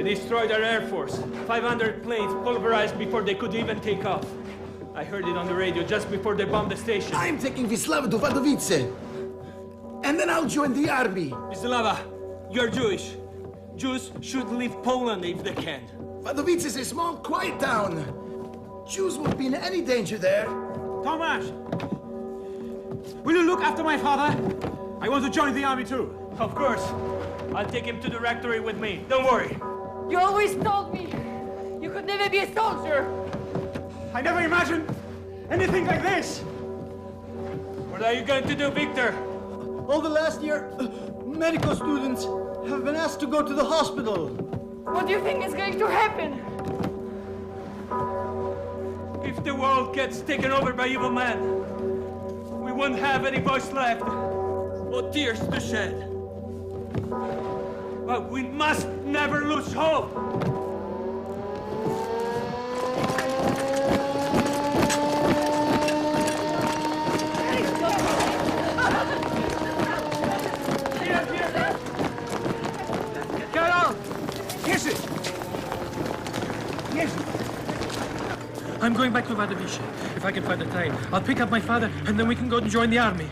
Destroyed our Air Force. 500 planes pulverized before they could even take off. I heard it on the radio just before they bombed the station. I'm taking Wisława to Wadowice. And then I'll join the army. Wisława, you're Jewish. Jews should leave Poland if they can. Wadowice is a small, quiet town. Jews won't be in any danger there. Tomasz! Will you look after my father? I want to join the army too. Of course. I'll take him to the rectory with me. Don't worry. You always told me you could never be a soldier. I never imagined anything like this. What are you going to do, Victor? Over the last year, medical students have been asked to go to the hospital. What do you think is going to happen? If the world gets taken over by evil men, we won't have any voice left or tears to shed. But we must never lose hope. Karol! Yes, it. Yes. I'm going back to Wadowice. If I can find a train, I'll pick up my father, and then we can go and join the army.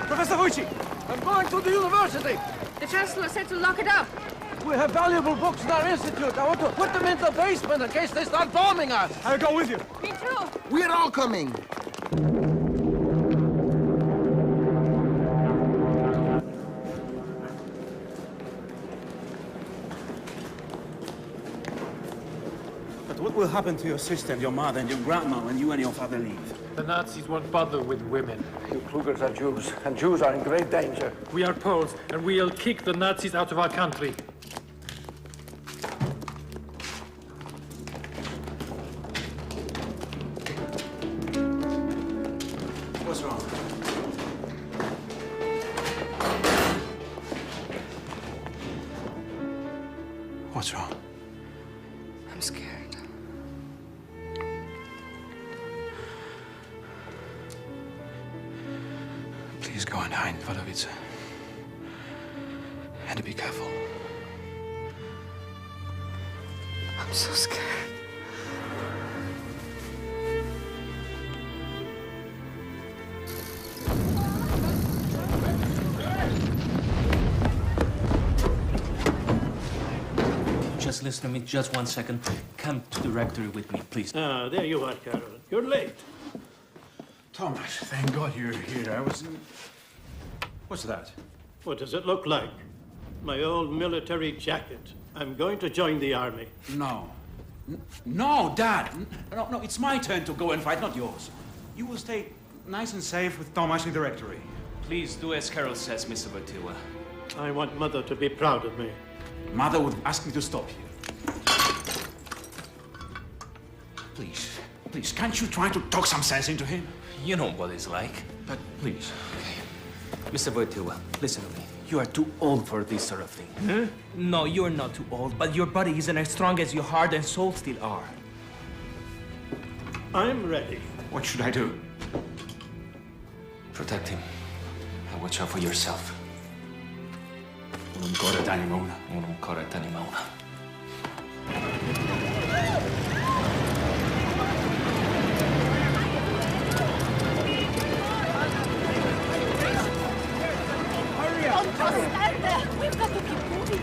Professor Wojcik! I'm going to the university. The Chancellor said to lock it up. We have valuable books in our institute. I want to put them in the basement in case they start bombing us. I'll go with you. Me too. We're all coming. But what will happen to your sister and your mother and your grandma when you and your father leave? The Nazis won't bother with women. You Krugers are Jews, and Jews are in great danger. We are Poles, and we'll kick the Nazis out of our country. What's wrong? What's wrong? I'm scared. Please go and hide in Wadowice. And be careful. I'm so scared. just listen to me just 1 second. Come to the rectory with me, please. Ah, there you are, Karol. You're late. Thomas, thank God you're here. I was... What's that? What does it look like? My old military jacket. I'm going to join the army. No. No, Dad. No, it's my turn to go and fight, not yours. You will stay nice and safe with Thomas in the rectory. Please do as Karol says, Mr. Wojtyła. I want Mother to be proud of me. Mother would ask me to stop you. Please, can't you try to talk some sense into him? You know what it's like. But please. Mr. Wojtyła, listen to me. You are too old for this sort of thing. Huh? No, you're not too old, but your body isn't as strong as your heart and soul still are. I'm ready. What should I do? Protect him. And watch out for yourself. Unum corret anima una. Unum corret anima una. Stand there! We've got to keep moving.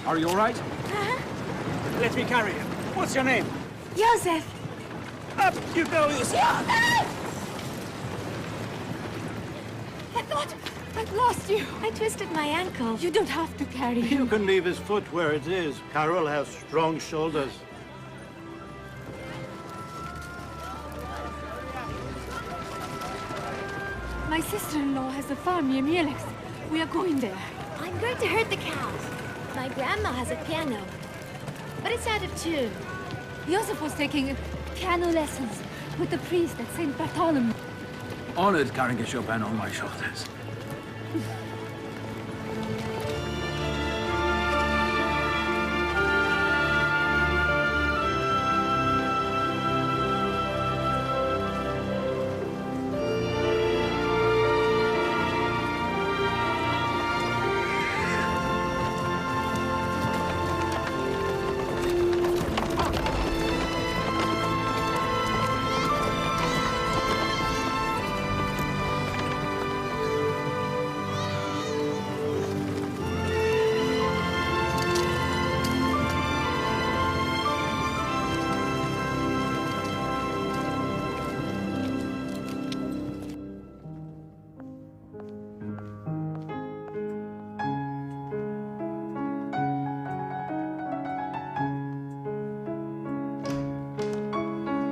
Are you all right? Let me carry you. What's your name? Joseph! Up you go, you Joseph! I thought I'd lost you. I twisted my ankle. You don't have to carry You him. can leave his foot where it is. Karol has strong shoulders. My sister-in-law has a farm near Mielec. We are going there. I'm going to herd the cows. My grandma has a piano, but it's out of tune. Joseph was taking piano lessons with the priest at St. Bartholomew. Honored carrying a Chopin on my shoulders.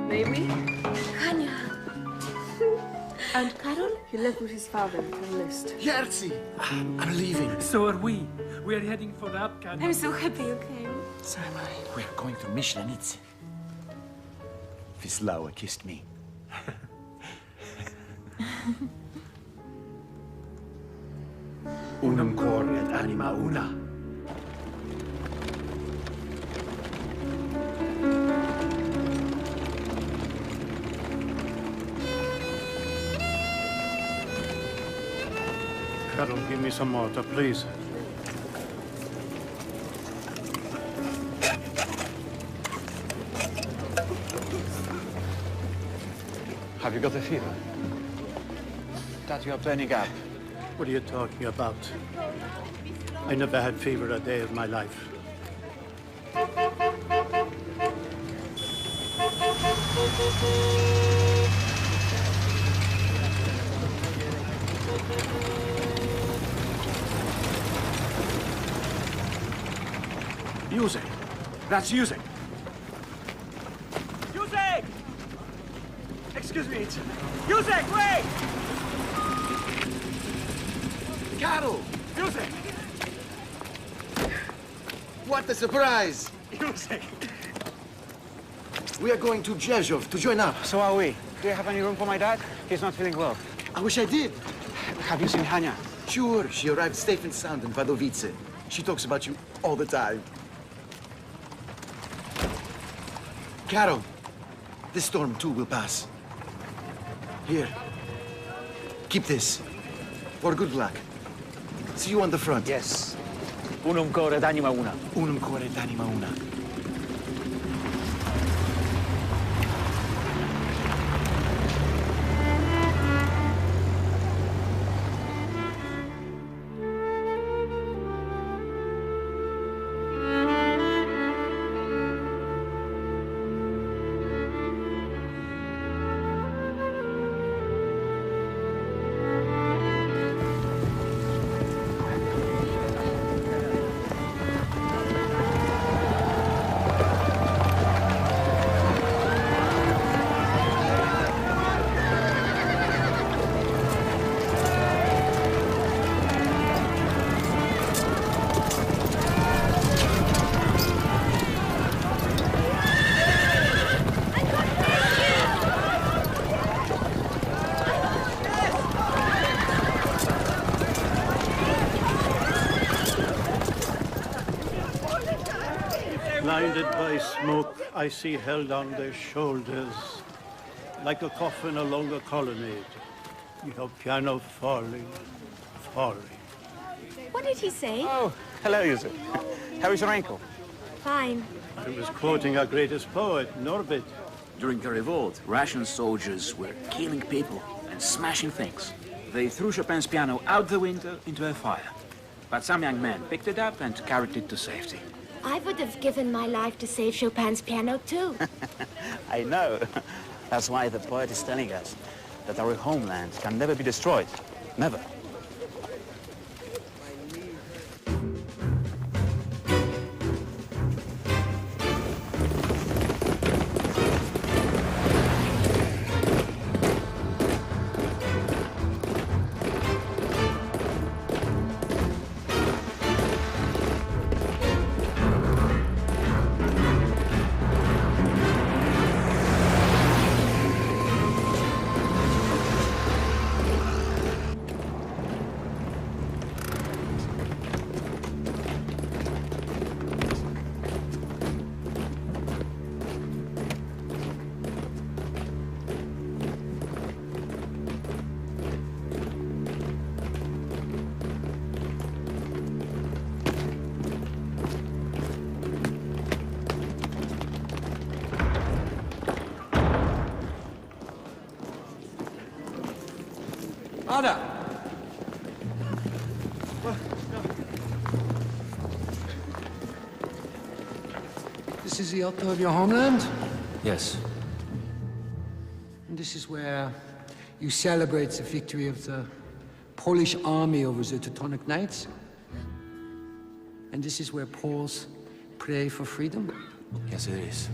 Baby? Hania. And Karol? He left with his father to enlist. Jerzy! I'm leaving. So are we. We are heading for Abkan. I'm so happy you came. So am I. We're going to Myślenice. Wisława kissed me. Unum cor et anima una. Karol, give me some water, please. Have you got a fever? That you are turning up. What are you talking about? I never had fever a day of my life. Józek! That's Józek! Józek! Excuse me, it's... Józek, wait! Karol! Józek! What a surprise! Józek! We are going to Rzeszów to join up. So are we. Do you have any room for my dad? He's not feeling well. I wish I did. Have you seen Hania? Sure, she arrived safe and sound in Wadowice. She talks about you all the time. Karol, this storm too will pass. Here, keep this. For good luck. See you on the front. Yes. Unum cor et anima una. Unum cor et anima una. blinded by smoke, I see held on their shoulders, like a coffin along a colonnade. Your piano falling, falling. What did he say? Oh, hello, Yusuf. How is your ankle? Fine. He was quoting our greatest poet, Norbit. During the revolt, Russian soldiers were killing people and smashing things. They threw Chopin's piano out the window into a fire. But some young man picked it up and carried it to safety. I would have given my life to save Chopin's piano, too. I know. That's why the poet is telling us that our homeland can never be destroyed. Never. Ada! This is the altar of your homeland? Yes. And this is where you celebrate the victory of the Polish army over the Teutonic Knights? And this is where Poles pray for freedom? Yes, it is.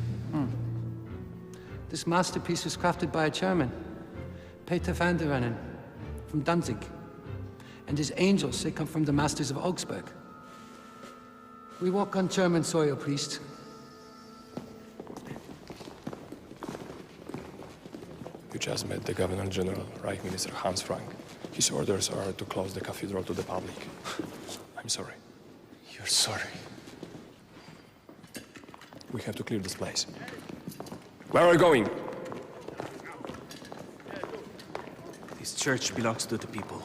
This masterpiece was crafted by a German, Peter van der Rennen, from Danzig. And his angels, they come from the masters of Augsburg. We walk on German soil, priest. You just met the Governor General, Reich Minister Hans Frank. His orders are to close the cathedral to the public. I'm sorry. You're sorry. We have to clear this place. Where are you going? This church belongs to the people.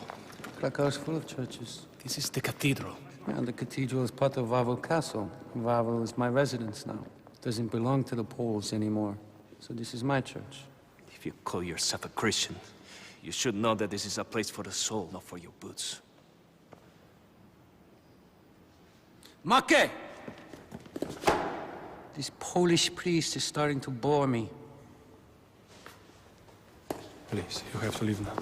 Krakow is full of churches. This is the cathedral. Yeah, the cathedral is part of Wawel Castle. Wawel is my residence now. It doesn't belong to the Poles anymore. So this is my church. If you call yourself a Christian, you should know that this is a place for the soul, not for your boots. Make! This Polish priest is starting to bore me. Please, you have to leave now.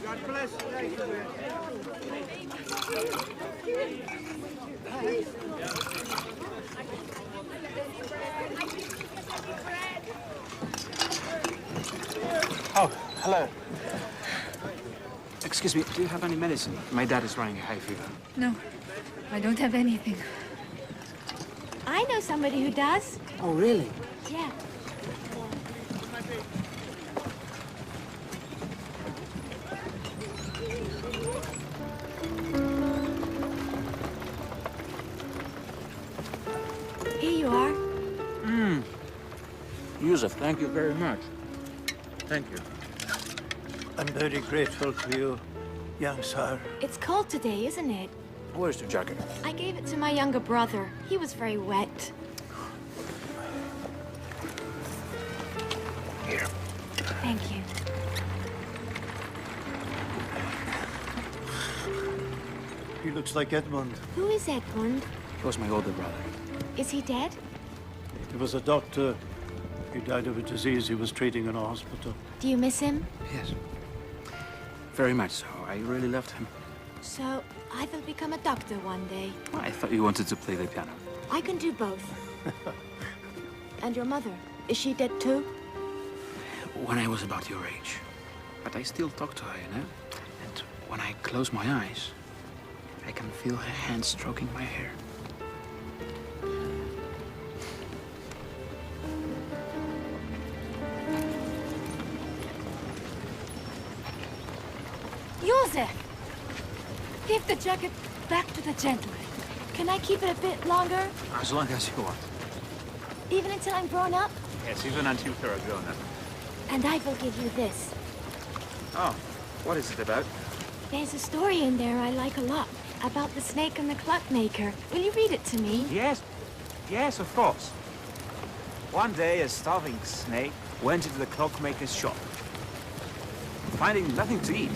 God bless you. Oh, hello. Excuse me, do you have any medicine? My dad is running a high fever. No, I don't have anything. I know somebody who does. Oh, really? Yeah. Here you are. Yusuf, thank you very much. Thank you. I'm very grateful to you, young sir. It's cold today, isn't it? Where's your jacket? I gave it to my younger brother. He was very wet. Here. Thank you. He looks like Edmund. Who is Edmund? He was my older brother. Is he dead? He was a doctor. He died of a disease he was treating in a hospital. Do you miss him? Yes. Very much so. I really loved him. So, I will become a doctor one day. I thought you wanted to play the piano. I can do both. And your mother, is she dead too? When I was about your age. But I still talk to her, you know? And when I close my eyes, I can feel her hand stroking my hair. Joseph! Give the jacket back to the gentleman. Can I keep it a bit longer? As long as you want. Even until I'm grown up? Yes, even until you're a grown-up. And I will give you this. Oh, what is it about? There's a story in there I like a lot. About the snake and the clockmaker. Will you read it to me? Yes. Yes, of course. One day, a starving snake went into the clockmaker's shop. Finding nothing to eat,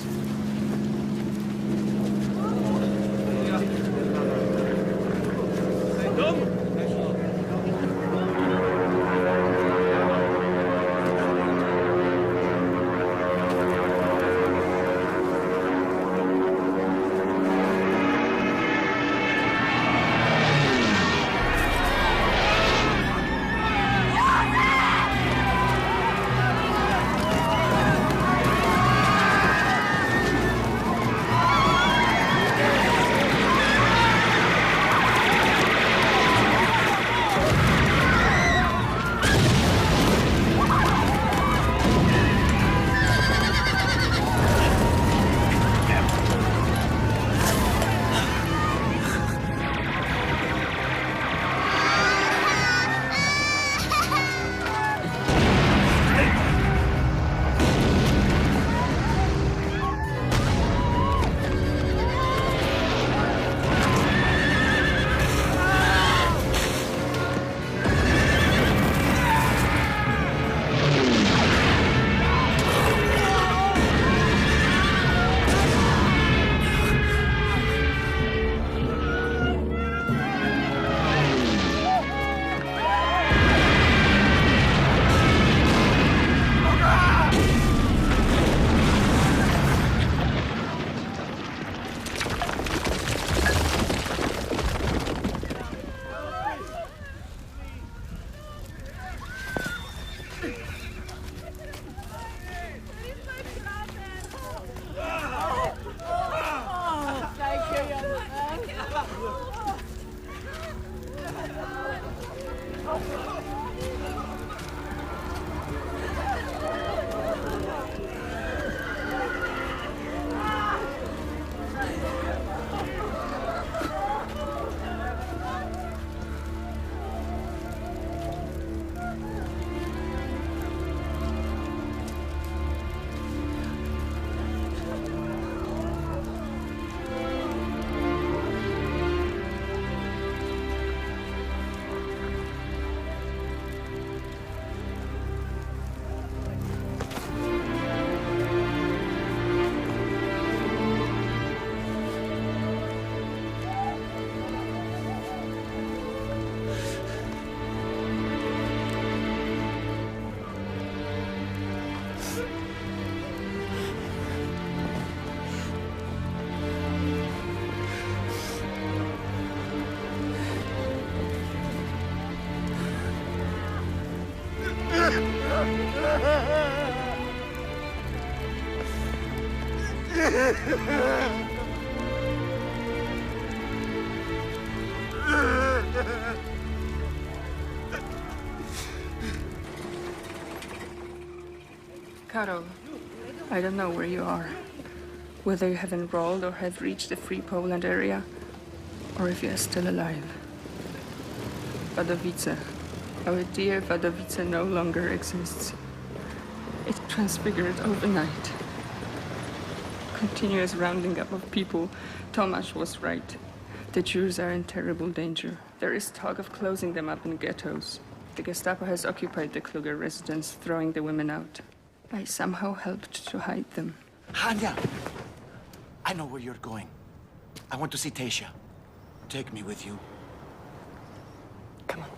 Karol, I don't know where you are. Whether you have enrolled or have reached the Free Poland area, or if you are still alive. Wadowice, our dear Wadowice, no longer exists. It transfigured overnight. Continuous rounding up of people. Tomasz was right. The Jews are in terrible danger. There is talk of closing them up in ghettos. The Gestapo has occupied the Kluger residence, throwing the women out. I somehow helped to hide them. Hania! I know where you're going. I want to see Tasha. Take me with you. Come on.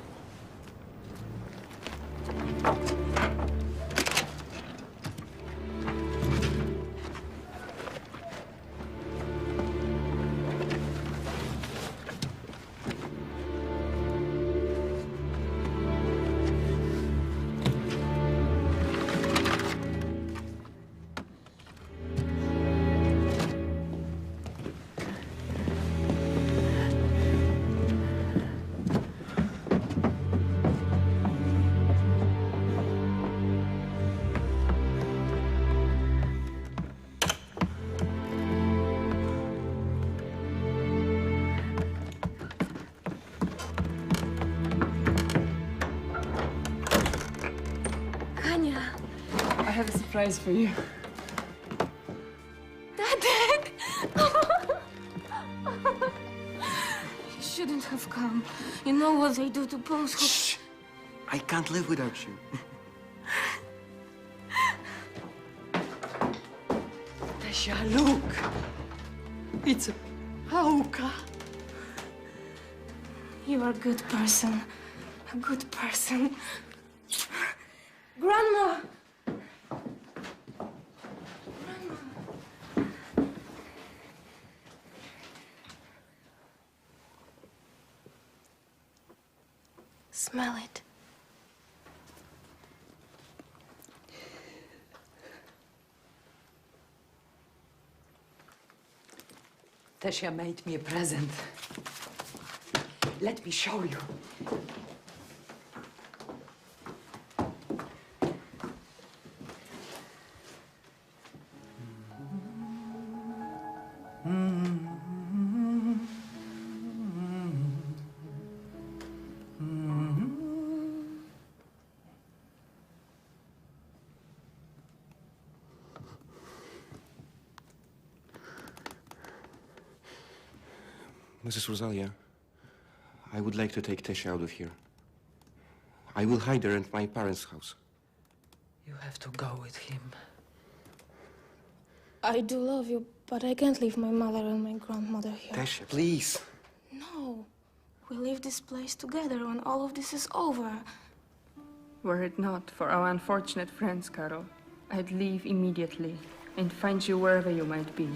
surprise for you. Dad! You shouldn't have come. You know what they do to Poles who... Shh! I can't live without you. Tasha, look! It's a Hauka. You are a good person. A good person. Grandma! Smell it. Tasha made me a present. Let me show you. Mrs. Rosalia, I would like to take Tesha out of here. I will hide her at my parents' house. You have to go with him. I do love you, but I can't leave my mother and my grandmother here. Tesha, please. No. We leave this place together when all of this is over. Were it not for our unfortunate friends, Karol, I'd leave immediately and find you wherever you might be.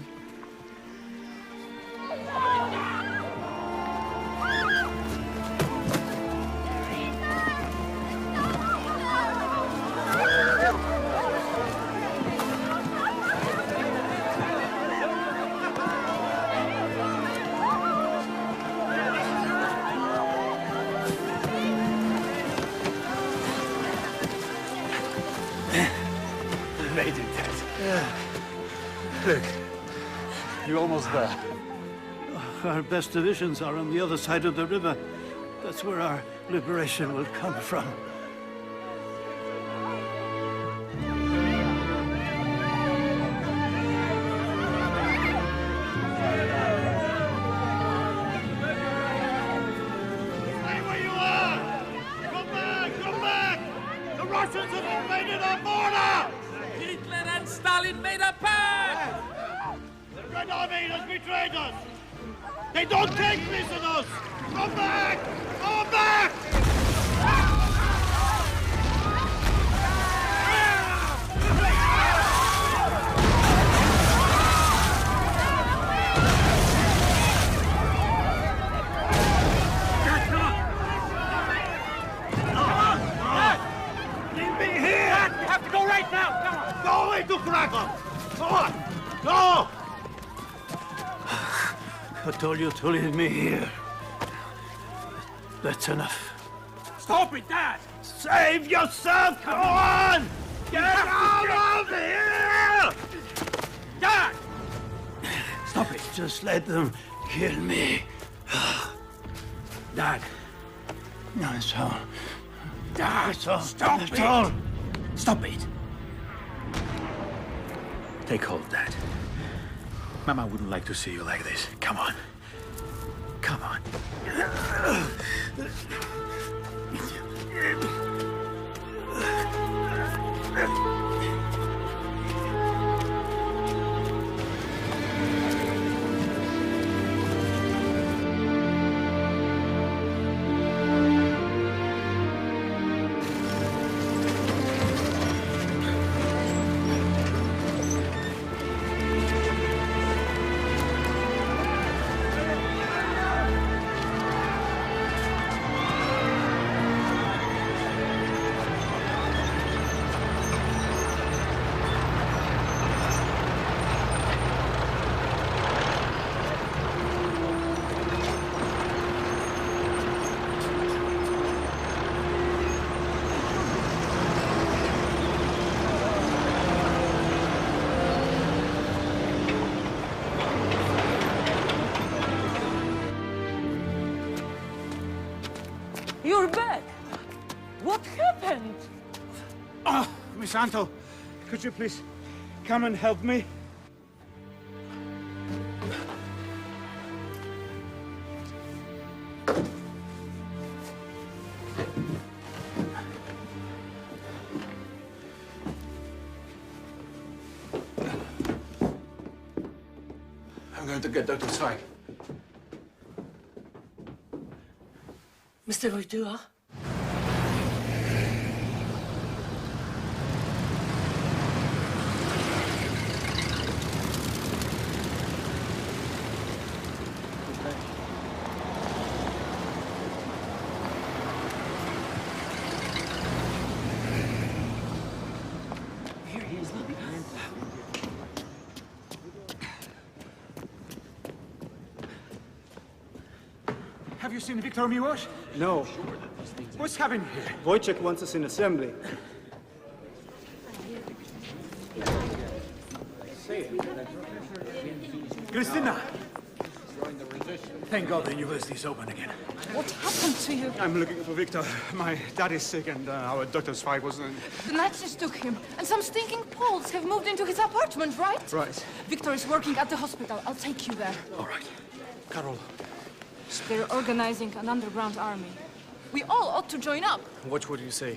Made it, Dad. Yeah. Look, you're almost there. Our best divisions are on the other side of the river. That's where our liberation will come from. Stay where you are! Come back! Come back! The Russians have invaded our border! Hitler and Stalin made a pact! The Red Army has betrayed us! They don't take prisoners! Come back! Come back! Leave me here! Dad, we have to go right now! Come on! Go away to Krakow! Go on! Go! I told you to leave me here. That's enough. Stop it, Dad! Save yourself! Go on! Get out of here! Dad! Stop it. Just let them kill me. Dad! No, it's all. Dad! It's all. Stop It's it! all. Stop it. Take hold, Dad. Mama wouldn't like to see you like this. Come on. Come on. You're back! What happened? Oh, Miss Anto, Could you please come and help me? I'm going to get Dr. Zweig. Mr. Wojtyła? Here he is, look behind. Have you seen Viktor Miłosz? No. What's happening here? Wojciech wants us in assembly. Christina! Thank God the university is open again. What happened to you? I'm looking for Victor. My dad is sick and our Dr. Zweig was... The Nazis took him, and some stinking Poles have moved into his apartment, right? Right. Victor is working at the hospital. I'll take you there. All right. Karol. They're organizing an underground army. We all ought to join up. What would you say?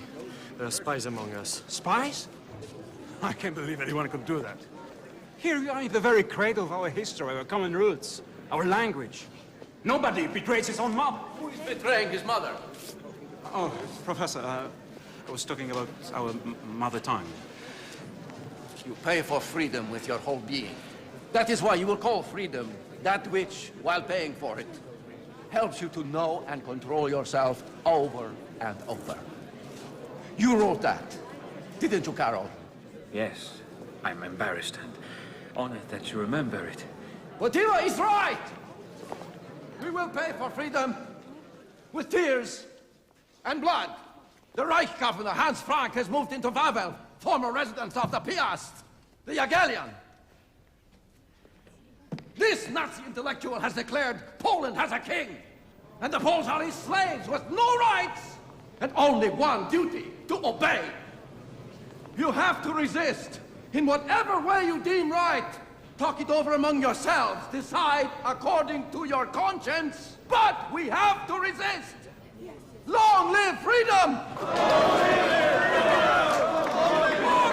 There are spies among us. Spies? I can't believe anyone could do that. Here we are in the very cradle of our history, our common roots, our language. Nobody betrays his own mother. Who is betraying his mother? Oh, Professor, I was talking about our mother tongue. You pay for freedom with your whole being. That is why you will call freedom that which, while paying for it, helps you to know and control yourself over and over. You wrote that, didn't you, Karol? Yes, I'm embarrassed and honored that you remember it. Wojtyła is right! We will pay for freedom with tears and blood. The Reich governor, Hans Frank, has moved into Wawel, former residence of the Piast, the Jagiellon. This Nazi intellectual has declared Poland has a king, and the Poles are his slaves with no rights and only one duty, to obey. You have to resist in whatever way you deem right. Talk it over among yourselves, decide according to your conscience, but we have to resist. Long live freedom! Long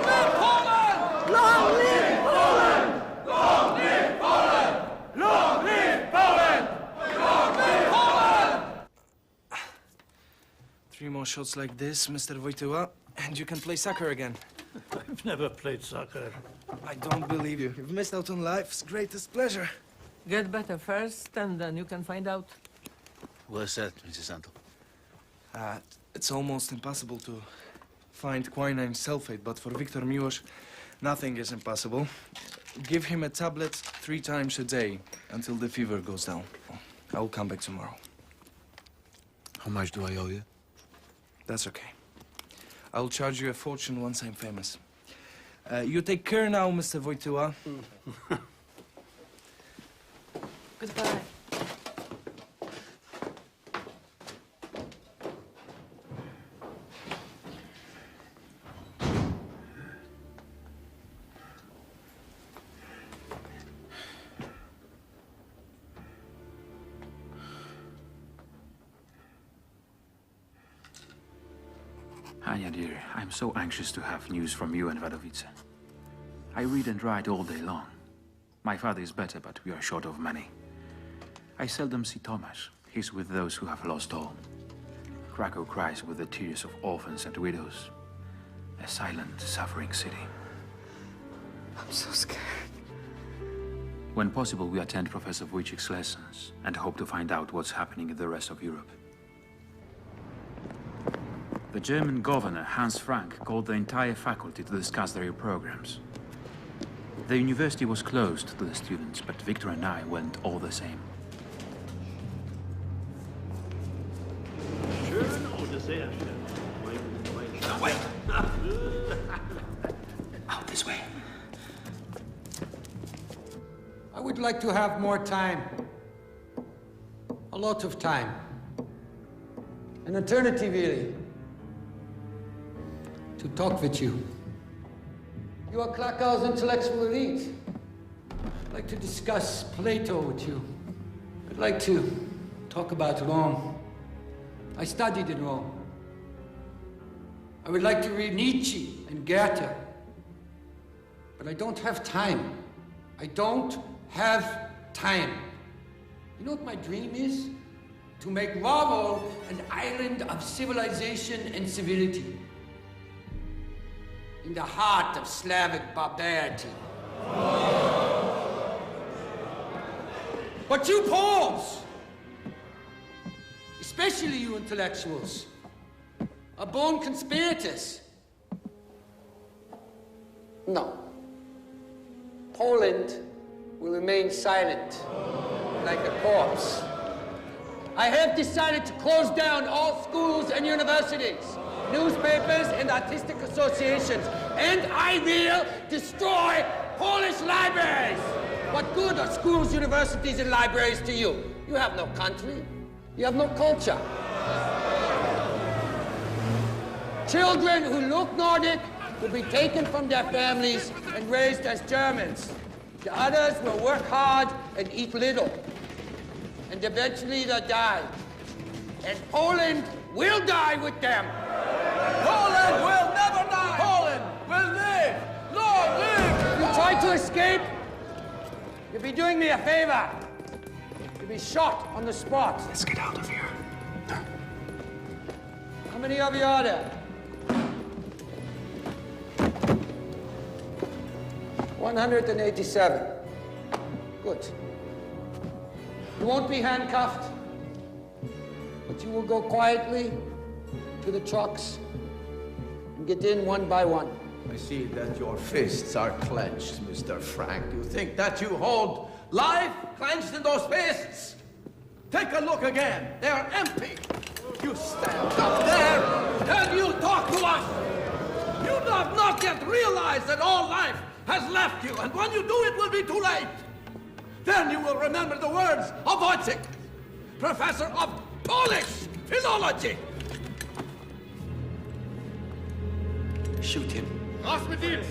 live Poland! Long live Poland! Long live Poland! Long live Poland! Long live Poland! 3 more shots like this, Mr. Wojtyła, and you can play soccer again. I've never played soccer. I don't believe you. You've missed out on life's greatest pleasure. Get better first, and then you can find out. What's that, Mrs. Santo? It's almost impossible to find quinine sulfate, but for Viktor Miłosz, nothing is impossible. Give him a tablet 3 times a day until the fever goes down. I'll come back tomorrow. How much do I owe you? That's okay. I'll charge you a fortune once I'm famous. You take care now, Mr. Wojtyła. Goodbye. Anya, dear, I'm so anxious to have news from you and Wadowice. I read and write all day long. My father is better, but we are short of money. I seldom see Tomasz. He's with those who have lost all. Krakow cries with the tears of orphans and widows. A silent, suffering city. I'm so scared. When possible, we attend Professor Wojciech's lessons and hope to find out what's happening in the rest of Europe. The German governor, Hans Frank, called the entire faculty to discuss their programs. The university was closed to the students, but Victor and I went all the same. Wait! Out this way. I would like to have more time. A lot of time. An eternity, really. To talk with you. You are Krakow's intellectual elite. I'd like to discuss Plato with you. I'd like to talk about Rome. I studied in Rome. I would like to read Nietzsche and Goethe. But I don't have time. I don't have time. You know what my dream is? To make Warhol an island of civilization and civility. In the heart of Slavic barbarity. But you Poles, especially you intellectuals, are born conspirators. No. Poland will remain silent, like a corpse. I have decided to close down all schools and universities, newspapers and artistic associations, and I will destroy Polish libraries. What good are schools, universities, and libraries to you? You have no country. You have no culture. Children who look Nordic will be taken from their families and raised as Germans. The others will work hard and eat little. And eventually they'll die. And Poland will die with them. Poland will never die! Poland will live! Long live! If you try to escape, you'll be doing me a favor. You'll be shot on the spot. Let's get out of here. How many of you are there? 187. Good. You won't be handcuffed, but you will go quietly to the trucks and get in one by one. I see that your fists are clenched, Mr. Frank. You think that you hold life clenched in those fists? Take a look again. They are empty. You stand up there and you talk to us. You have not yet realized that all life has left you, and when you do, it will be too late. Then you will remember the words of Wojciech, professor of Polish philology. Shoot him. Raus mit ihm!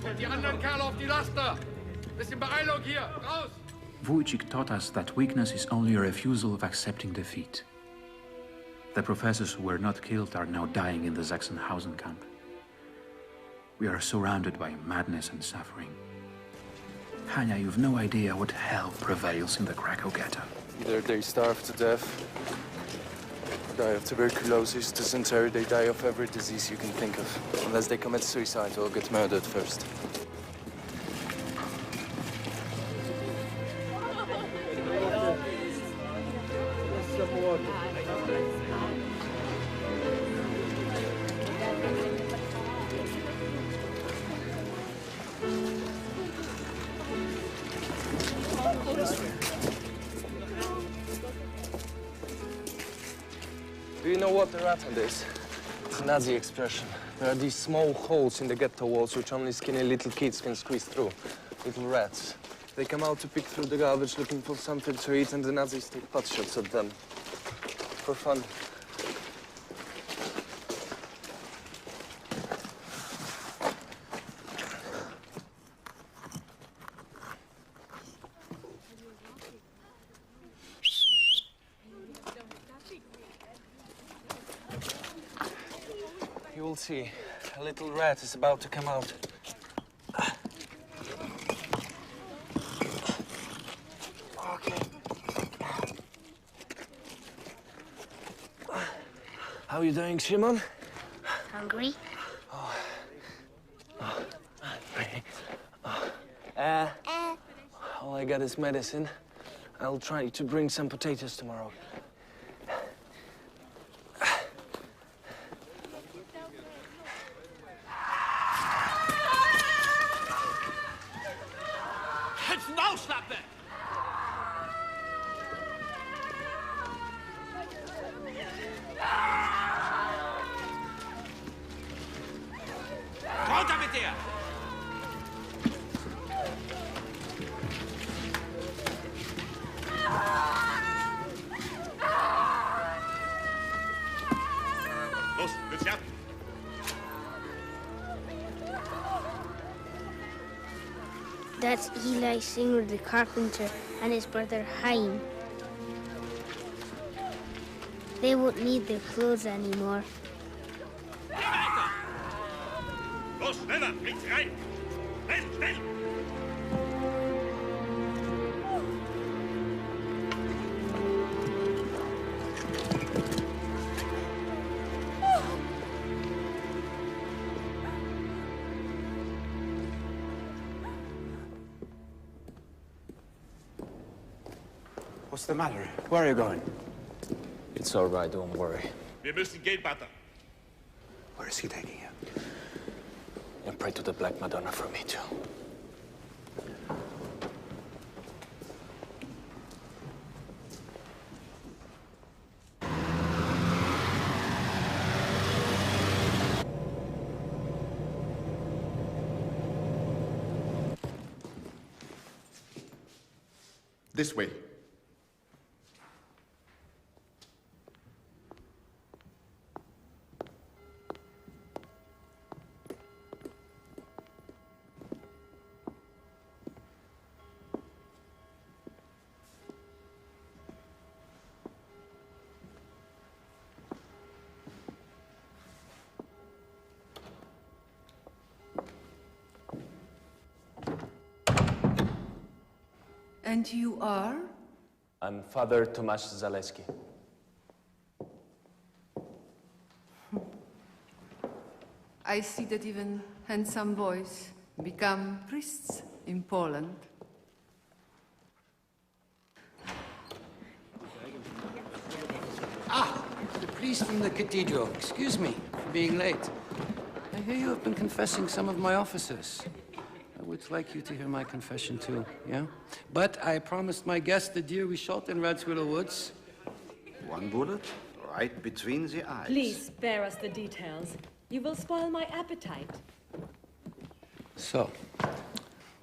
Und die anderen Kerle auf die Laster! Bisschen Beeilung hier! Raus! Wojciech taught us that weakness is only a refusal of accepting defeat. The professors who were not killed are now dying in the Sachsenhausen camp. We are surrounded by madness and suffering. Hania, you've no idea what hell prevails in the Krakow ghetto. Either they starve to death, die of tuberculosis, dysentery, they die of every disease you can think of. Unless they commit suicide or get murdered first. Do you know what a rattan is? It's a Nazi expression. There are these small holes in the ghetto walls which only skinny little kids can squeeze through. Little rats. They come out to pick through the garbage looking for something to eat, and the Nazis take pot shots at them. For fun. You will see. A little rat is about to come out. Okay. How are you doing, Shimon? Hungry? All I got is medicine. I'll try to bring some potatoes tomorrow. Jetzt rauslappen! Runter mit dir! Los, willst du ab? That's Eli Singer the carpenter and his brother Chaim. They won't need their clothes anymore. Los, schneller! Nichts rein! Schnell, schnell! What's the matter? Where are you going? It's all right, don't worry. Wir müssen gehen, Pater. Where is he taking you? And pray to the Black Madonna for me, too. This way. And you are? I'm Father Tomasz Zaleski. I see that even handsome boys become priests in Poland. Ah, the priest from the cathedral. Excuse me for being late. I hear you have been confessing some of my officers. I would like you to hear my confession too, yeah? But I promised my guest the deer we shot in Radswillow Woods. One bullet, right between the eyes. Please spare us the details. You will spoil my appetite. So,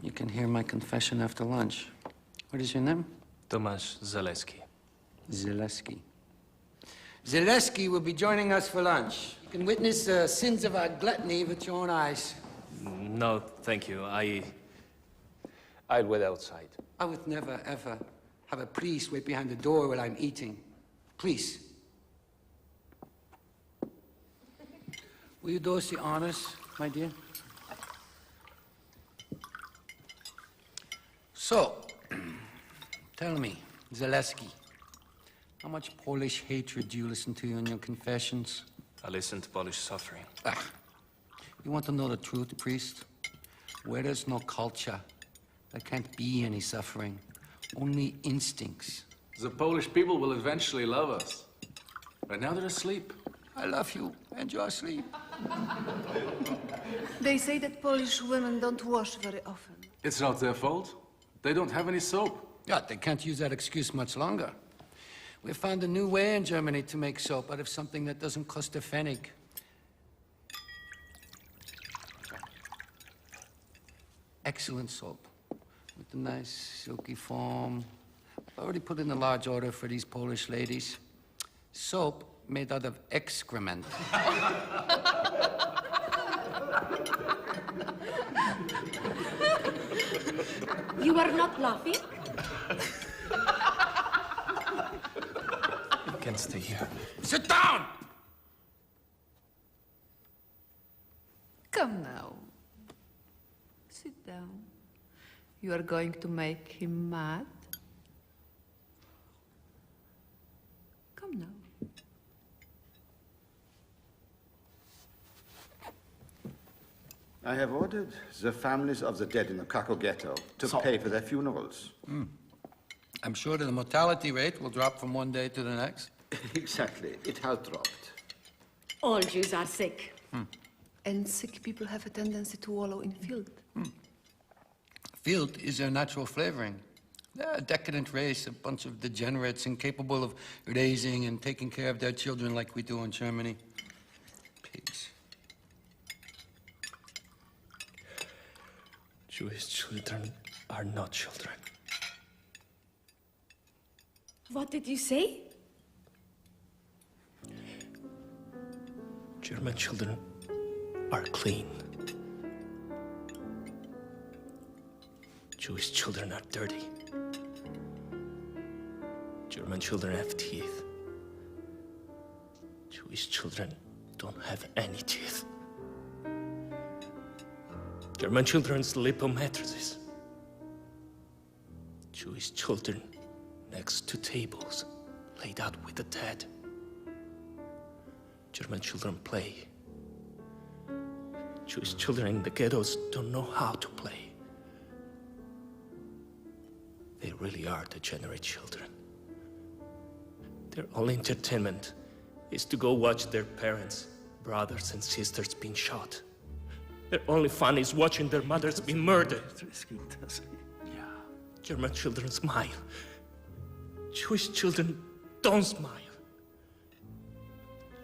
you can hear my confession after lunch. What is your name? Tomasz Zaleski. Zaleski. Zaleski will be joining us for lunch. You can witness the sins of our gluttony with your own eyes. No, thank you. I'll wait outside. I would never, ever have a priest wait behind the door while I'm eating. Please. Will you do us the honors, my dear? So, tell me, Zaleski, how much Polish hatred do you listen to in your confessions? I listen to Polish suffering. You want to know the truth, priest? Where there's no culture, there can't be any suffering, only instincts. The Polish people will eventually love us. Right now they're asleep. I love you, and you're asleep. They say that Polish women don't wash very often. It's not their fault. They don't have any soap. Yeah, they can't use that excuse much longer. We found a new way in Germany to make soap out of something that doesn't cost a pfennig. Excellent soap, with a nice silky foam. I've already put in a large order for these Polish ladies. Soap made out of excrement. You are not laughing? You can stay here. Sit down! Come now. Sit down. You are going to make him mad? Come now. I have ordered the families of the dead in the Krakow ghetto to pay for their funerals. I'm sure that the mortality rate will drop from one day to the next. Exactly. It has dropped. All Jews are sick. And sick people have a tendency to wallow in filth. Filth is their natural flavoring. They're a decadent race, a bunch of degenerates incapable of raising and taking care of their children like we do in Germany. Pigs. Jewish children are not children. What did you say? German children are clean. Jewish children are dirty. German children have teeth. Jewish children don't have any teeth. German children sleep on mattresses. Jewish children next to tables laid out with the dead. German children play. Jewish children in the ghettos don't know how to play. They really are degenerate children. Their only entertainment is to go watch their parents, brothers and sisters being shot. Their only fun is watching their mothers be murdered. German children smile. Jewish children don't smile.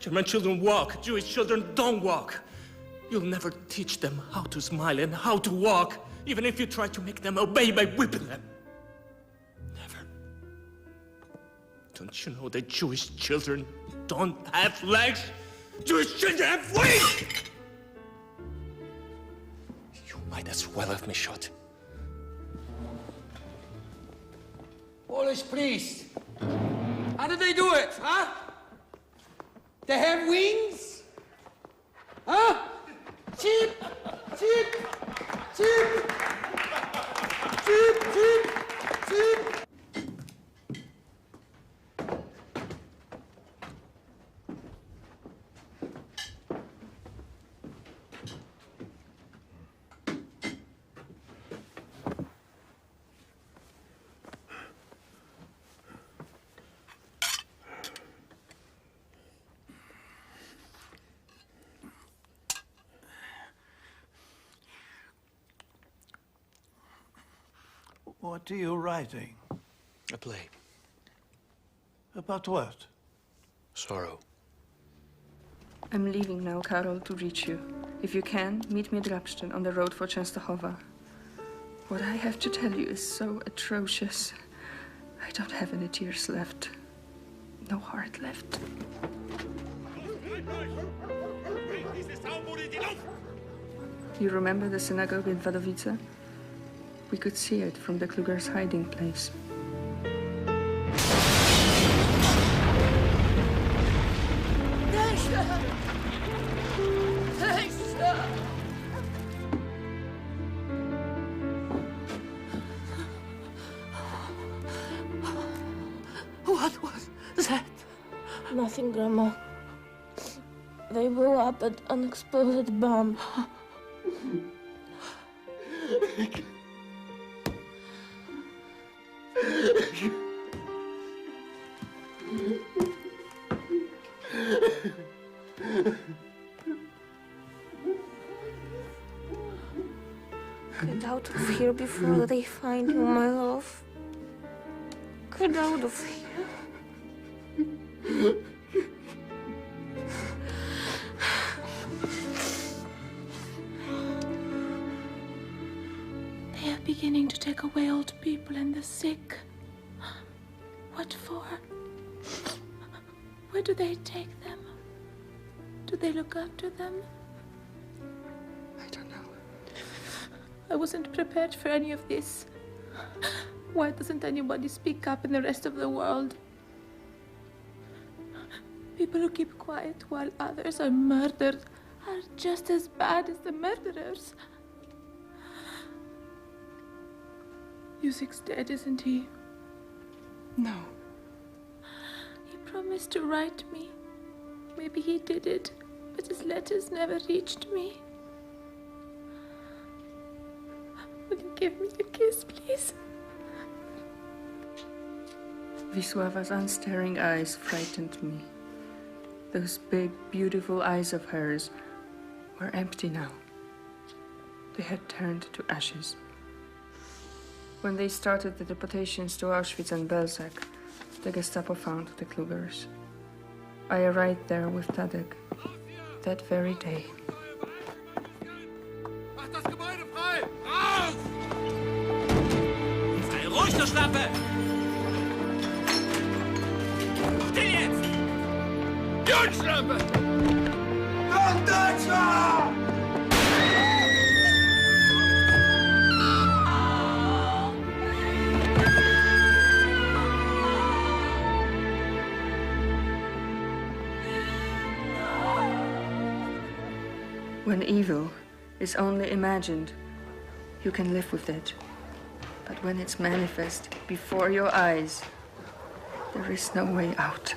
German children walk. Jewish children don't walk. You'll never teach them how to smile and how to walk, even if you try to make them obey by whipping them. Never. Don't you know that Jewish children don't have legs? Jewish children have wings! You might as well have me shot. Polish priest. How did they do it, huh? They have wings? Huh? Cheap! Cheap! Cheap! Cheap! Cheap! Cheap! What are you writing? A play. About what? Sorrow. I'm leaving now, Karol, to reach you. If you can, meet me at Grabstein on the road for Częstochowa. What I have to tell you is so atrocious. I don't have any tears left. No heart left. You remember the synagogue in Wadowice? We could see it from the Kluger's hiding place. What was that? Nothing, Grandma. They blew up an unexploded bomb. Get out of here before they find you, my love. Get out of here. They are beginning to take away old people and the sick. What for? Where do they take them? Do they look after them? I don't know. I wasn't prepared for any of this. Why doesn't anybody speak up in the rest of the world? People who keep quiet while others are murdered are just as bad as the murderers. Yusuk's dead, isn't he? No. He promised to write me. Maybe he did it, but his letters never reached me. Will you give me a kiss, please? Wisława's unstaring eyes frightened me. Those big, beautiful eyes of hers were empty now. They had turned to ashes. When they started the deportations to Auschwitz and Belzec, the Gestapo found the Klugers. I arrived there with Tadek that very day. Mach das Gebäude frei! Raus! Sei ruhig, du Schlampe! Still jetzt! Jungschlampe! Kommt, Deutscher! When evil is only imagined, you can live with it. But when it's manifest before your eyes, there is no way out.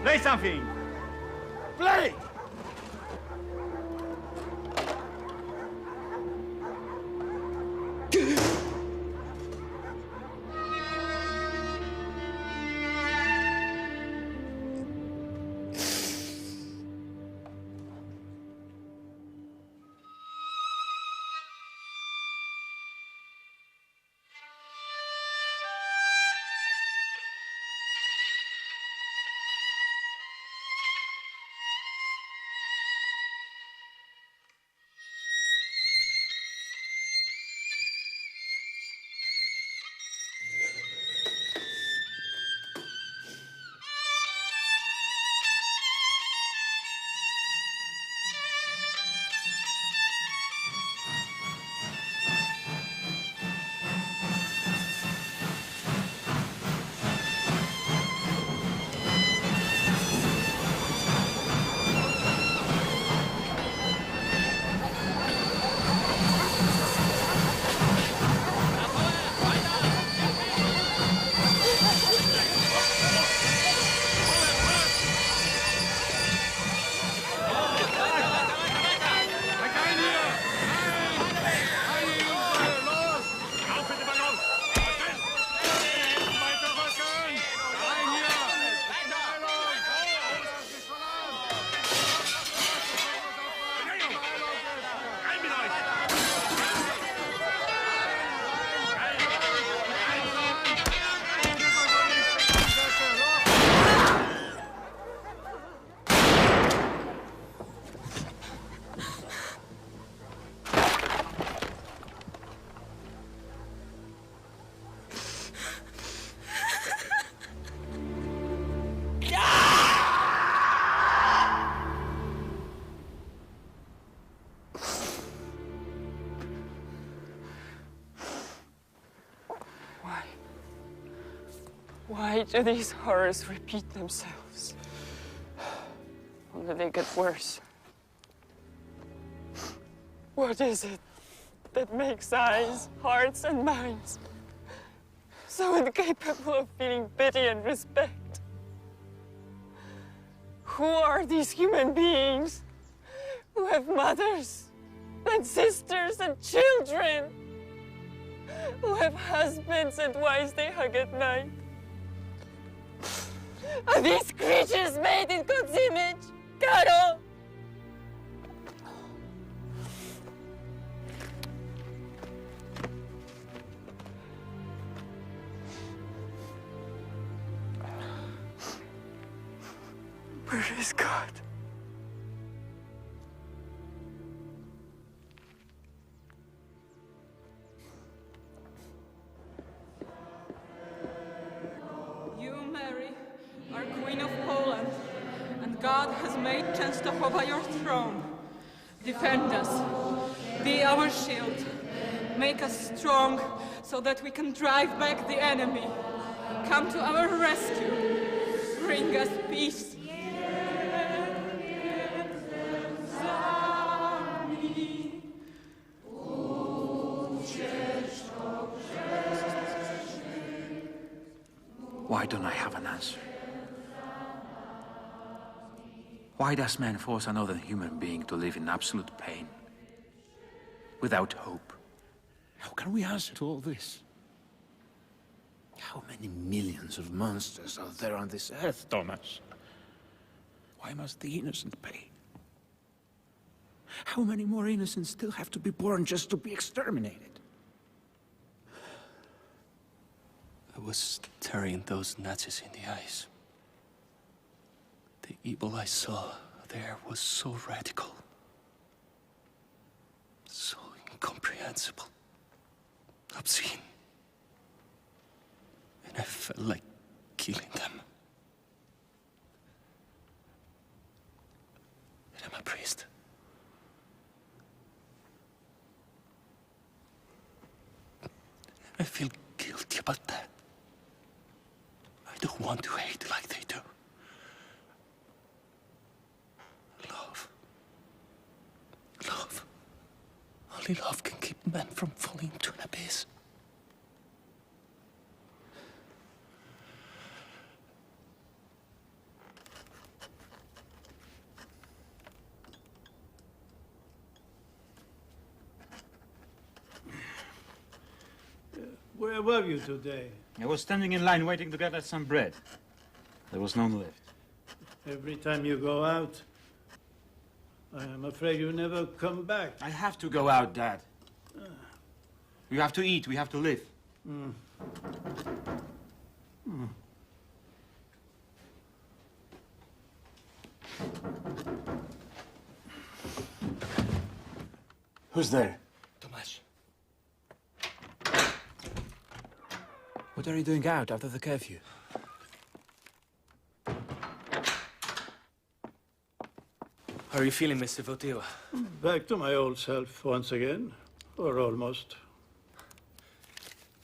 Play something! Play! Why do these horrors repeat themselves? Only they get worse. What is it that makes eyes, hearts, and minds so incapable of feeling pity and respect? Who are these human beings who have mothers and sisters and children? Who have husbands and wives they hug at night? Are these creatures made in God's image, Karol? Where is God? You, Mary, are Queen of Poland, and God has made Częstochowa your throne. Defend us. Be our shield. Make us strong so that we can drive back the enemy. Come to our rescue. Bring us peace. Why don't I have an answer? Why does man force another human being to live in absolute pain? Without hope? How can we answer to all this? How many millions of monsters are there on this earth, Thomas? Why must the innocent pay? How many more innocents still have to be born just to be exterminated? I was staring those Nazis in the eyes. The evil I saw there was so radical, so incomprehensible, obscene. And I felt like killing them. And I'm a priest. I feel guilty about that. I don't want to hate like they do. Love. Love. Only love can keep men from falling into an abyss. Where were you today? I was standing in line waiting to get us some bread. There was none left. Every time you go out, I am afraid you never come back. I have to go out, Dad. We have to eat, we have to live. Mm. Mm. Who's there? Tomasz. What are you doing out after the curfew? How are you feeling, Mr. Votiva? Back to my old self once again, or almost.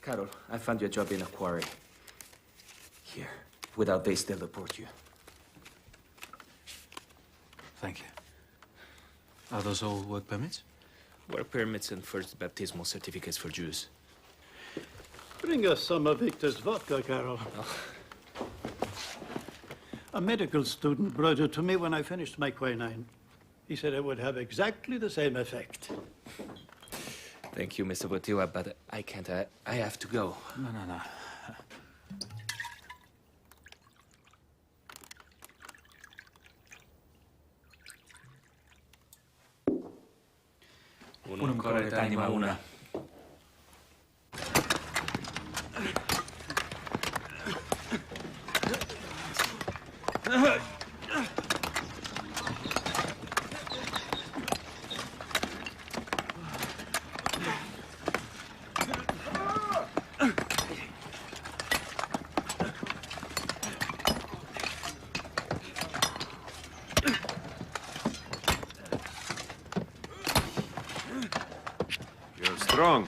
Karol, I found you a job in a quarry. Here. Without this, they'll deport you. Thank you. Are those all work permits? Work permits and first baptismal certificates for Jews. Bring us some of Victor's vodka, Karol. Oh. A medical student brought it to me when I finished my quinine. He said it would have exactly the same effect. Thank you, Mr. Votiva, but I can't. I have to go. No. Unum corde et anima una. You're strong.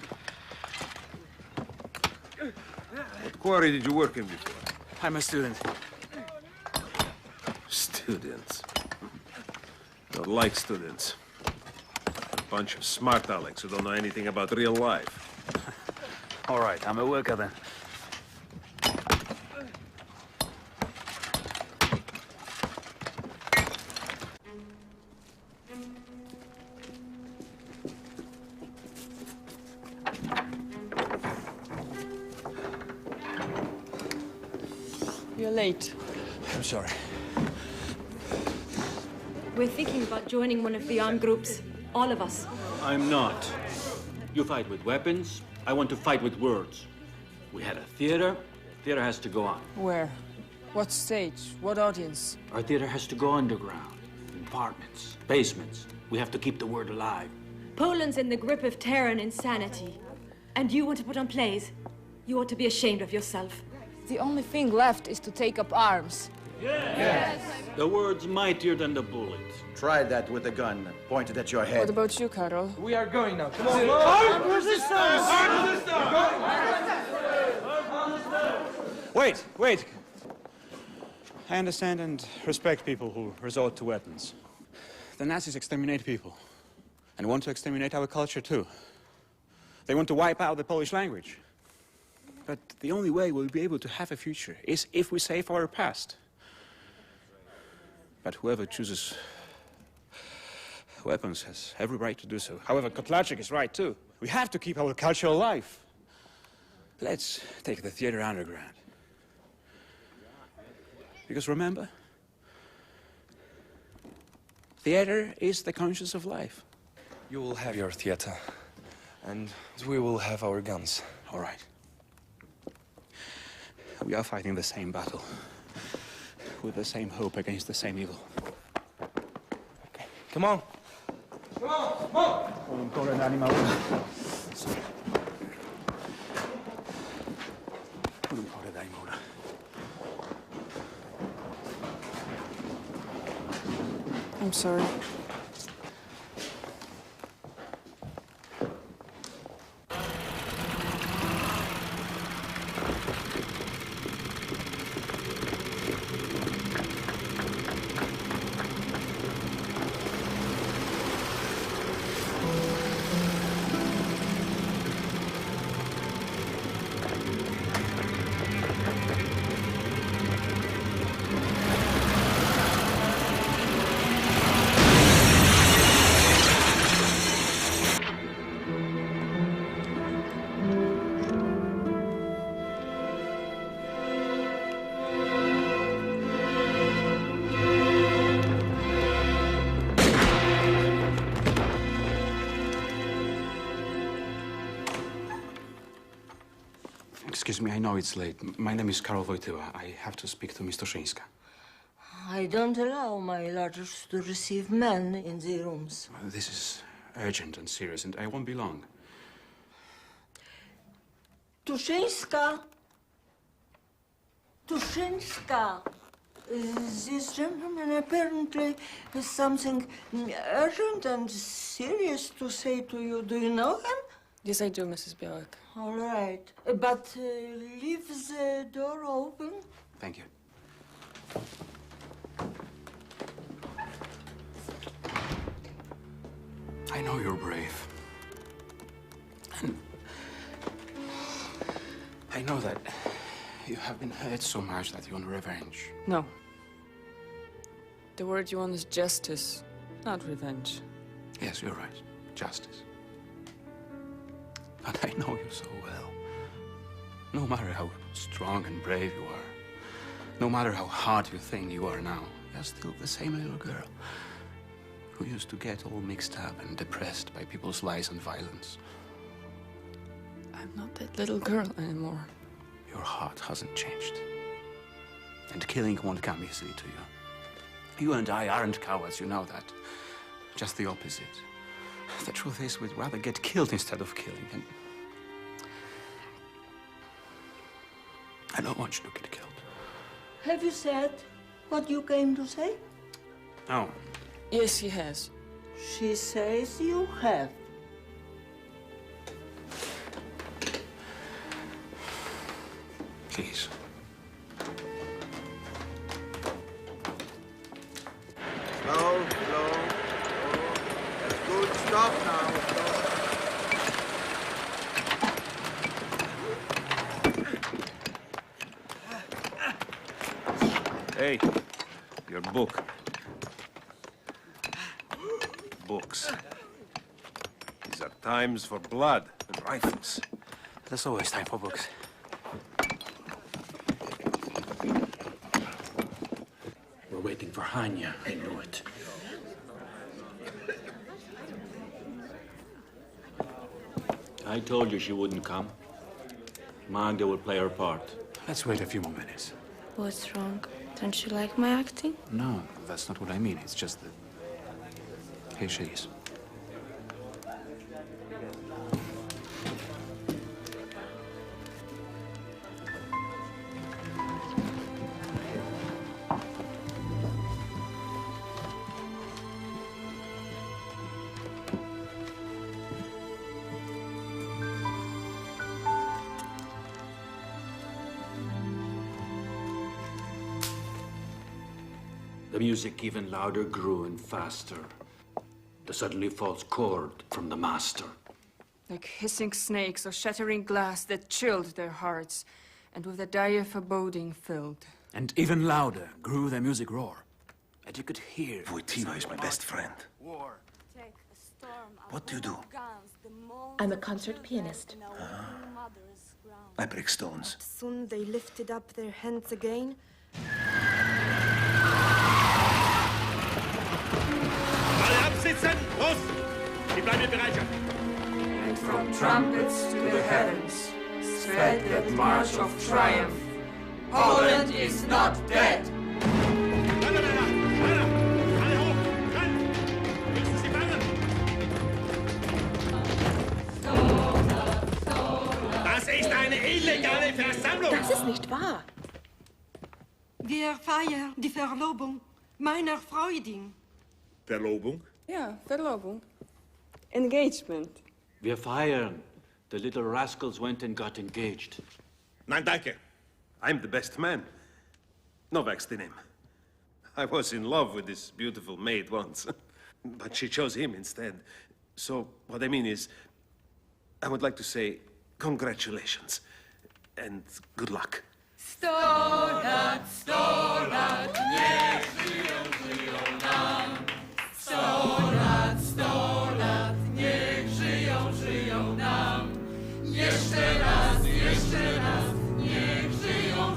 What quarry did you work in before? I'm a student. Students. Don't like students. A bunch of smart Alecs who don't know anything about real life. All right, I'm a worker then. You're late. I'm sorry. We're thinking about joining one of the armed groups. All of us. I'm not. You fight with weapons. I want to fight with words. We had a theater. Theater has to go on. Where? What stage? What audience? Our theater has to go underground. In apartments, basements. We have to keep the word alive. Poland's in the grip of terror and insanity. And you want to put on plays? You ought to be ashamed of yourself. The only thing left is to take up arms. Yes. The word's mightier than the bullet. Try that with a gun pointed at your head. What about you, Karol? We are going now. Come on. Armed resistance! Wait. I understand and respect people who resort to weapons. The Nazis exterminate people and want to exterminate our culture too. They want to wipe out the Polish language. But the only way we'll be able to have a future is if we save our past. But whoever chooses weapons has every right to do so. However, Kotlaczyk is right too. We have to keep our culture alive. Let's take the theater underground. Because remember, theater is the conscience of life. You will have your theater, and we will have our guns. All right. We are fighting the same battle, with the same hope against the same evil. Okay. Come on. Come on, come on! I'm sorry. Excuse me, I know it's late. My name is Karol. I have to speak to Miss Toszyńska. I don't allow my lodgers to receive men in the rooms. This is urgent and serious, and I won't be long. Tuszyńska! Tuszyńska! This gentleman apparently has something urgent and serious to say to you. Do you know him? Yes, I do, Mrs. Białek. All right. But leave the door open. Thank you. I know you're brave. And I know that you have been hurt so much that you want revenge. No. The word you want is justice, not revenge. Yes, you're right. Justice. But I know you so well. No matter how strong and brave you are, no matter how hard you think you are now, you're still the same little girl who used to get all mixed up and depressed by people's lies and violence. I'm not that little girl anymore. Your heart hasn't changed. And killing won't come easily to you. You and I aren't cowards, you know that. Just the opposite. The truth is, we'd rather get killed instead of killing, and I don't want you to get killed. Have you said what you came to say? No. Yes, he has. She says you have. Please. Slow, slow. That's good. Stop now. Hey, your book. Books. These are times for blood and rifles. There's always time for books. We're waiting for Hanya. I knew it. I told you she wouldn't come. Magda will play her part. Let's wait a few more minutes. What's wrong? Don't you like my acting? No, that's not what I mean. It's just that... Here she is. The music even louder grew and faster. The suddenly false chord from the master. like hissing snakes or shattering glass that chilled their hearts, and with a dire foreboding filled. And even louder grew their music roar, and you could hear... Wojtyla is my best friend. What do you do? I'm a concert pianist. I break stones. Soon they lifted up their hands again. Alle absitzen! Los! Die bleiben in Bereitschaft! And from trumpets to the heavens sped that march of triumph. Poland is not dead! Das ist eine illegale Versammlung! Das ist nicht wahr. Wir feiern die Verlobung meiner Freundin. Verlobung? Ja, Verlobung. Engagement. Wir feiern. The little rascals went and got engaged. Nein, danke. I'm the best man. Novak's the name. I was in love with this beautiful maid once, but she chose him instead. So, what I mean is, I would like to say congratulations and good luck. 100 lat, 100 lat, niech żyją, żyją nam. 100 lat, 100 lat, niech żyją, żyją nam. Jeszcze raz, niech żyją,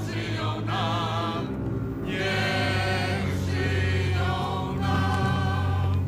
żyją nam. Niech żyją nam.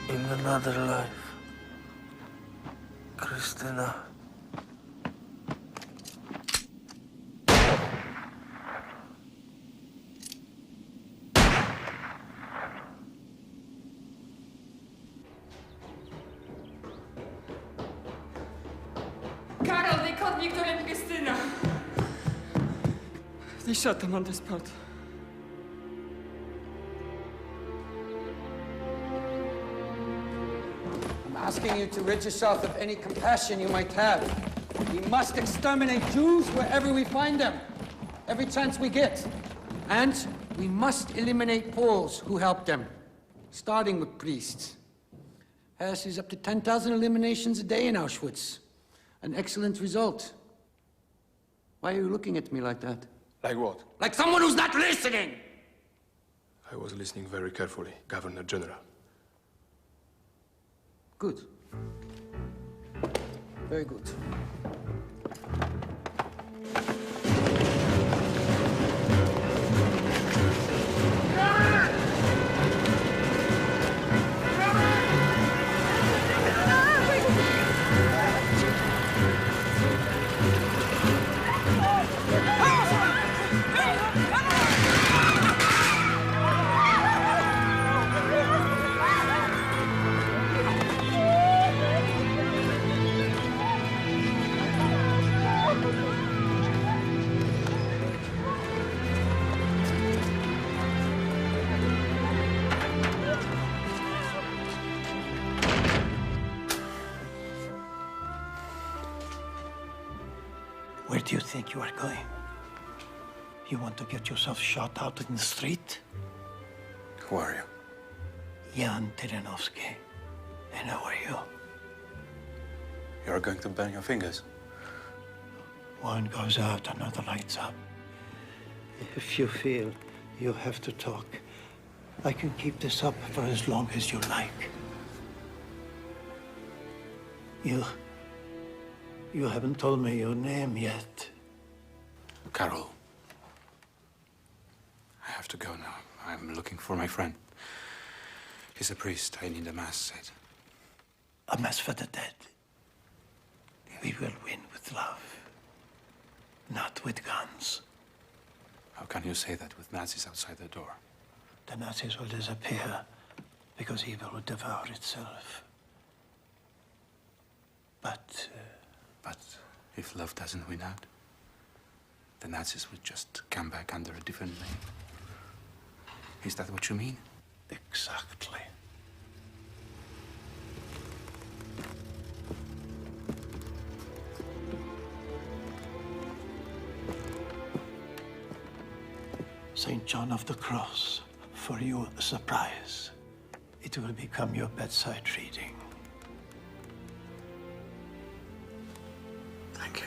In another life, Krystyna. Karol, they caught Victor and Christina. They shot them on the spot. I'm asking you to rid yourself of any compassion you might have. We must exterminate Jews wherever we find them, every chance we get. And we must eliminate Poles who help them, starting with priests. Hess sees up to 10,000 eliminations a day in Auschwitz. An excellent result. Why are you looking at me like that? Like what? Like someone who's not listening! I was listening very carefully, Governor General. Good. Very good. Where do you think you are going? You want to get yourself shot out in the street? Who are you? Jan Tiranovsky. And who are you? You're going to burn your fingers. One goes out, another lights up. If you feel you have to talk, I can keep this up for as long as you like. You haven't told me your name yet. Karol. I have to go now. I'm looking for my friend. He's a priest. I need a mass said. A mass for the dead. We will win with love, not with guns. How can you say that with Nazis outside the door? The Nazis will disappear because evil will devour itself. But if love doesn't win out, the Nazis would just come back under a different name. Is that what you mean? Exactly. St. John of the Cross, for you a surprise. It will become your bedside reading. Thank you.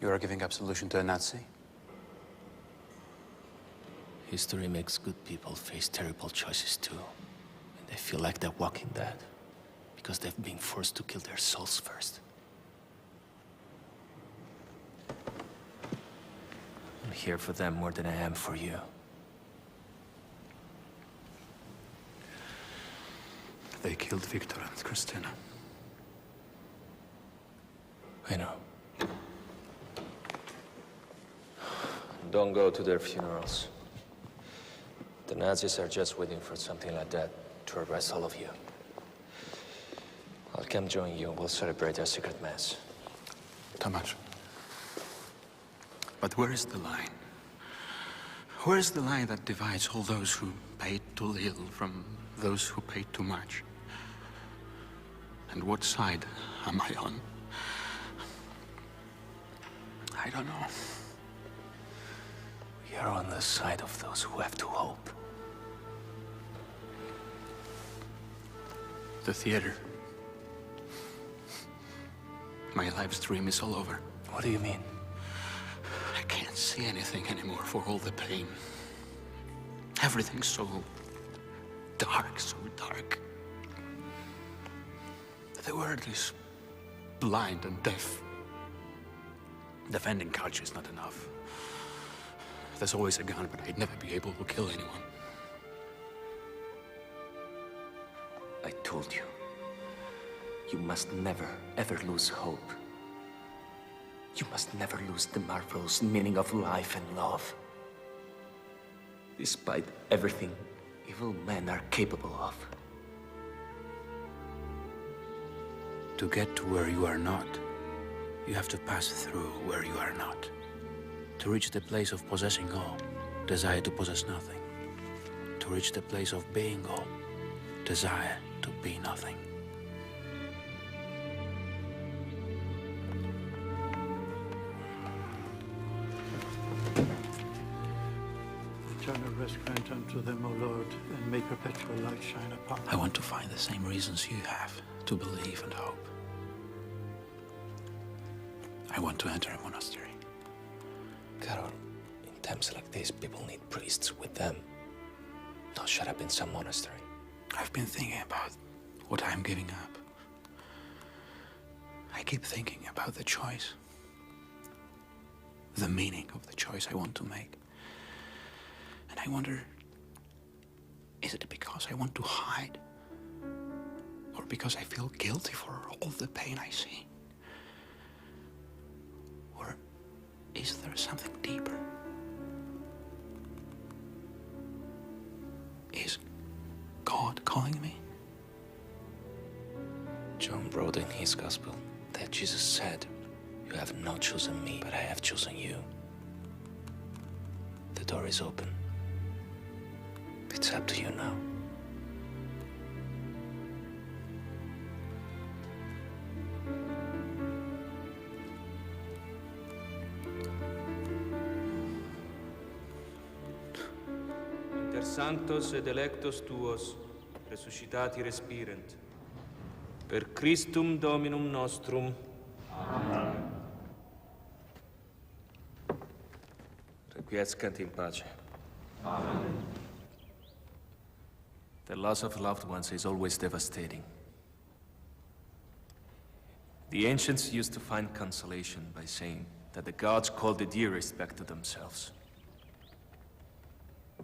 You are giving absolution to a Nazi? History makes good people face terrible choices too. And they feel like they're walking dead because they've been forced to kill their souls first. I'm here for them more than I am for you. They killed Victor and Christina. I know. Don't go to their funerals. The Nazis are just waiting for something like that to arrest all of you. I'll come join you and we'll celebrate our secret mass. Tomasz. But where is the line? Where is the line that divides all those who paid too little from those who paid too much? And what side am I on? I don't know. We are on the side of those who have to hope. The theater. My life's dream is all over. What do you mean? I can't see anything anymore for all the pain. Everything's so dark, so dark. The world is blind and deaf. Defending culture is not enough. There's always a gun, but I'd never be able to kill anyone. I told you. You must never, ever lose hope. You must never lose the marvelous meaning of life and love. Despite everything evil men are capable of. To get to where you are not, you have to pass through where you are not. To reach the place of possessing all, desire to possess nothing. To reach the place of being all, desire to be nothing. Return a rest grant unto them, O Lord, and may perpetual light shine upon them. I want to find the same reasons you have to believe and hope. I want to enter a monastery. Karol, in times like this, people need priests with them. Not shut up in some monastery. I've been thinking about what I'm giving up. I keep thinking about the choice. The meaning of the choice I want to make. And I wonder, is it because I want to hide? Or because I feel guilty for all the pain I see? Or is there something deeper? Is God calling me? John wrote in his gospel that Jesus said, "You have not chosen me, but I have chosen you." The door is open. It's up to you now. inter sanctos et electos tuos, resuscitati respirent. Per Christum Dominum nostrum. Amen. Requiescat in pace. Amen. The loss of loved ones is always devastating. The ancients used to find consolation by saying that the gods called the dearest back to themselves.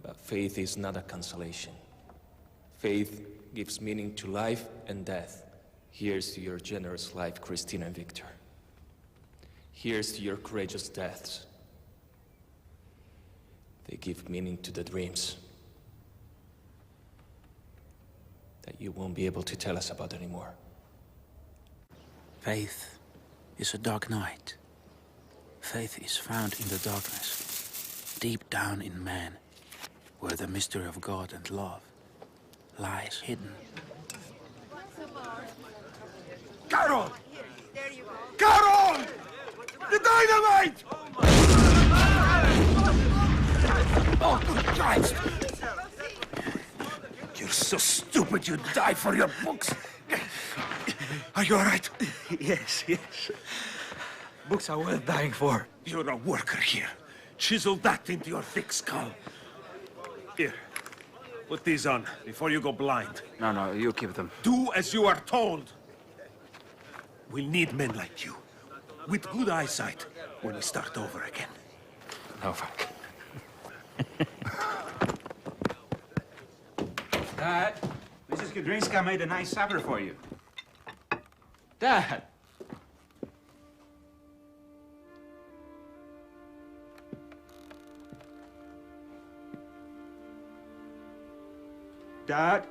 But faith is not a consolation. Faith gives meaning to life and death. Here's to your generous life, Christine and Victor. Here's to your courageous deaths. They give meaning to the dreams that you won't be able to tell us about anymore. Faith is a dark night. Faith is found in the darkness, deep down in man, where the mystery of God and love lies hidden. Karol! Karol! The dynamite! Oh, good Christ! You're so stupid you die for your books! Are you all right? Yes, yes. Books are worth dying for. You're a worker here. Chisel that into your thick skull. Here, put these on before you go blind. No, you keep them. Do as you are told. We'll need men like you, with good eyesight, when we start over again. No, Frank. Dad, Mrs. Kudrinska made a nice supper for you. Dad! Dad?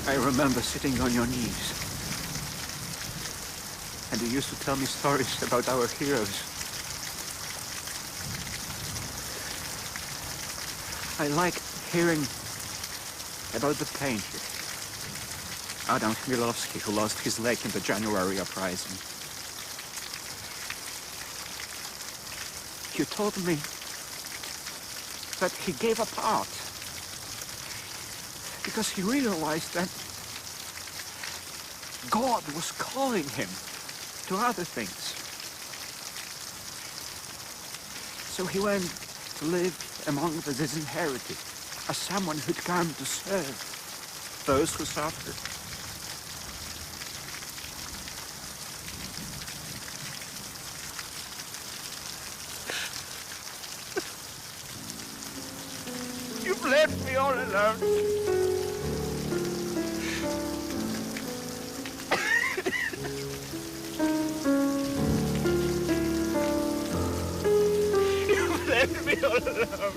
I remember sitting on your knees. And you used to tell me stories about our heroes. I like hearing about the pain here. Adam Chmielowski, who lost his leg in the January uprising. You told me that he gave up art because he realized that God was calling him to other things. So he went to live among the disinherited as someone who'd come to serve those who suffered. You've left me all alone. Leave me all alone.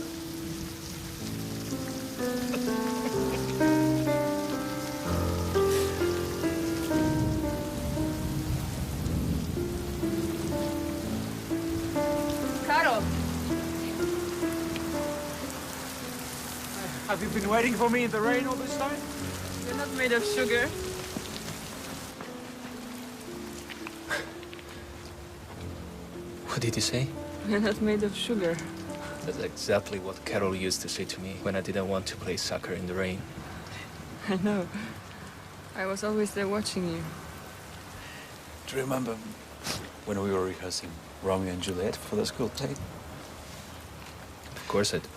Have you been waiting for me in the rain all this time? You're not made of sugar. What did you say? We're not made of sugar. That's exactly what Karol used to say to me when I didn't want to play soccer in the rain. I know. I was always there watching you. Do you remember when we were rehearsing Romeo and Juliet for the school play? Of course I do.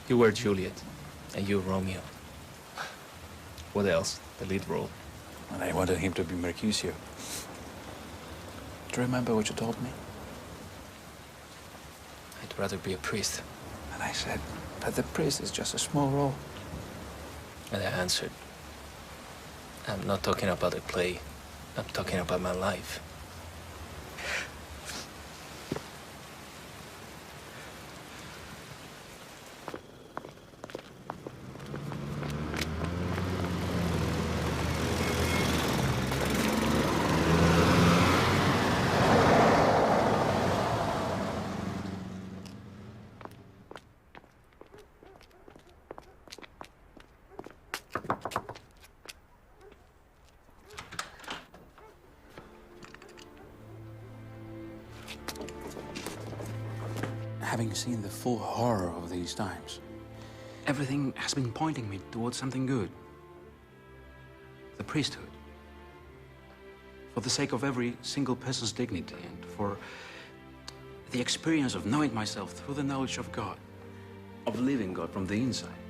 You were Juliet, and you Romeo. What else? The lead role. And I wanted him to be Mercutio. Do you remember what you told me? I'd rather be a priest. And I said, but the priest is just a small role. And I answered, I'm not talking about a play. I'm talking about my life. Having seen the full horror of these times, everything has been pointing me towards something good. The priesthood. For the sake of every single person's dignity and for the experience of knowing myself through the knowledge of God, of living God from the inside.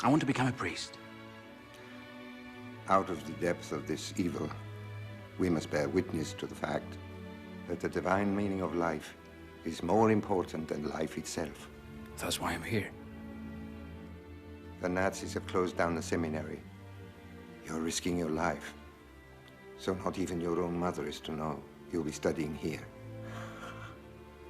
I want to become a priest. Out of the depth of this evil, we must bear witness to the fact that the divine meaning of life is more important than life itself. That's why I'm here. The Nazis have closed down the seminary. You're risking your life. So not even your own mother is to know you'll be studying here.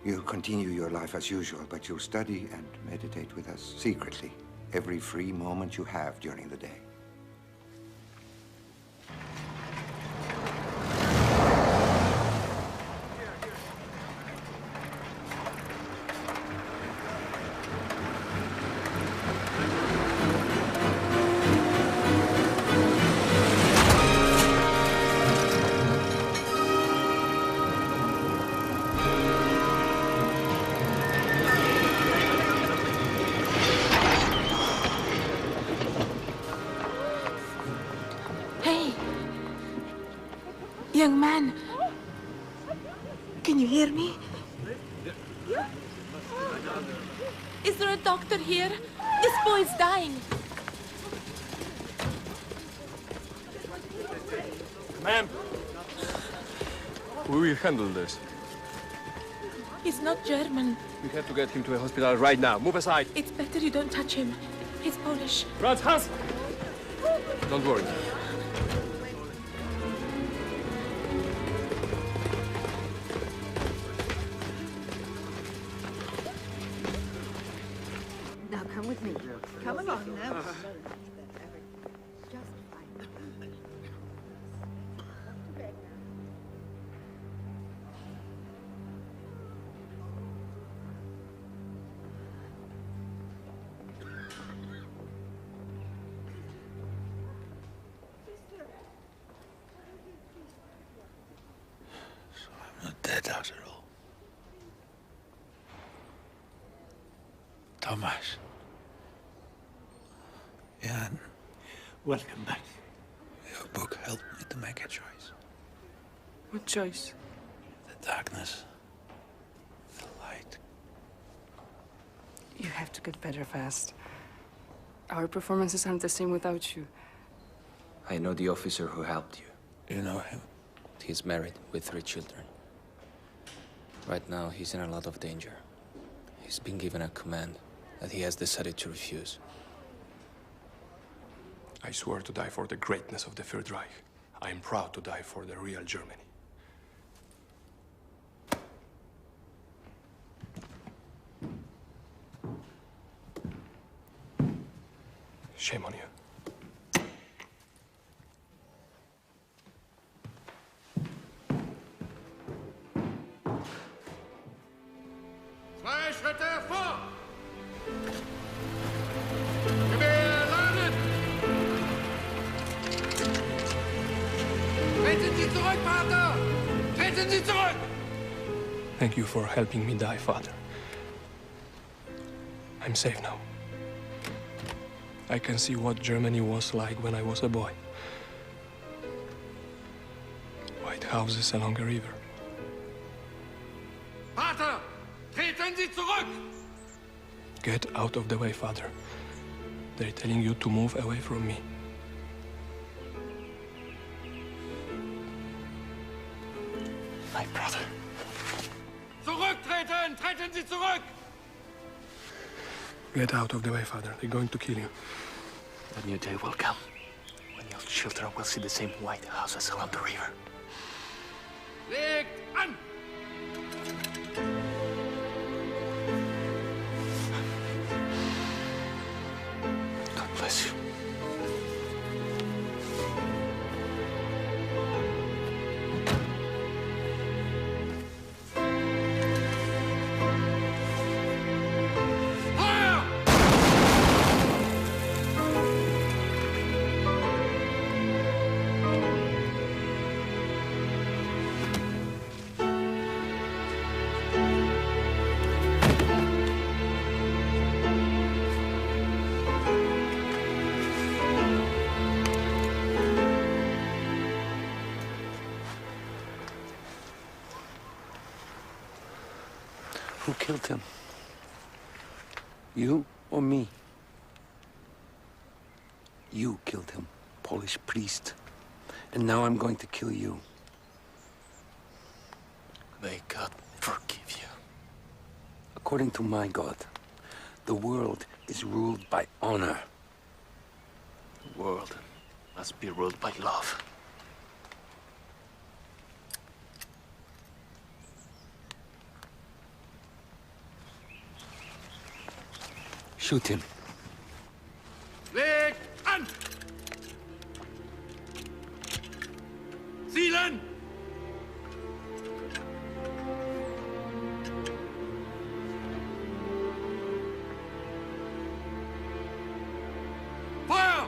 You'll continue your life as usual, but you'll study and meditate with us secretly every free moment you have during the day. Hey! Young man! Can you hear me? Is there a doctor here? This boy's dying. Ma'am! We will handle this. He's not German. We have to get him to a hospital right now. Move aside. It's better you don't touch him. He's Polish. Franz, Hans! Don't worry. Now come with me. Come along now. Not dead after all. Thomas. Jan. Welcome back. Your book helped me to make a choice. What choice? The darkness. The light. You have to get better fast. Our performances aren't the same without you. I know the officer who helped you. You know him? He's married with 3 children. Right now, he's in a lot of danger. He's been given a command that he has decided to refuse. I swear to die for the greatness of the Third Reich. I am proud to die for the real Germany. Shame on you. Zwei Schritte zurück, Vater! Treten Sie zurück! Thank you for helping me die, Father. I'm safe now. I can see what Germany was like when I was a boy. White houses along a river. Vater! Treten Sie zurück! Get out of the way, Father. They're telling you to move away from me. My brother. Zurücktreten! Treten Sie zurück! Get out of the way, Father. They're going to kill you. The new day will come when your children will see the same white houses along the river. Legt an! God bless you. Who killed him? You or me? You killed him, Polish priest. And now I'm going to kill you. May God forgive you. According to my God, the world is ruled by honor. The world must be ruled by love. Shoot him. Legt an! Zielen! Feuer!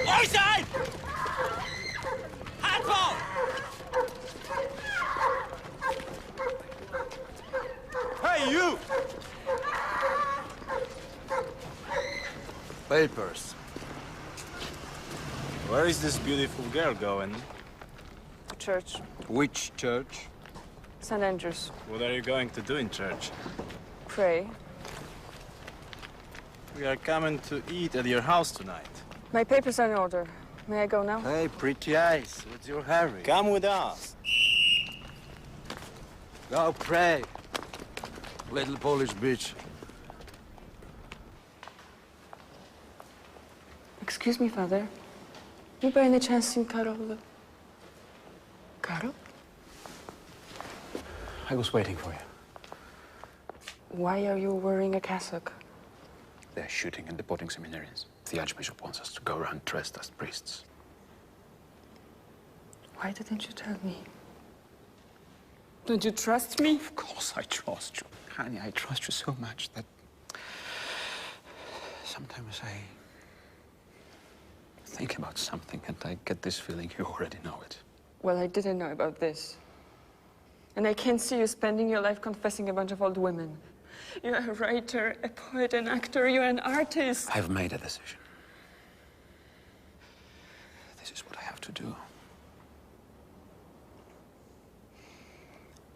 Ruhig sein! Handball! Hey, you! Papers. Where is this beautiful girl going? Church. Which church? St. Andrews. What are you going to do in church? Pray. We are coming to eat at your house tonight. My papers are in order. May I go now? Hey, pretty eyes. What's your hurry? Come with us. Go pray. Little Polish bitch. Excuse me, Father. You by any chance seen Karol? Karol? I was waiting for you. Why are you wearing a cassock? They're shooting and deporting seminarians. The Archbishop wants us to go around dressed as priests. Why didn't you tell me? Don't you trust me? Of course I trust you. Honey, I trust you so much that sometimes I think about something and I get this feeling you already know it. Well, I didn't know about this. And I can't see you spending your life confessing a bunch of old women. You're a writer, a poet, an actor, you're an artist. I've made a decision. This is what I have to do.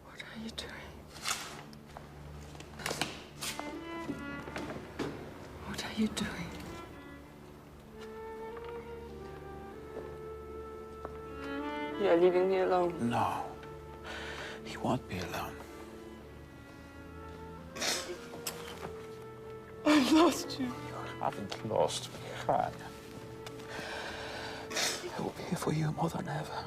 What are you doing? What are you doing? You're leaving me alone. No. He won't be alone. I've lost you. You haven't lost me, Hannah. I will be here for you more than ever.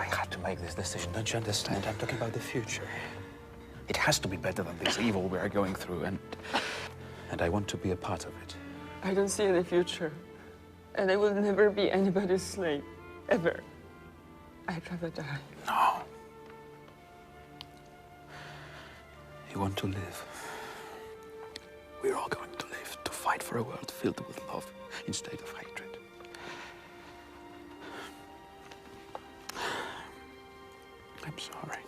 I had to make this decision, don't you understand? I'm talking about the future. It has to be better than this evil we are going through, and I want to be a part of it. I don't see any future. And I will never be anybody's slave. Ever. I'd rather die. No. You want to live. We're all going to live, to fight for a world filled with love instead of hatred. I'm sorry.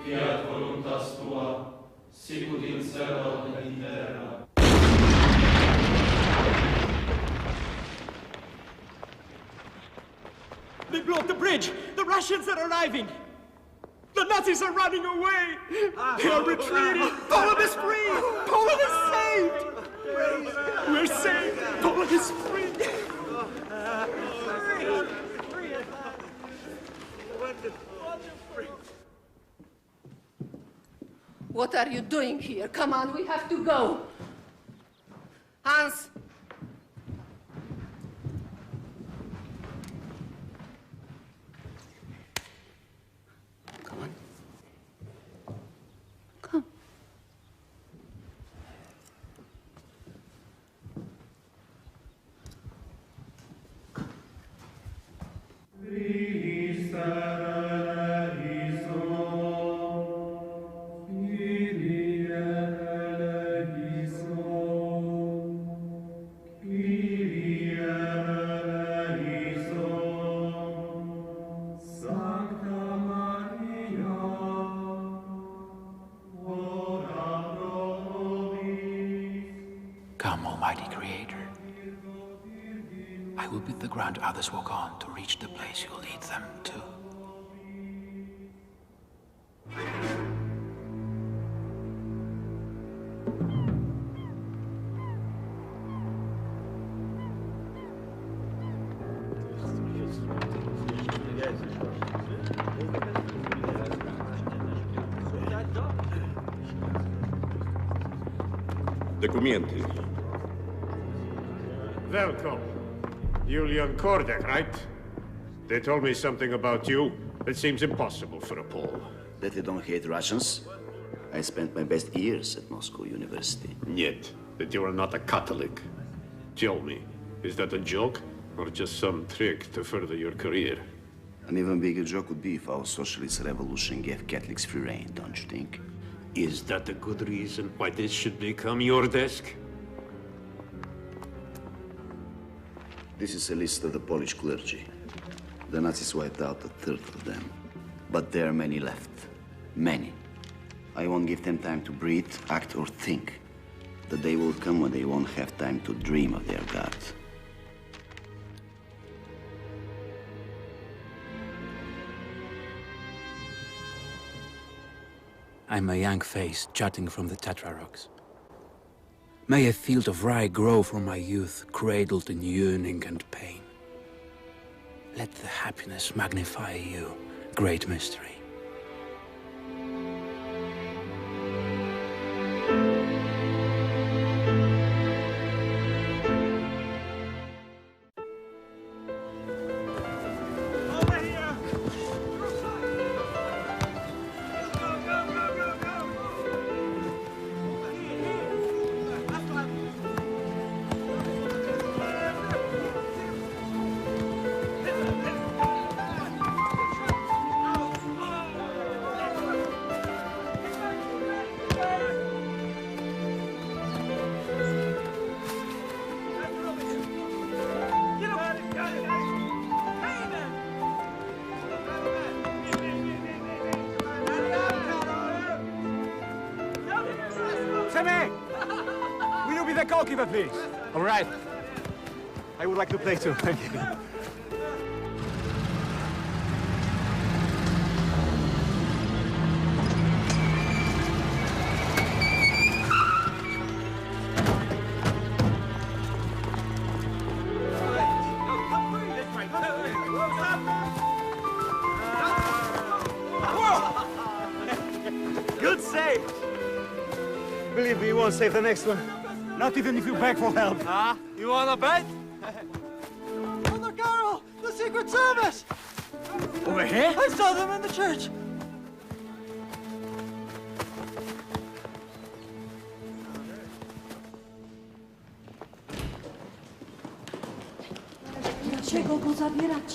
Fiat voluntas tua, sicut in cielo et in terra. They blew up the bridge! The Russians are arriving! The Nazis are running away! They are retreating! Poland is free! Poland is saved! We're saved! Poland is free! What are you doing here? Come on, we have to go. Hans! Come on. Come. Come, Almighty Creator. I will beat the ground others walk on to reach the place you'll lead them to. Документы. Welcome. Julian Kordek, right? They told me something about you that seems impossible for a Pole. That you don't hate Russians? I spent my best years at Moscow University. Yet, that you are not a Catholic. Tell me, is that a joke or just some trick to further your career? An even bigger joke would be if our socialist revolution gave Catholics free reign, don't you think? Is that a good reason why this should become your desk? This is a list of the Polish clergy. The Nazis wiped out a third of them. But there are many left. Many. I won't give them time to breathe, act, or think. The day will come when they won't have time to dream of their God. I'm a young face jutting from the Tatra rocks. May a field of rye grow from my youth, cradled in yearning and pain. Let the happiness magnify you, great mystery. goalkeeper, please. All right. I would like to play too. Thank you. Good save! Believe me, you won't save the next one. Not even if you beg for help. Huh? You wanna bet? Brother Karol! The Secret Service! Over here? I saw them in the church!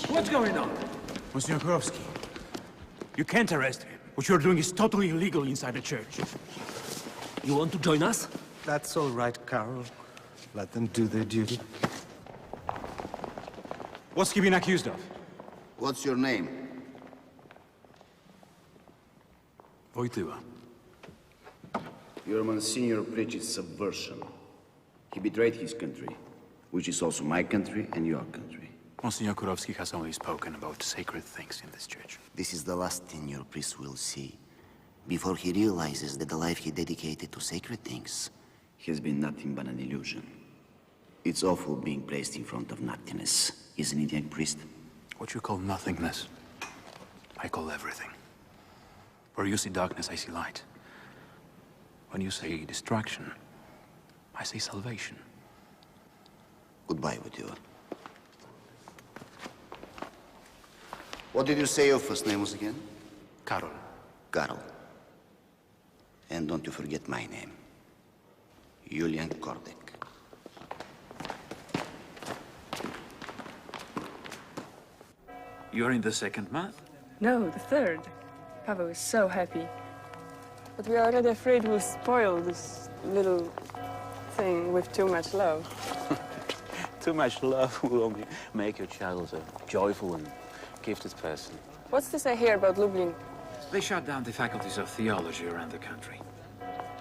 What's going on? Monsieur Kurowski, you can't arrest him. What you're doing is totally illegal inside the church. You want to join us? That's all right, Karol. Let them do their duty. What's he been accused of? What's your name? Wojtyła. Your Monsignor preaches subversion. He betrayed his country, which is also my country and your country. Monsignor Kurowski has only spoken about sacred things in this church. This is the last thing your priest will see, before he realizes that the life he dedicated to sacred things has been nothing but an illusion. It's awful being placed in front of nothingness, isn't it, young priest? What you call nothingness, I call everything. Where you see darkness, I see light. When you say destruction, I say salvation. Goodbye with you. What did you say your first name was again? Karol. Karol. And don't you forget my name. Julian Kordek. You're in the second month? No, the third. Pavel is so happy. But we are already afraid we'll spoil this little thing with too much love. Too much love will only make your child a joyful and gifted person. What's this I hear about Lublin? They shut down the faculties of theology around the country.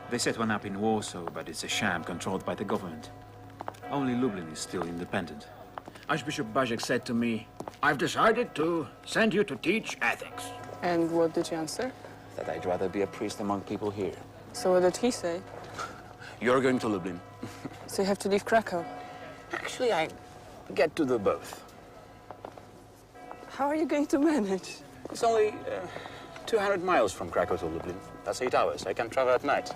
They set one up in Warsaw, but it's a sham controlled by the government. Only Lublin is still independent. Archbishop Bajek said to me, "I've decided to send you to teach ethics." And what did you answer? That I'd rather be a priest among people here. So what did he say? You're going to Lublin. So you have to leave Krakow. Actually, I get to do both. How are you going to manage? It's only 200 miles from Krakow to Lublin. That's 8 hours. I can travel at night.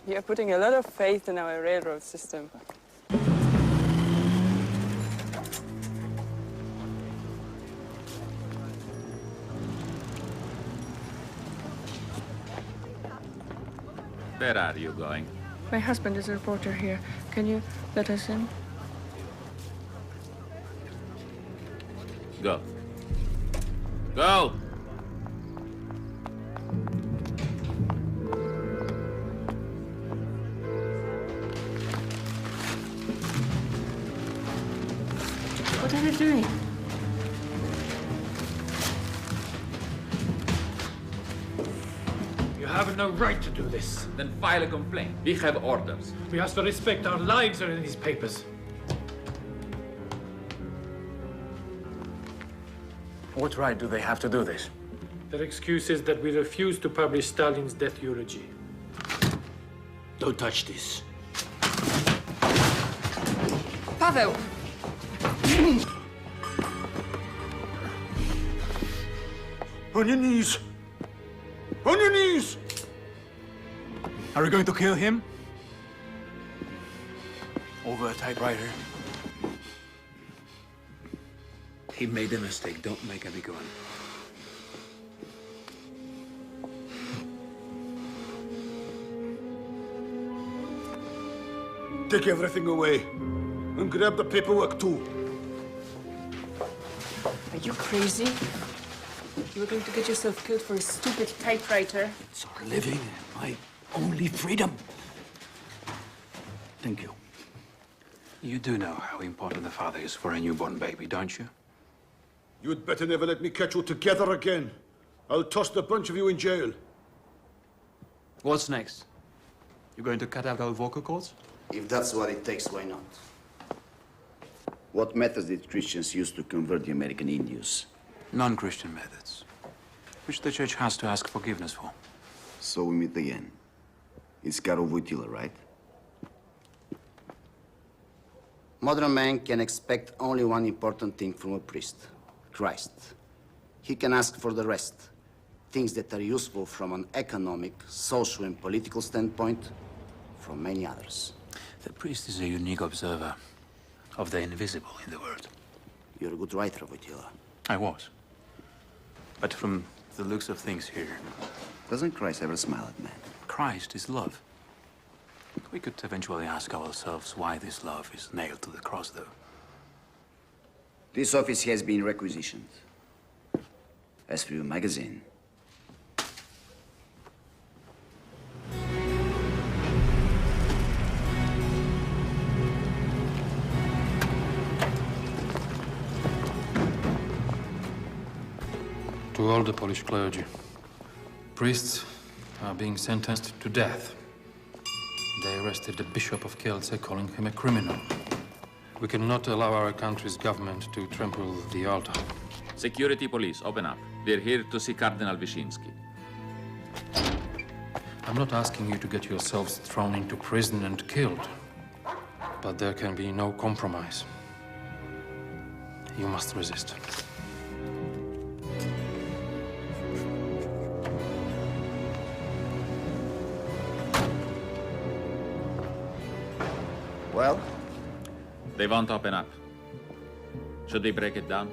You're putting a lot of faith in our railroad system. Where are you going? My husband is a reporter here. Can you let us in? Go. Go! What are they doing? You have no right to do this. Then file a complaint. We have orders. We have to respect our lives are in these papers. What right do they have to do this? Their excuse is that we refuse to publish Stalin's death eulogy. Don't touch this. Pavel! On your knees! On your knees! Are we going to kill him? Over a typewriter. He made a mistake. Don't make a big one. Take everything away. And grab the paperwork too. Are you crazy? You were going to get yourself killed for a stupid typewriter. It's our living, my only freedom. Thank you. You do know how important the father is for a newborn baby, don't you? You'd better never let me catch you together again. I'll toss the bunch of you in jail. What's next? You going to cut out our vocal cords? If that's what it takes, why not? What methods did Christians use to convert the American Indians? Non-Christian methods, which the church has to ask forgiveness for. So we meet again. It's Karol, right? Modern man can expect only one important thing from a priest, Christ. He can ask for the rest, things that are useful from an economic, social, and political standpoint, from many others. The priest is a unique observer of the invisible in the world. You're a good writer, Wojtyla. I was. But from the looks of things here... Doesn't Christ ever smile at man? Christ is love. We could eventually ask ourselves why this love is nailed to the cross, though. This office has been requisitioned. As for your magazine... To all the Polish clergy, priests are being sentenced to death. They arrested the Bishop of Kielce, calling him a criminal. We cannot allow our country's government to trample the altar. Security police, open up. We're here to see Cardinal Wyszynski. I'm not asking you to get yourselves thrown into prison and killed, but there can be no compromise. You must resist. Well? They won't open up. Should we break it down?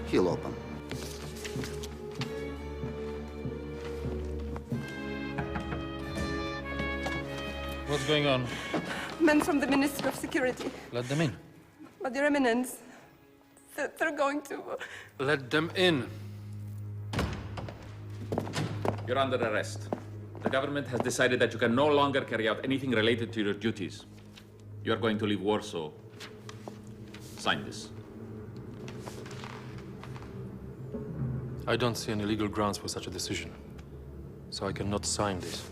He'll open. What's going on? Men from the Ministry of Security. Let them in. But Your Eminence, they're going to... Let them in. You're under arrest. The government has decided that you can no longer carry out anything related to your duties. You are going to leave Warsaw. Sign this. I don't see any legal grounds for such a decision, so I cannot sign this.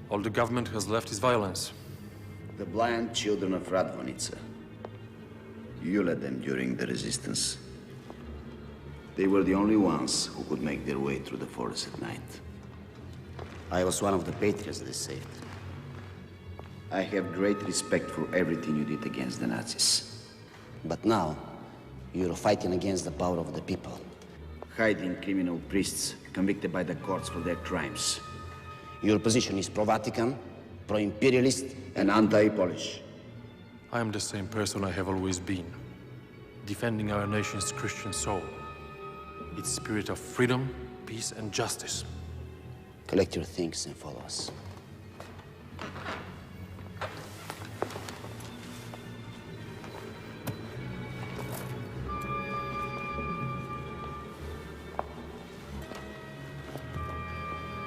All the government has left is violence. The blind children of Radvonica. You led them during the resistance. They were the only ones who could make their way through the forest at night. I was one of the patriots they saved. I have great respect for everything you did against the Nazis. But now, you're fighting against the power of the people. Hiding criminal priests convicted by the courts for their crimes. Your position is pro-Vatican, pro-imperialist, and anti-Polish. I am the same person I have always been, defending our nation's Christian soul, its spirit of freedom, peace, and justice. Collect your things and follow us.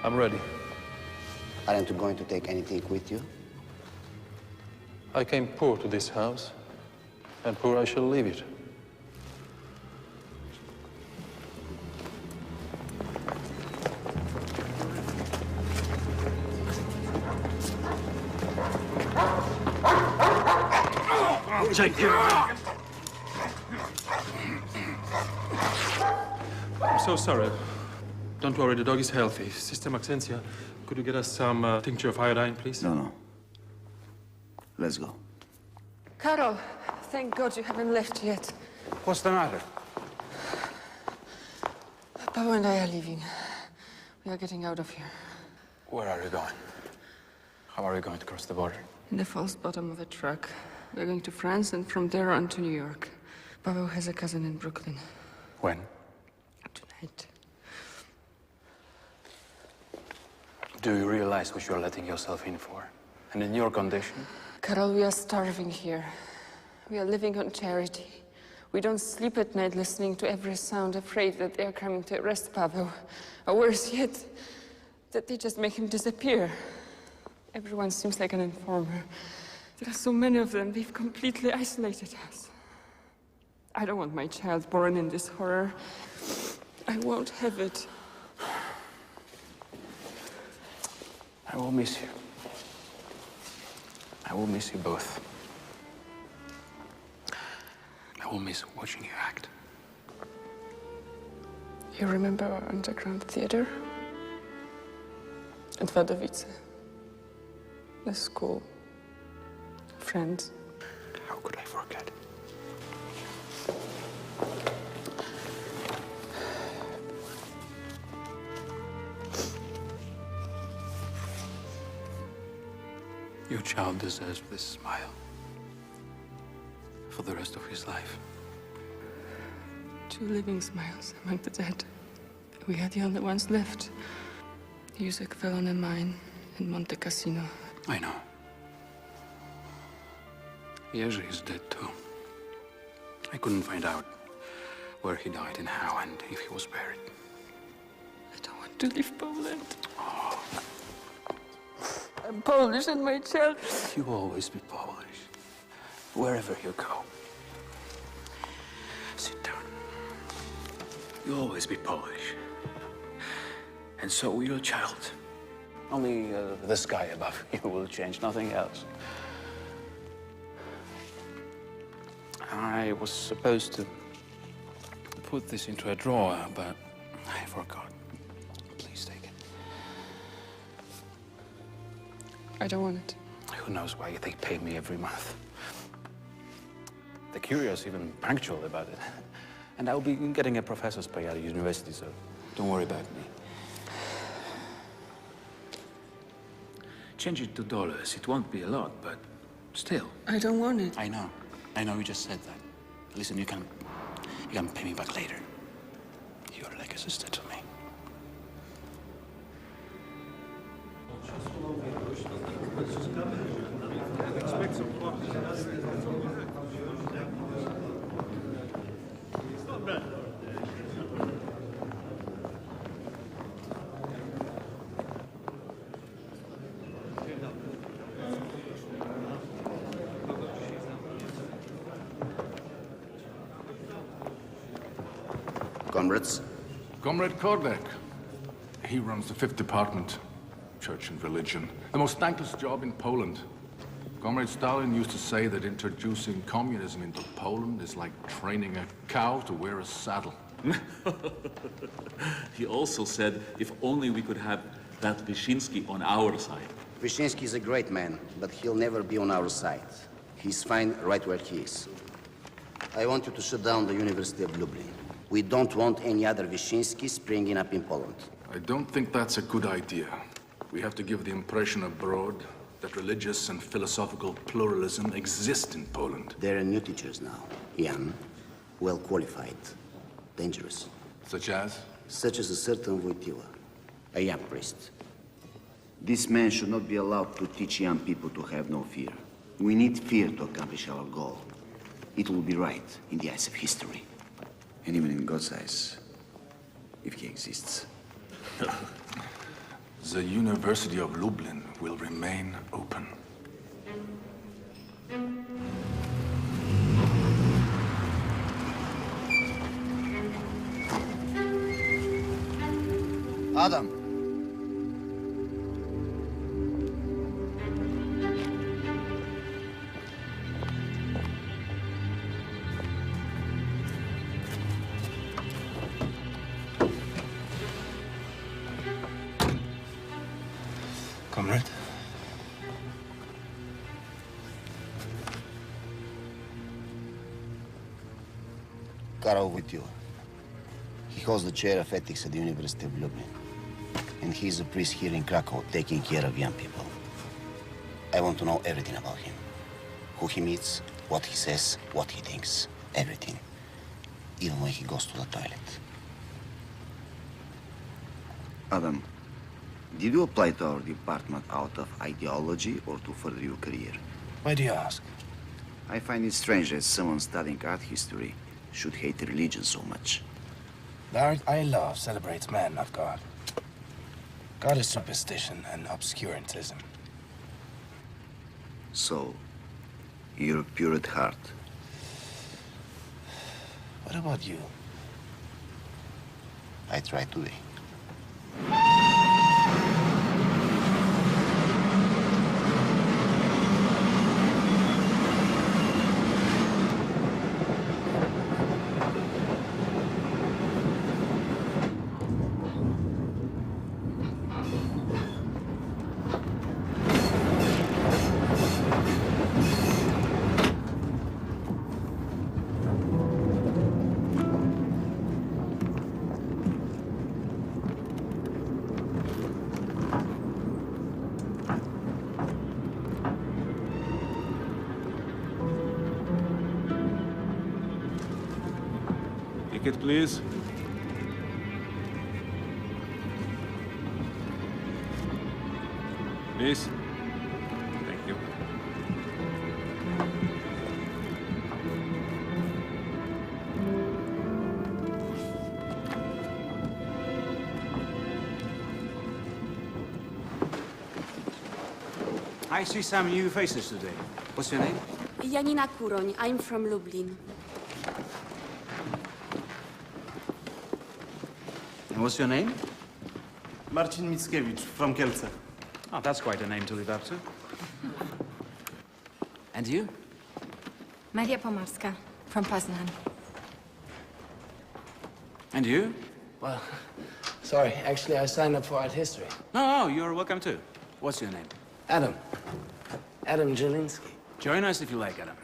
I'm ready. Aren't you going to take anything with you? I came poor to this house, and poor I shall leave it. Take care of him. I'm so sorry. Don't worry, the dog is healthy. Sister Maxentia, could you get us some tincture of iodine, please? No. Let's go. Karol, thank God you haven't left yet. What's the matter? Paweł and I are leaving. We are getting out of here. Where are you going? How are you going to cross the border? In the false bottom of a truck. We're going to France and from there on to New York. Paweł has a cousin in Brooklyn. When? Tonight. Do you realize what you're letting yourself in for? And in your condition? Karol, we are starving here. We are living on charity. We don't sleep at night listening to every sound, afraid that they are coming to arrest Paweł. Or worse yet, that they just make him disappear. Everyone seems like an informer. There are so many of them, they've completely isolated us. I don't want my child born in this horror. I won't have it. I will miss you. I will miss you both. I will miss watching you act. You remember our underground theater? At Wadowice. The school. Friends. How could I forget? Your child deserves this smile for the rest of his life. 2 living smiles among the dead. We are the only ones left. Józek fell on a mine in Monte Cassino. I know. Jerzy is dead too. I couldn't find out where he died and how and if he was buried. I don't want to leave Poland. I'm Polish and my child... You will always be Polish, wherever you go. Sit down. You'll always be Polish. And so will your child. Only the sky above you will change, nothing else. I was supposed to put this into a drawer, but I forgot. Please take it. I don't want it. Who knows why they pay me every month? They're curious, even punctual about it. And I'll be getting a professor's pay at a university, so don't worry about me. Change it to dollars. It won't be a lot, but still. I don't want it. I know. I know you just said that. Listen, you can pay me back later. You're like a sister to me. Comrades? Comrade Kordek. He runs the 5th Department, Church and Religion. The most thankless job in Poland. Comrade Stalin used to say that introducing communism into Poland is like training a cow to wear a saddle. He also said if only we could have that Wyszynski on our side. Wyszynski is a great man, but he'll never be on our side. He's fine right where he is. I want you to shut down the University of Lublin. We don't want any other Wyszynski springing up in Poland. I don't think that's a good idea. We have to give the impression abroad that religious and philosophical pluralism exist in Poland. There are new teachers now. Young, well-qualified, dangerous. Such as? Such as a certain Wojtyła, a young priest. This man should not be allowed to teach young people to have no fear. We need fear to accomplish our goal. It will be right in the eyes of history. And even in God's eyes, if he exists. The University of Lublin will remain open. Adam. Comrade? Karol Wojtyła. He holds the chair of ethics at the University of Lublin. And he's a priest here in Krakow, taking care of young people. I want to know everything about him. Who he meets, what he says, what he thinks. Everything. Even when he goes to the toilet. Adam, did you apply to our department out of ideology or to further your career? Why do you ask? I find it strange that someone studying art history should hate religion so much. The art I love celebrates man, not God. God is superstition and obscurantism. So, you're pure at heart. What about you? I try to be. Ticket, please. Please. Thank you. I see some new faces today. What's your name? Janina Kuroń. I'm from Lublin. And what's your name? Marcin Mickiewicz from Kielce. Oh, that's quite a name to live up to. And you? Maria Pomarska from Poznan. And you? Well, sorry. Actually, I signed up for art history. No, you're welcome too. What's your name? Adam. Adam Jelinski. Join us if you like, Adam.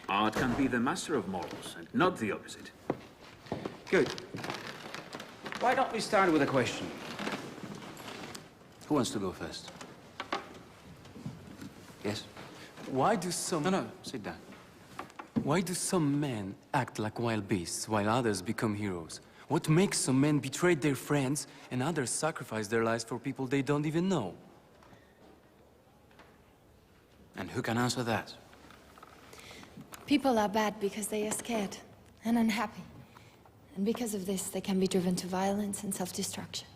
Art can be the master of morals, and not the opposite. Good. Why don't we start with a question? Who wants to go first? Yes? Why do some... No, sit down. Why do some men act like wild beasts while others become heroes? What makes some men betray their friends and others sacrifice their lives for people they don't even know? And who can answer that? People are bad because they are scared and unhappy. And because of this, they can be driven to violence and self-destruction.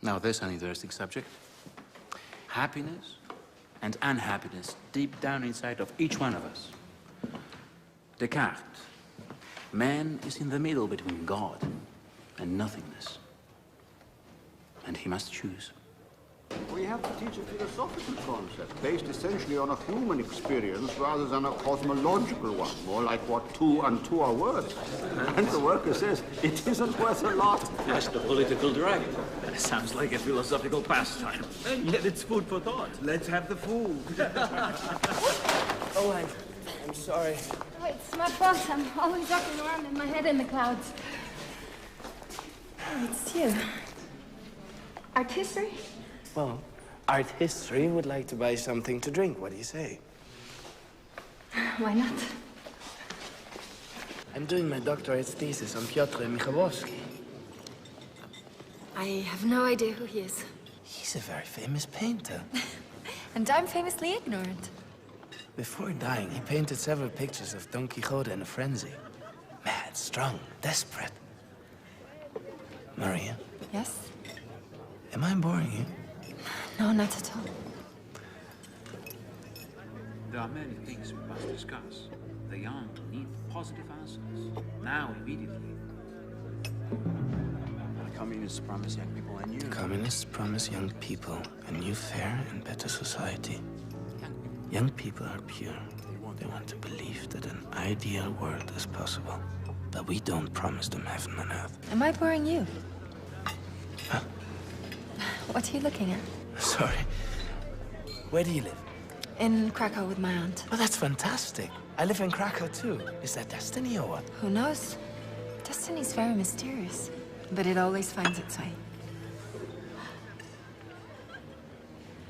Now, there's an interesting subject. Happiness and unhappiness deep down inside of each one of us. Descartes. Man is in the middle between God and nothingness. And he must choose. We have to teach a philosophical concept based essentially on a human experience rather than a cosmological one, more like what two and two are worth. And the worker says it isn't worth a lot. That's the political drag. That sounds like a philosophical pastime. And yet it's food for thought. Let's have the food. Oh, I'm sorry. Oh, it's my fault. I'm always walking around in my head in the clouds. Oh, it's you. Art history? Well, art history would like to buy something to drink. What do you say? Why not? I'm doing my doctorate thesis on Piotr Michałowski. I have no idea who he is. He's a very famous painter. And I'm famously ignorant. Before dying, he painted several pictures of Don Quixote in a frenzy. Mad, strong, desperate. Maria? Yes? Am I boring you? No, not at all. There are many things we must discuss. The young need positive answers. Now, immediately. The communists promise young people a new... Communists promise young people a new, fair, and better society. Young people are pure. They want to believe that an ideal world is possible. But we don't promise them heaven on earth. Am I boring you? Huh? What are you looking at? Sorry. Where do you live? In Krakow with my aunt. Oh, that's fantastic. I live in Krakow, too. Is that destiny or what? Who knows? Destiny's very mysterious, but it always finds its way.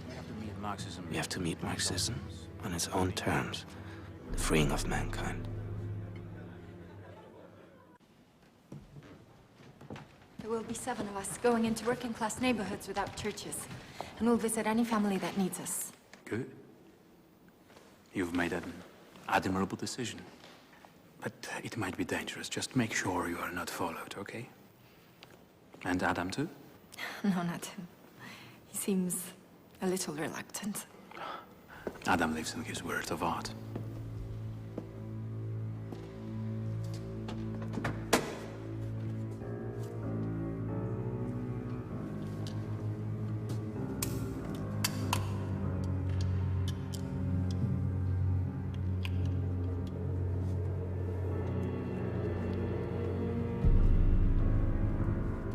We have to meet Marxism. We have to meet Marxism on its own terms. The freeing of mankind. There will be 7 of us going into working-class neighborhoods without churches. And we'll visit any family that needs us. Good. You've made an admirable decision. But it might be dangerous. Just make sure you are not followed, okay? And Adam, too? No, not him. He seems a little reluctant. Adam lives in his world of art.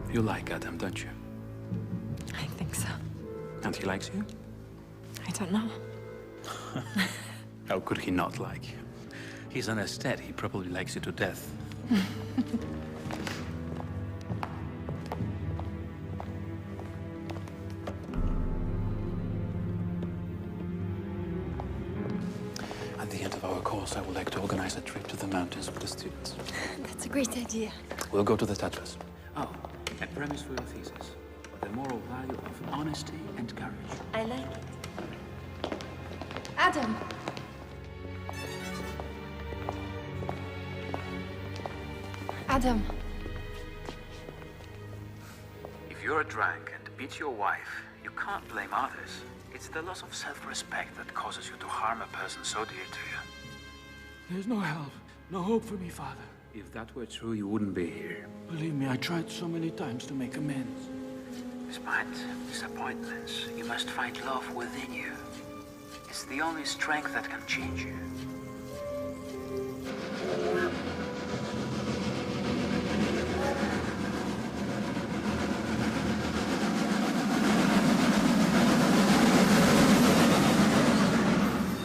You like Adam, don't you? I think so. And he likes you? I don't know. How could he not like you? He's an aesthete. He probably likes you to death. At the end of our course, Also, I would like to organize a trip to the mountains with the students. That's a great idea. We'll go to the Tatras. Oh, a premise for your thesis. The moral value of honesty and courage. I like it. Adam! Adam. If you're drunk and beat your wife, you can't blame others. It's the loss of self-respect that causes you to harm a person so dear to you. There's no help, no hope for me, Father. If that were true, you wouldn't be here. Believe me, I tried so many times to make amends. Despite disappointments, you must find love within you. It's the only strength that can change you.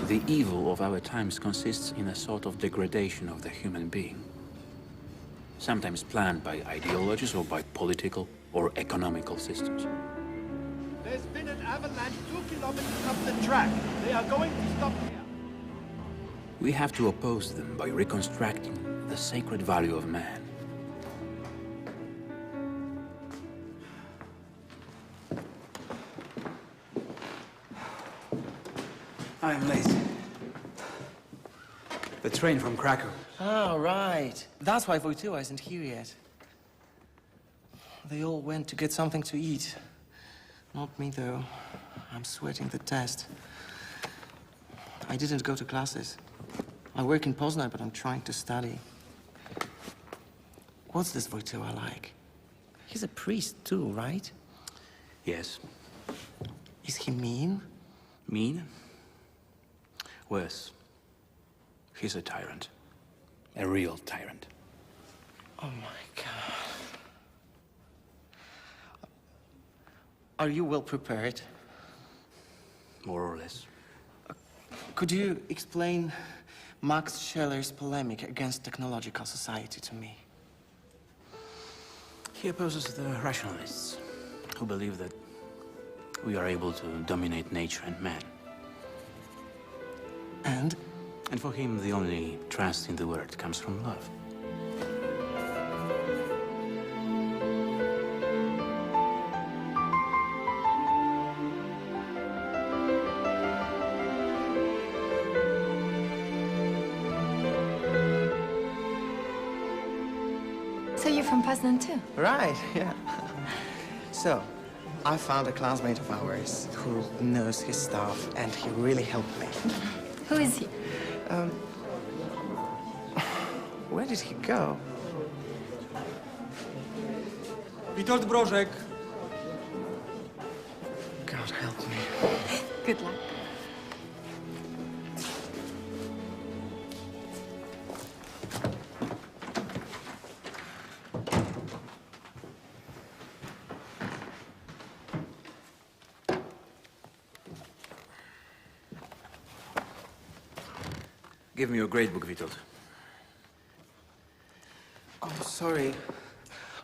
The evil of our times consists in a sort of degradation of the human being. Sometimes planned by ideologies or by political or economical systems. There's been an avalanche 2 kilometers up the track. They are going to stop here. We have to oppose them by reconstructing the sacred value of man. I'm late. The train from Krakow. Oh, right. That's why Wojtyła isn't here yet. They all went to get something to eat. Not me, though. I'm sweating the test. I didn't go to classes. I work in Poznan, but I'm trying to study. What's this Wojtyła like? He's a priest, too, right? Yes. Is he mean? Mean? Worse. He's a tyrant. A real tyrant. Oh, my God. Are you well prepared? More or less. Could you explain Max Scheller's polemic against technological society to me? He opposes the rationalists, who believe that we are able to dominate nature and man. And? And for him, the only trust in the world comes from love. So you're from Poznan too? Right, yeah. So, I found a classmate of ours who knows his stuff, and he really helped me. Who is he? Where did he go? Witold Brożek. God help me. Good luck. Give me your grade book, Witold. I'm sorry.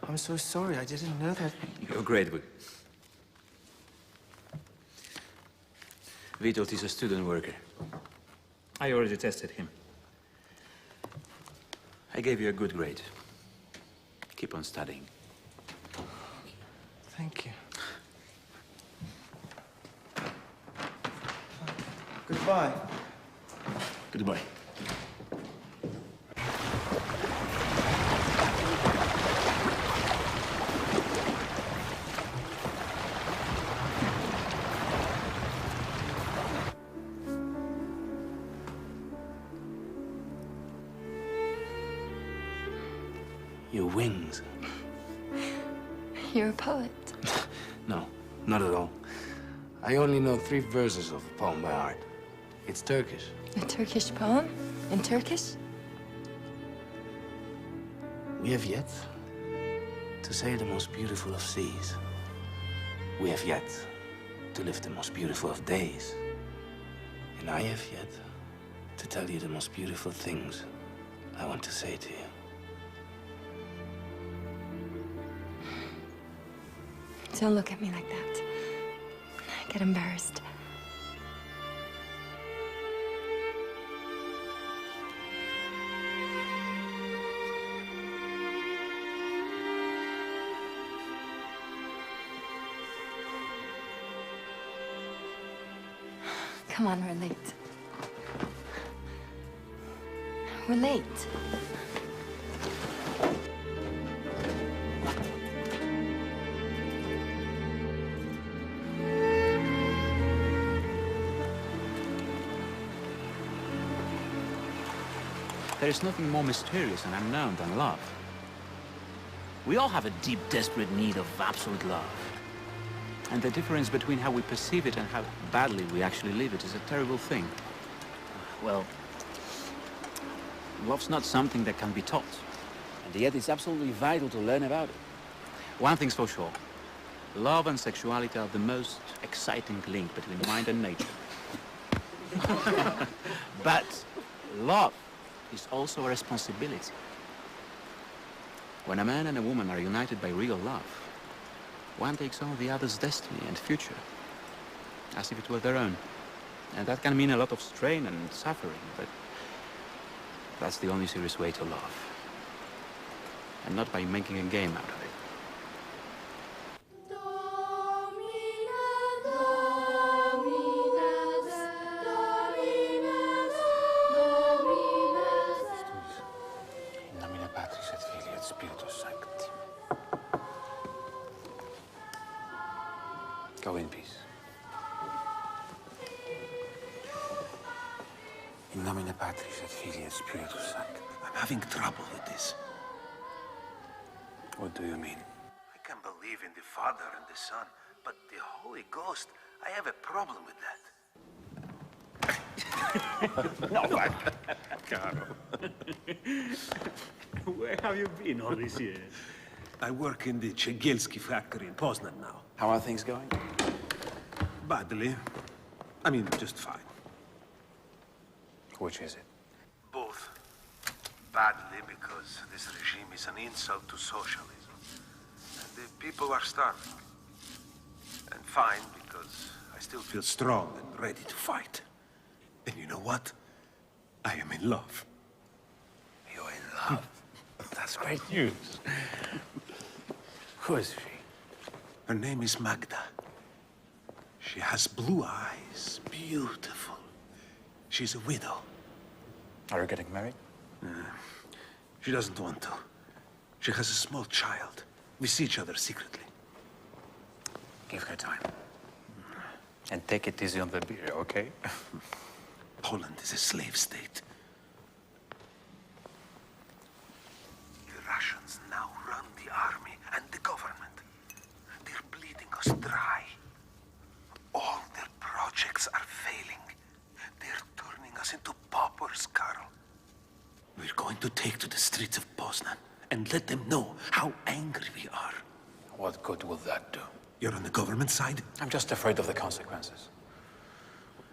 I'm so sorry. I didn't know that. Your grade book. Witold is a student worker. I already tested him. I gave you a good grade. Keep on studying. Thank you. Goodbye. Goodbye. Your wings. You're a poet. No, not at all. I only know 3 verses of a poem by heart. It's Turkish. A Turkish poem? In Turkish? We have yet to sail the most beautiful of seas. We have yet to live the most beautiful of days. And I have yet to tell you the most beautiful things I want to say to you. Don't look at me like that. I get embarrassed. Come on, we're late. We're late. There is nothing more mysterious and unknown than love. We all have a deep, desperate need of absolute love. And the difference between how we perceive it and how badly we actually live it is a terrible thing. Well, love's not something that can be taught. And yet it's absolutely vital to learn about it. One thing's for sure. Love and sexuality are the most exciting link between mind and nature. But love is also a responsibility. When a man and a woman are united by real love, one takes on the other's destiny and future, as if it were their own. And that can mean a lot of strain and suffering, but that's the only serious way to love. And not by making a game out of it. Go in peace. In nomine Patris et Filii et Spiritus Sancti. I'm having trouble with this. What do you mean? I can believe in the Father and the Son, but the Holy Ghost, I have a problem with that. No, Karol. Where have you been all these years? I work in the Cegielski factory in Poznan now. How are things going? Badly. I mean, just fine. Which is it? Both. Badly because this regime is an insult to socialism. And the people are starving. And fine because I still feel strong and ready to fight. And you know what? I am in love. You're in love? That's great news. Who is she? Her name is Magda. She has blue eyes, beautiful. She's a widow. Are you getting married? She doesn't want to. She has a small child. We see each other secretly. Give her time. And take it easy on the beer, okay? Poland is a slave state. The Russians now run the army and the government. They're bleeding us dry. All their projects are failing. They're turning us into paupers, Karol. We're going to take to the streets of Poznan and let them know how angry we are. What good will that do? You're on the government side? I'm just afraid of the consequences.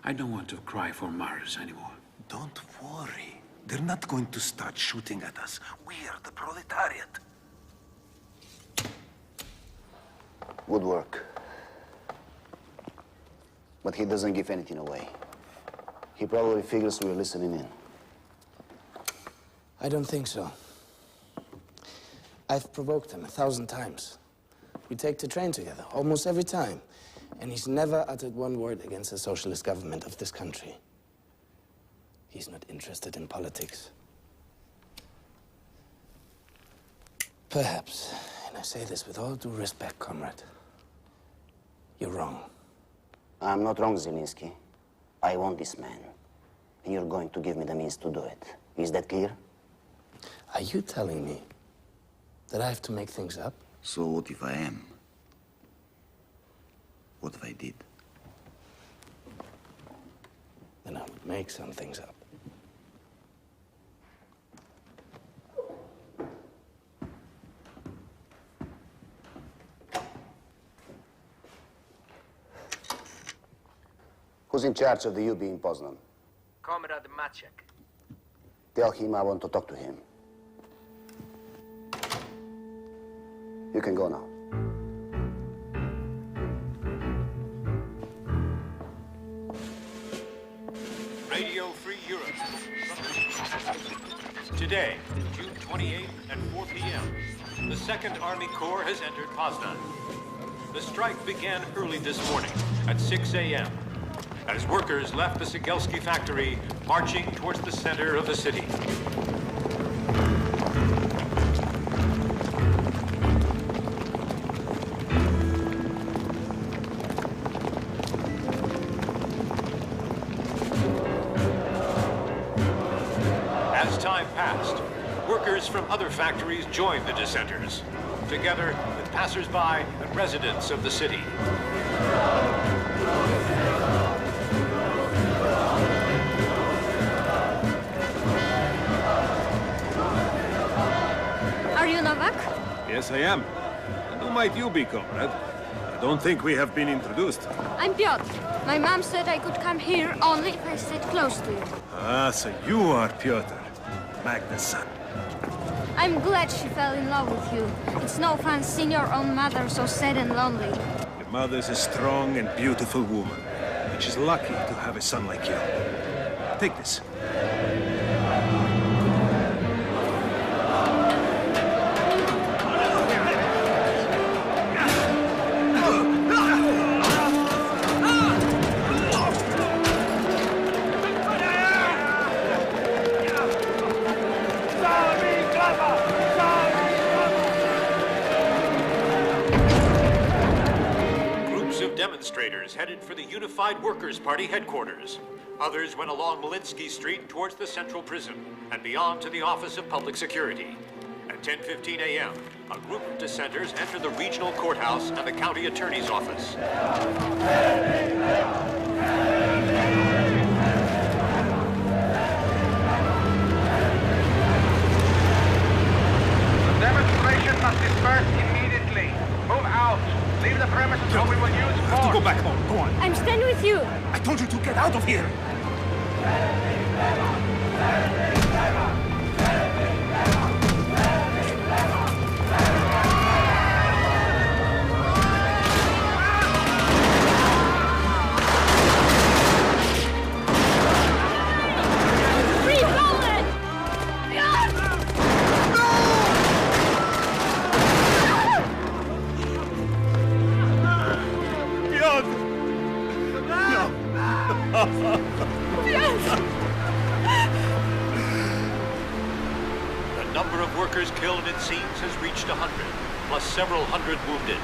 I don't want to cry for Mars anymore. Don't worry. They're not going to start shooting at us. We are the proletariat. Good work. But he doesn't give anything away. He probably figures we're listening in. I don't think so. I've provoked him 1,000 times. We take the train together, almost every time. And he's never uttered one word against the socialist government of this country. He's not interested in politics. Perhaps, and I say this with all due respect, comrade, you're wrong. I'm not wrong, Zielinski. I want this man. And you're going to give me the means to do it. Is that clear? Are you telling me that I have to make things up? So what if I am? What if I did? Then I would make some things up. Who's in charge of the UB in Poznan? Comrade Maciek. Tell him I want to talk to him. You can go now. Radio Free Europe. Today, June 28th at 4 p.m., the 2nd Army Corps has entered Poznan. The strike began early this morning at 6 a.m. as workers left the Cegelski factory, marching towards the center of the city. As time passed, workers from other factories joined the dissenters, together with passers-by and residents of the city. Are you Novak? Yes, I am. And who might you be, comrade? I don't think we have been introduced. I'm Piotr. My mom said I could come here only if I stayed close to you. Ah, so you are Piotr, Magda's son. I'm glad she fell in love with you. It's no fun seeing your own mother so sad and lonely. Your mother's a strong and beautiful woman, and she's lucky to have a son like you. Take this. Demonstrators headed for the Unified Workers' Party headquarters. Others went along Malinsky Street towards the central prison and beyond to the Office of Public Security. At 10:15 a.m., a group of dissenters entered the regional courthouse and the county attorney's office. The demonstration must disperse immediately. Move out. Leave the premises or we will use force. You have to go back home. Go on. I'm staying with you. I told you to get out of here. Free Poland! The number of workers killed, it seems, has reached 100, plus several hundred wounded.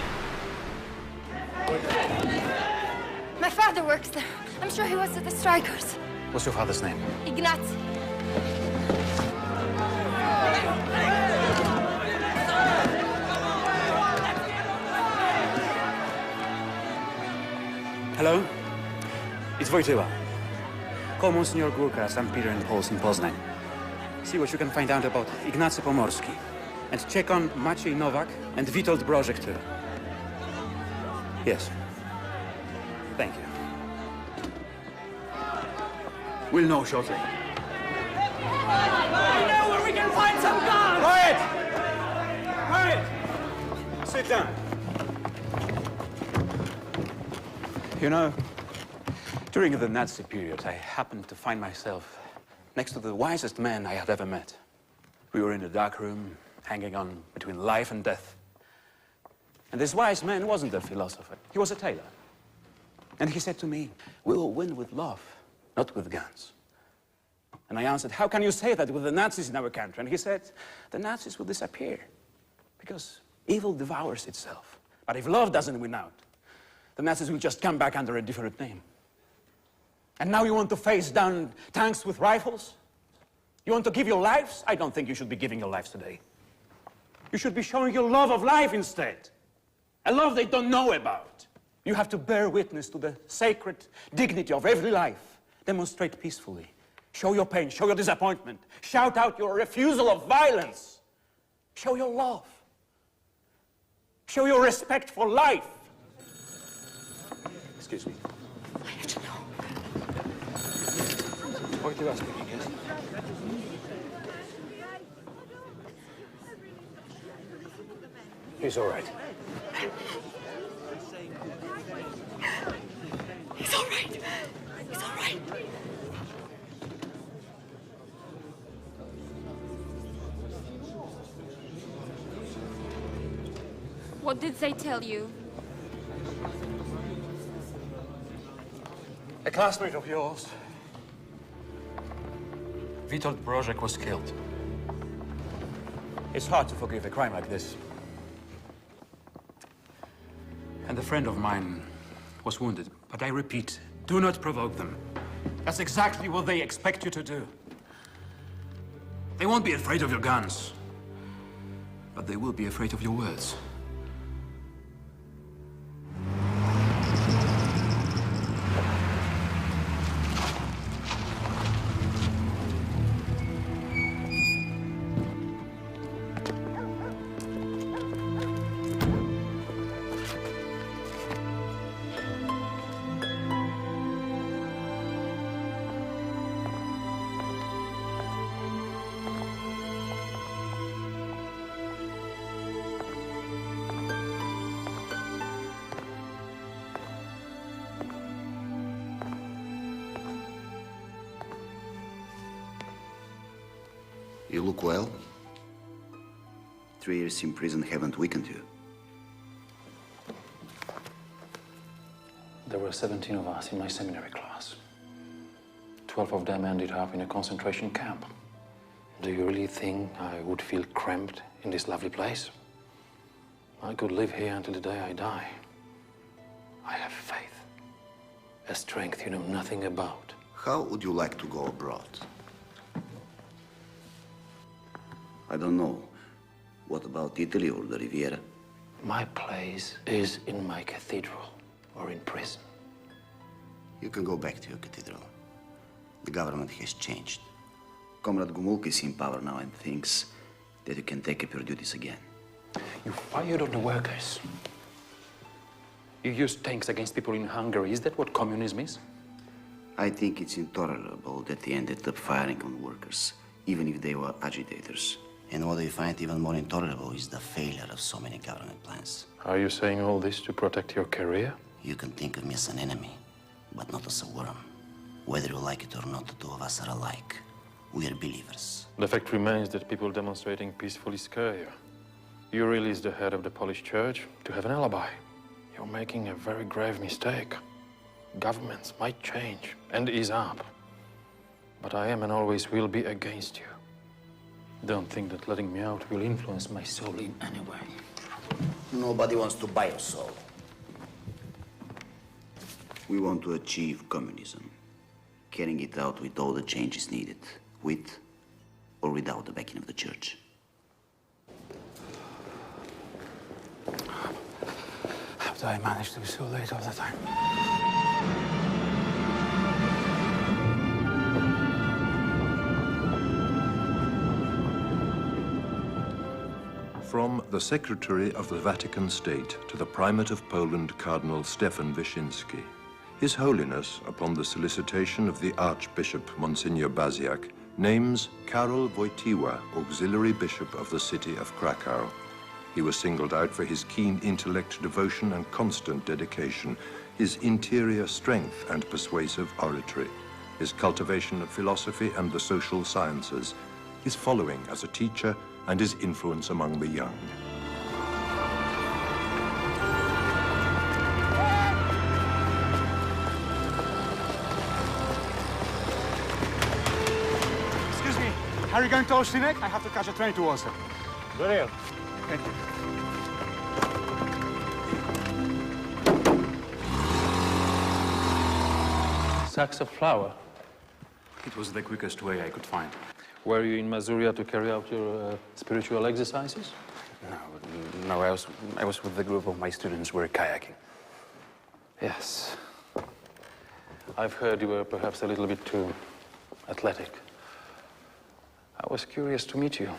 My father works there. I'm sure he was with the strikers. What's your father's name? Ignacy. Hello? It's Wojtyła. Call Monsignor Górka, St. Peter and Paul's in Poznań. See what you can find out about Ignacy Pomorski. And check on Maciej Nowak and Witold Brożek too. Yes. Thank you. We'll know shortly. I know where we can find some guns! Quiet! Quiet! Sit down. You know, during the Nazi period, I happened to find myself next to the wisest man I had ever met. We were in a dark room, hanging on between life and death. And this wise man wasn't a philosopher. He was a tailor. And he said to me, "We will win with love, not with guns." And I answered, "How can you say that with the Nazis in our country?" And he said, "The Nazis will disappear because evil devours itself. But if love doesn't win out, the Nazis will just come back under a different name." And now you want to face down tanks with rifles? You want to give your lives? I don't think you should be giving your lives today. You should be showing your love of life instead. A love they don't know about. You have to bear witness to the sacred dignity of every life. Demonstrate peacefully. Show your pain, show your disappointment. Shout out your refusal of violence. Show your love. Show your respect for life. Excuse me. I have to know. Wojtyła speaking, yes? He's all right. He's all right. He's all right. What did they tell you? A classmate of yours, Witold Brożek, was killed. It's hard to forgive a crime like this. And a friend of mine was wounded. But I repeat, do not provoke them. That's exactly what they expect you to do. They won't be afraid of your guns, but they will be afraid of your words. You look well. 3 years in prison haven't weakened you. There were 17 of us in my seminary class. 12 of them ended up in a concentration camp. Do you really think I would feel cramped in this lovely place? I could live here until the day I die. I have faith, a strength you know nothing about. How would you like to go abroad? I don't know. What about Italy or the Riviera? My place is in my cathedral or in prison. You can go back to your cathedral. The government has changed. Comrade Gomulka is in power now and thinks that you can take up your duties again. You fired on the workers. You used tanks against people in Hungary. Is that what communism is? I think it's intolerable that they ended up firing on workers, even if they were agitators. And what I find even more intolerable is the failure of so many government plans. Are you saying all this to protect your career? You can think of me as an enemy, but not as a worm. Whether you like it or not, the two of us are alike. We are believers. The fact remains that people demonstrating peacefully scare you. You release the head of the Polish church to have an alibi. You're making a very grave mistake. Governments might change and ease up. But I am and always will be against you. Don't think that letting me out will influence my soul in any way. Nobody wants to buy your soul. We want to achieve communism, carrying it out with all the changes needed, with or without the backing of the church. How do I manage to be so late all the time? From the Secretary of the Vatican State to the Primate of Poland, Cardinal Stefan Wyszynski. His Holiness, upon the solicitation of the Archbishop Monsignor Baziak, names Karol Wojtyła Auxiliary Bishop of the city of Krakow. He was singled out for his keen intellect, devotion, and constant dedication, his interior strength and persuasive oratory, his cultivation of philosophy and the social sciences, his following as a teacher, and his influence among the young. Excuse me, are you going to Ostinek? I have to catch a train to Warsaw. Very well. Thank you. Sacks of flour. It was the quickest way I could find. Were you in Masuria to carry out your spiritual exercises? No, I was with the group of my students who were kayaking. Yes. I've heard you were perhaps a little bit too athletic. I was curious to meet you.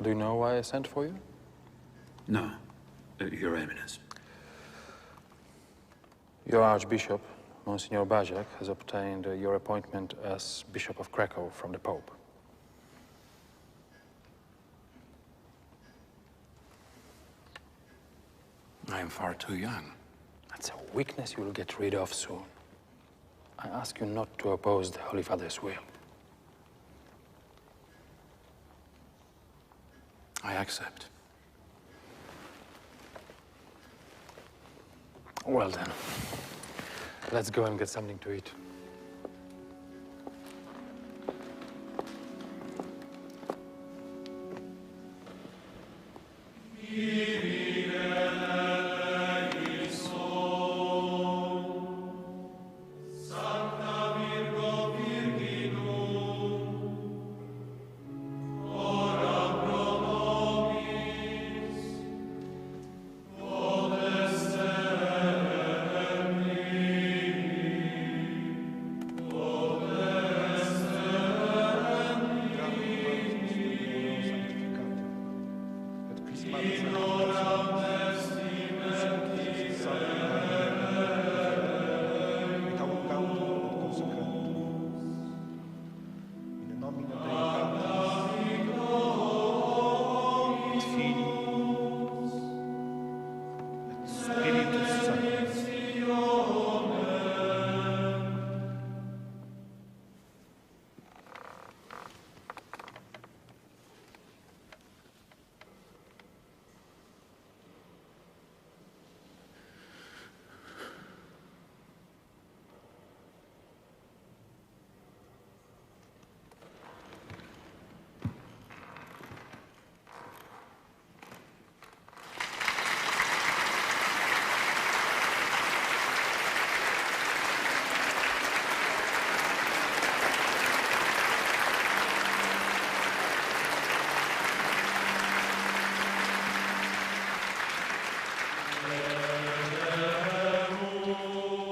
Do you know why I sent for you? No, Your Eminence. Your Archbishop, Monsignor Baziak, has obtained your appointment as Bishop of Krakow from the Pope. I am far too young. It's a weakness you will get rid of soon. I ask you not to oppose the Holy Father's will. I accept. Well then, let's go and get something to eat.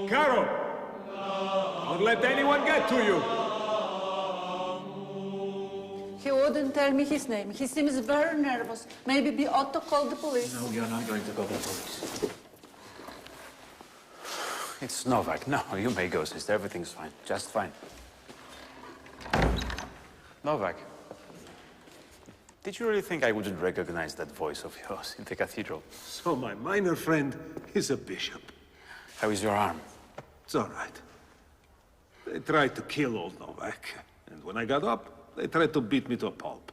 Karol! Don't let anyone get to you! He wouldn't tell me his name. He seems very nervous. Maybe we ought to call the police. No, you're not going to call the police. It's Novak. No, you may go, sister. Everything's fine. Just fine. Novak, did you really think I wouldn't recognize that voice of yours in the cathedral? So my minor friend is a bishop. How is your arm? It's all right. They tried to kill old Novak, and when I got up, they tried to beat me to a pulp.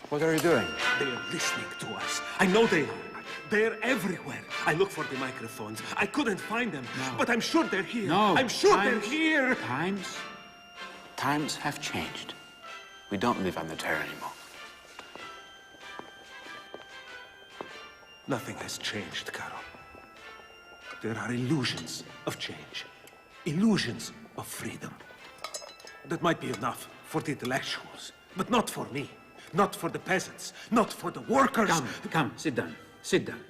What are you doing? They are listening to us. I know they are. They're everywhere. I look for the microphones. I couldn't find them, but I'm sure they're here. No. I'm sure they're here. Times have changed. We don't live under terror anymore. Nothing has changed, Karol. There are illusions of change. Illusions of freedom. That might be enough for the intellectuals, but not for me. Not for the peasants. Not for the workers. Come, sit down. Sit down.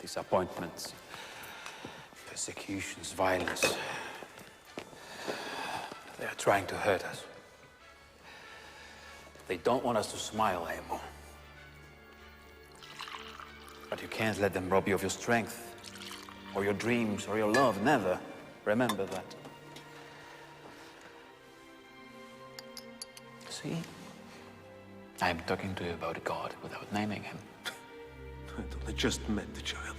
Disappointments, persecutions, violence. They are trying to hurt us. They don't want us to smile anymore. But you can't let them rob you of your strength, or your dreams, or your love. Never. Remember that. See? I'm talking to you about God without naming him. I just met the child.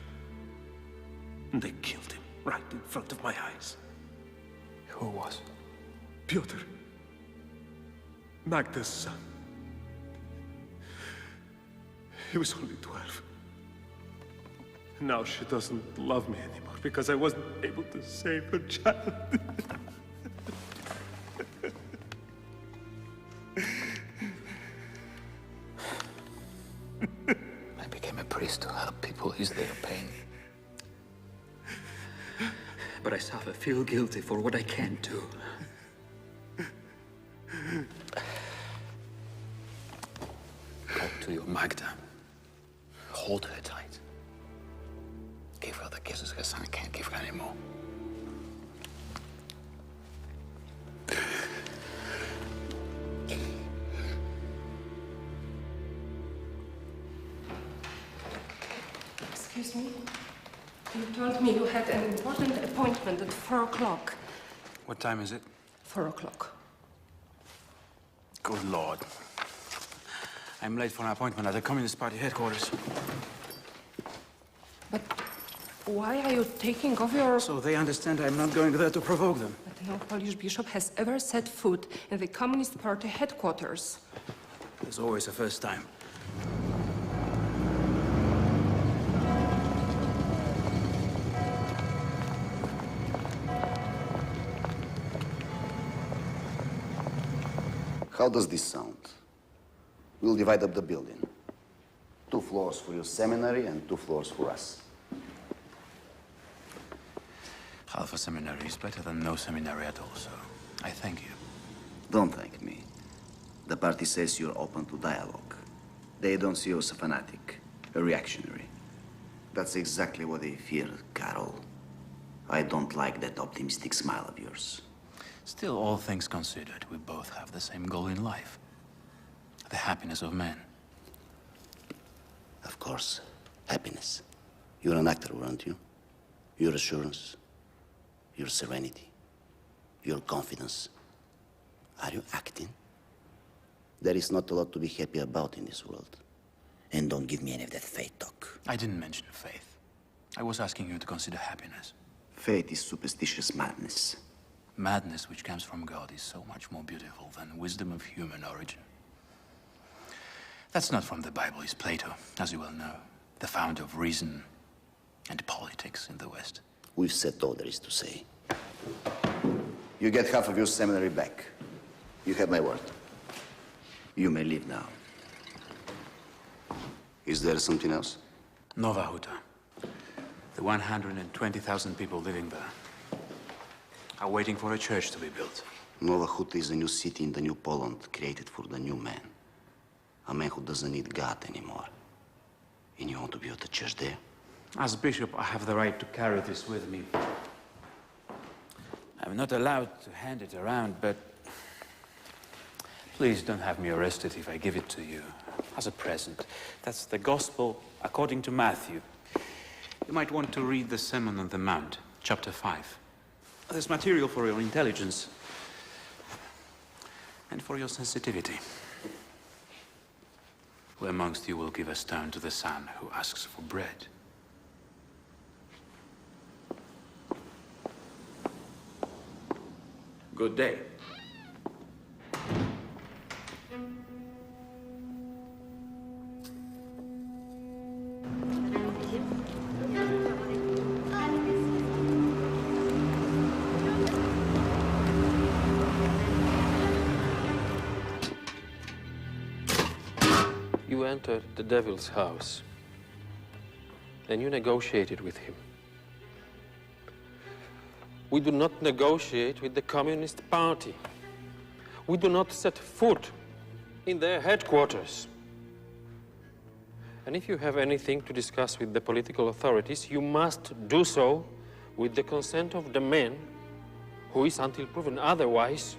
And they killed him right in front of my eyes. Who was? Piotr. Magda's son. He was only 12. Now she doesn't love me anymore because I wasn't able to save her child. I became a priest to help people ease their pain. But I feel guilty for what I can't do. Talk to your Magda. Hold her tight. Give her the kisses her son can't give her anymore. Excuse me? You told me you had an important appointment at 4 o'clock. What time is it? 4 o'clock. Good Lord. I'm late for an appointment at the Communist Party headquarters. But why are you taking off your... So they understand I'm not going there to provoke them. But no Polish bishop has ever set foot in the Communist Party headquarters. There's always a first time. How does this sound? We'll divide up the building. 2 floors for your seminary and 2 floors for us. Half a seminary is better than no seminary at all, so I thank you. Don't thank me. The party says you're open to dialogue. They don't see you as a fanatic, a reactionary. That's exactly what they fear, Karol. I don't like that optimistic smile of yours. Still, all things considered, we both have the same goal in life. The happiness of man. Of course, happiness. You're an actor, aren't you? Your assurance, your serenity, your confidence. Are you acting? There is not a lot to be happy about in this world. And don't give me any of that faith talk. I didn't mention faith. I was asking you to consider happiness. Faith is superstitious madness. Madness which comes from God is so much more beautiful than wisdom of human origin. That's not from the Bible, it's Plato, as you well know, the founder of reason and politics in the West. We've said all there is to say. You get half of your seminary back. You have my word. You may leave now. Is there something else? Nova Huta. The 120,000 people living there are waiting for a church to be built. Nova Huta is a new city in the new Poland created for the new man. A man who doesn't need God anymore. And you want to build a church there? As bishop, I have the right to carry this with me. I'm not allowed to hand it around, but please don't have me arrested if I give it to you as a present. That's the gospel according to Matthew. You might want to read the Sermon on the Mount, chapter 5. There's material for your intelligence and for your sensitivity. Who amongst you will give a stone to the son who asks for bread? Good day. You entered the devil's house, and you negotiated with him. We do not negotiate with the Communist Party. We do not set foot in their headquarters. And if you have anything to discuss with the political authorities, you must do so with the consent of the man who is, until proven otherwise,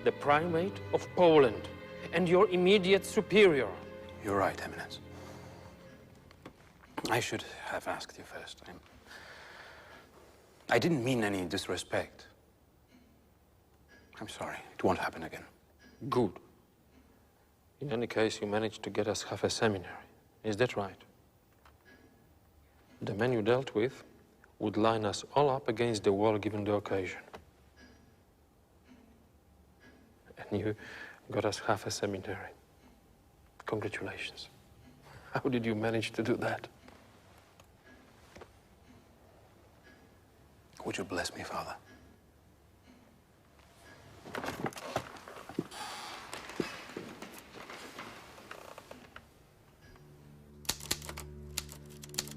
the primate of Poland and your immediate superior. You're right, Eminence. I should have asked you first. I didn't mean any disrespect. I'm sorry. It won't happen again. Good. In any case, you managed to get us half a seminary. Is that right? The man you dealt with would line us all up against the wall given the occasion. And you got us half a seminary. Congratulations. How did you manage to do that? Would you bless me, Father?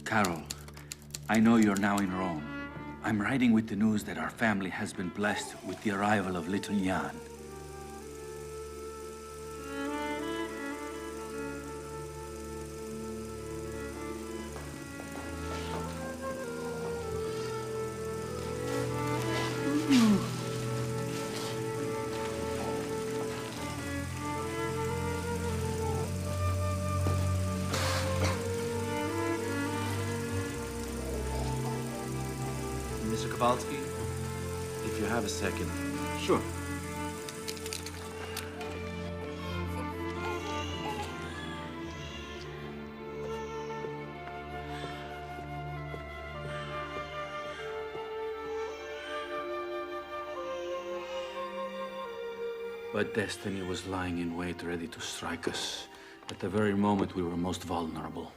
Karol, I know you're now in Rome. I'm riding with the news that our family has been blessed with the arrival of little Jan. Mr. Kowalski, if you have a second, Sure. But destiny was lying in wait, ready to strike us at the very moment we were most vulnerable.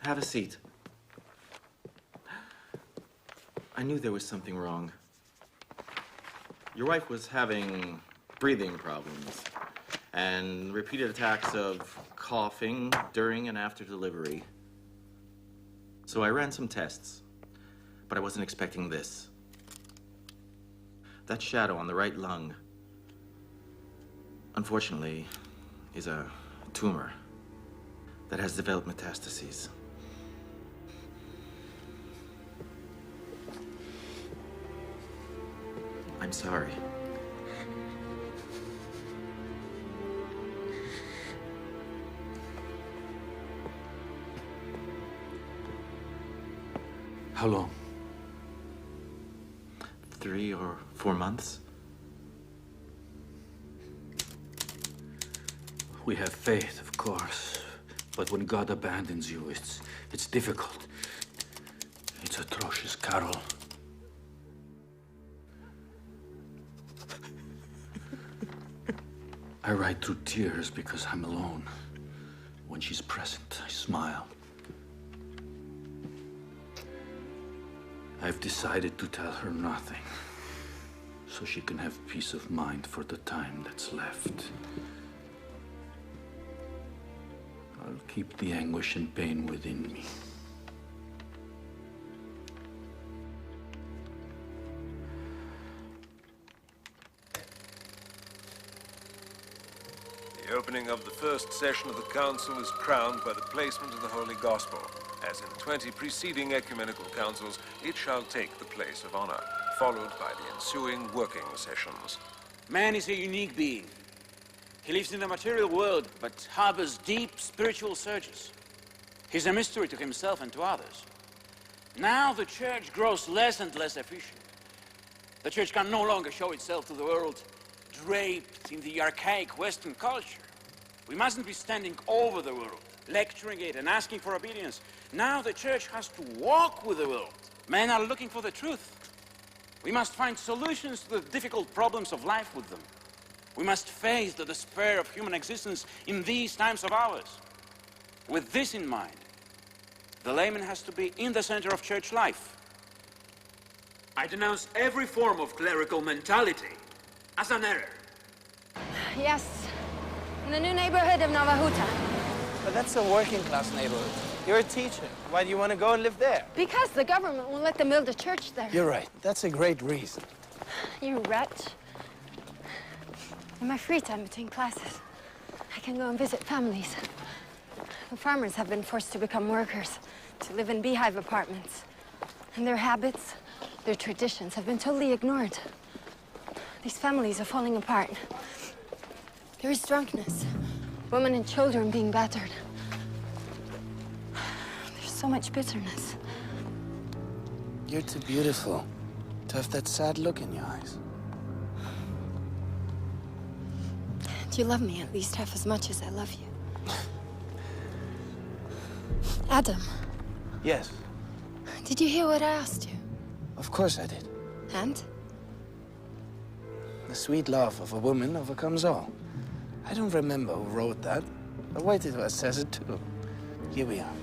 Have a seat. I knew there was something wrong. Your wife was having breathing problems and repeated attacks of coughing during and after delivery. So I ran some tests, but I wasn't expecting this. That shadow on the right lung, unfortunately, is a tumor that has developed metastases. I'm sorry. How long? 3 or 4 months. We have faith, of course. But when God abandons you, it's difficult. It's atrocious, Karol. I write through tears because I'm alone. When she's present, I smile. I've decided to tell her nothing, so she can have peace of mind for the time that's left. I'll keep the anguish and pain within me. The opening of the first session of the Council is crowned by the placement of the Holy Gospel. As in 20 preceding ecumenical councils, it shall take the place of honor, followed by the ensuing working sessions. Man is a unique being. He lives in the material world, but harbors deep spiritual surges. He's a mystery to himself and to others. Now the Church grows less and less efficient. The Church can no longer show itself to the world draped in the archaic Western culture. We mustn't be standing over the world, lecturing it and asking for obedience. Now the Church has to walk with the world. Men are looking for the truth. We must find solutions to the difficult problems of life with them. We must face the despair of human existence in these times of ours. With this in mind, the layman has to be in the center of church life. I denounce every form of clerical mentality as an error. Yes, in the new neighborhood of Navajuta. But that's a working-class neighborhood. You're a teacher. Why do you want to go and live there? Because the government won't let them build a church there. You're right. That's a great reason. You wretch. In my free time between classes, I can go and visit families. The farmers have been forced to become workers, to live in beehive apartments. And their habits, their traditions have been totally ignored. These families are falling apart. There is drunkenness, women and children being battered. There's so much bitterness. You're too beautiful to have that sad look in your eyes. Do you love me at least half as much as I love you? Adam. Yes. Did you hear what I asked you? Of course I did. And? The sweet love of a woman overcomes all. I don't remember who wrote that, but wait till I says it too. Here we are.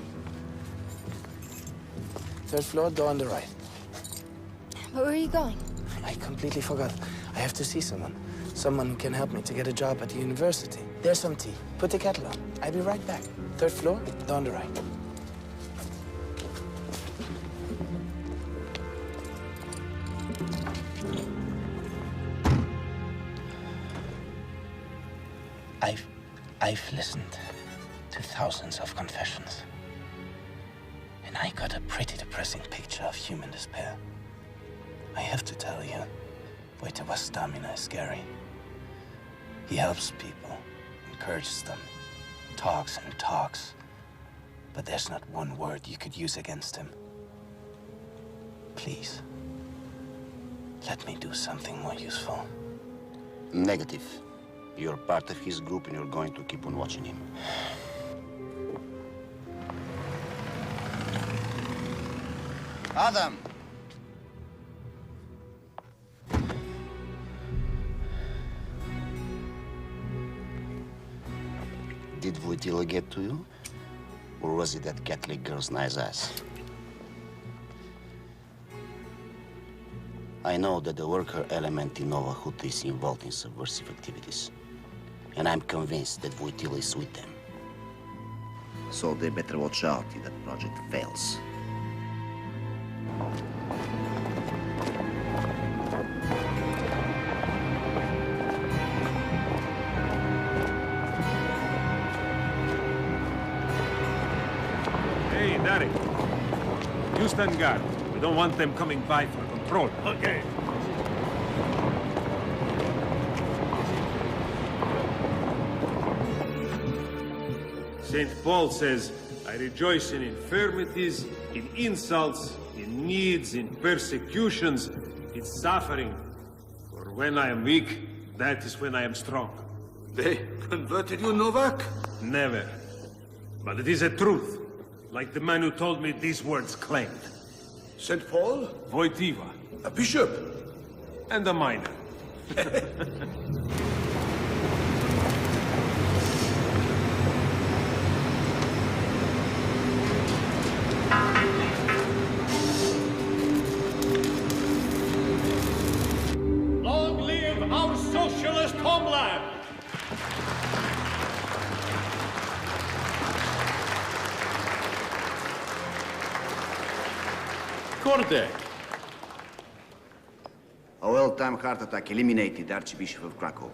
3rd floor, door on the right. But where are you going? I completely forgot. I have to see someone. Someone who can help me to get a job at the university. There's some tea. Put the kettle on. I'll be right back. 3rd floor, door on the right. I've listened to thousands of confessions. And I got a pretty depressing picture of human despair. I have to tell you, Waiter Stamina is scary. He helps people, encourages them, talks and talks. But there's not one word you could use against him. Please, Let me do something more useful. Negative. You're part of his group and you're going to keep on watching him. Adam! Did Wojtyla get to you? Or was it that Catholic girl's nice ass? I know that the worker element in Nova Hut is involved in subversive activities. And I'm convinced that Wojtyla is with them. So they better watch out if that project fails. Hey, Derek. You stand guard. We don't want them coming by for control. Okay. St. Paul says, I rejoice in infirmities, in insults, in needs, in persecutions, in suffering. For when I am weak, that is when I am strong. They converted you, Novak? Never. But it is a truth, like the man who told me these words claimed. St. Paul? Wojtyła. A bishop? And a miner. Long live our socialist homeland! Kordek. A well-timed heart attack eliminated the Archbishop of Krakow.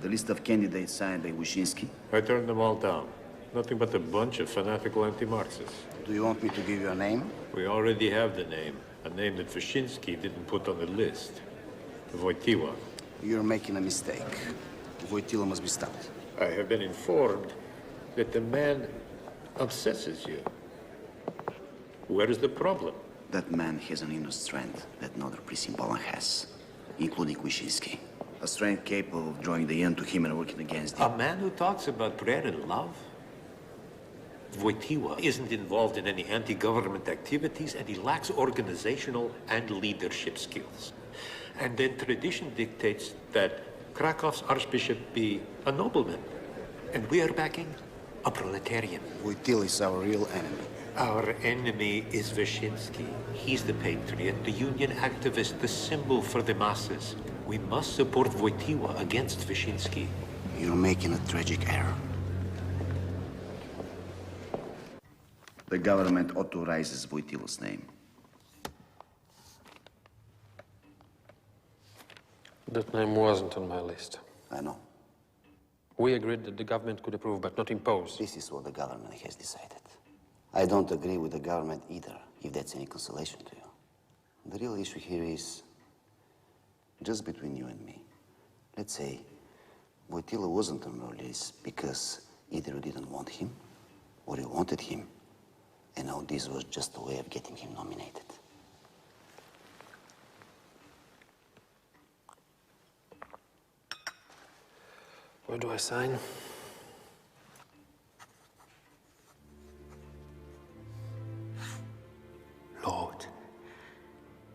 The list of candidates signed by Wyszynski. I turned them all down. Nothing but a bunch of fanatical anti-Marxists. Do you want me to give you a name? We already have the name. A name that Wyszynski didn't put on the list. Wojtyła. You're making a mistake. Wojtyła must be stopped. I have been informed that the man obsesses you. Where is the problem? That man has an inner strength that no other priest in Poland has, including Wyszynski. A strength capable of drawing the end to him and working against him. A man who talks about prayer and love? Wojtyła isn't involved in any anti-government activities, and he lacks organizational and leadership skills. And then tradition dictates that Krakow's archbishop be a nobleman, and we are backing a proletarian. Wojtyła is our real enemy. Our enemy is Wyszynski. He's the patriot, the union activist, the symbol for the masses. We must support Wojtyła against Wyszynski. You're making a tragic error. The government authorizes Wojtyła's name. That name wasn't on my list. I know. We agreed that the government could approve, but not impose. This is what the government has decided. I don't agree with the government either, if that's any consolation to you. The real issue here is just between you and me. Let's say Wojtyła wasn't on your list because either you didn't want him or you wanted him, and now this was just a way of getting him nominated. Where do I sign? Lord,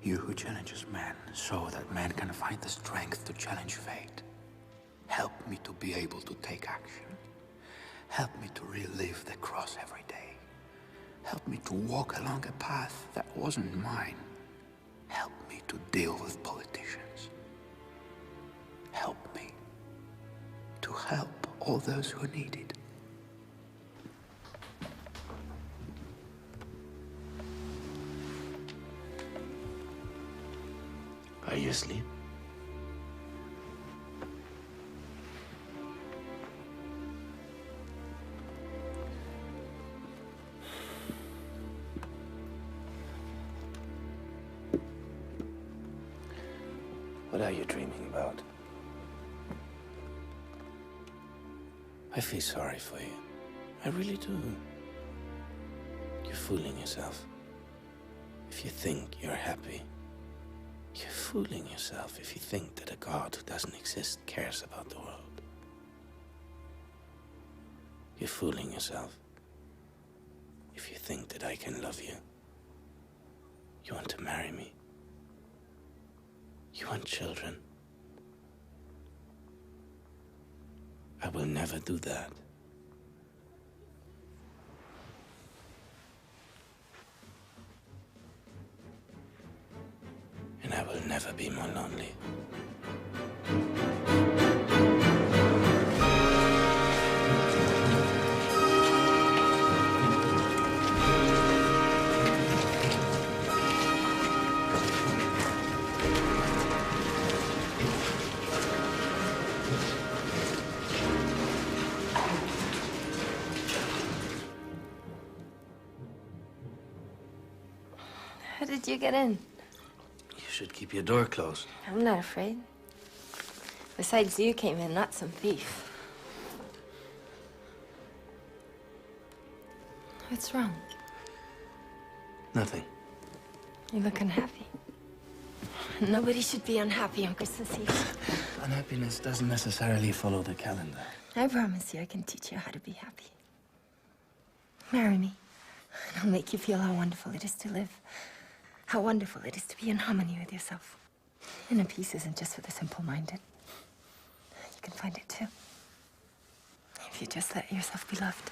you who challenges man so that man can find the strength to challenge fate. Help me to be able to take action. Help me to relive the cross every day. Help me to walk along a path that wasn't mine. Help me to deal with politicians. Help me to help all those who need it. Are you asleep? What are you dreaming about? I feel sorry for you. I really do. You're fooling yourself. If you think you're happy, You're fooling yourself if you think that a God who doesn't exist cares about the world. You're fooling yourself if you think that I can love you. You want to marry me. You want children. I will never do that. And I will never be more lonely. How did you get in? You should keep your door closed. I'm not afraid. Besides, you came in, not some thief. What's wrong? Nothing. You look unhappy. Nobody should be unhappy on Christmas Eve. Unhappiness doesn't necessarily follow the calendar. I promise you I can teach you how to be happy. Marry me, and I'll make you feel how wonderful it is to live. How wonderful it is to be in harmony with yourself. Inner peace isn't just for the simple-minded. You can find it too, if you just let yourself be loved.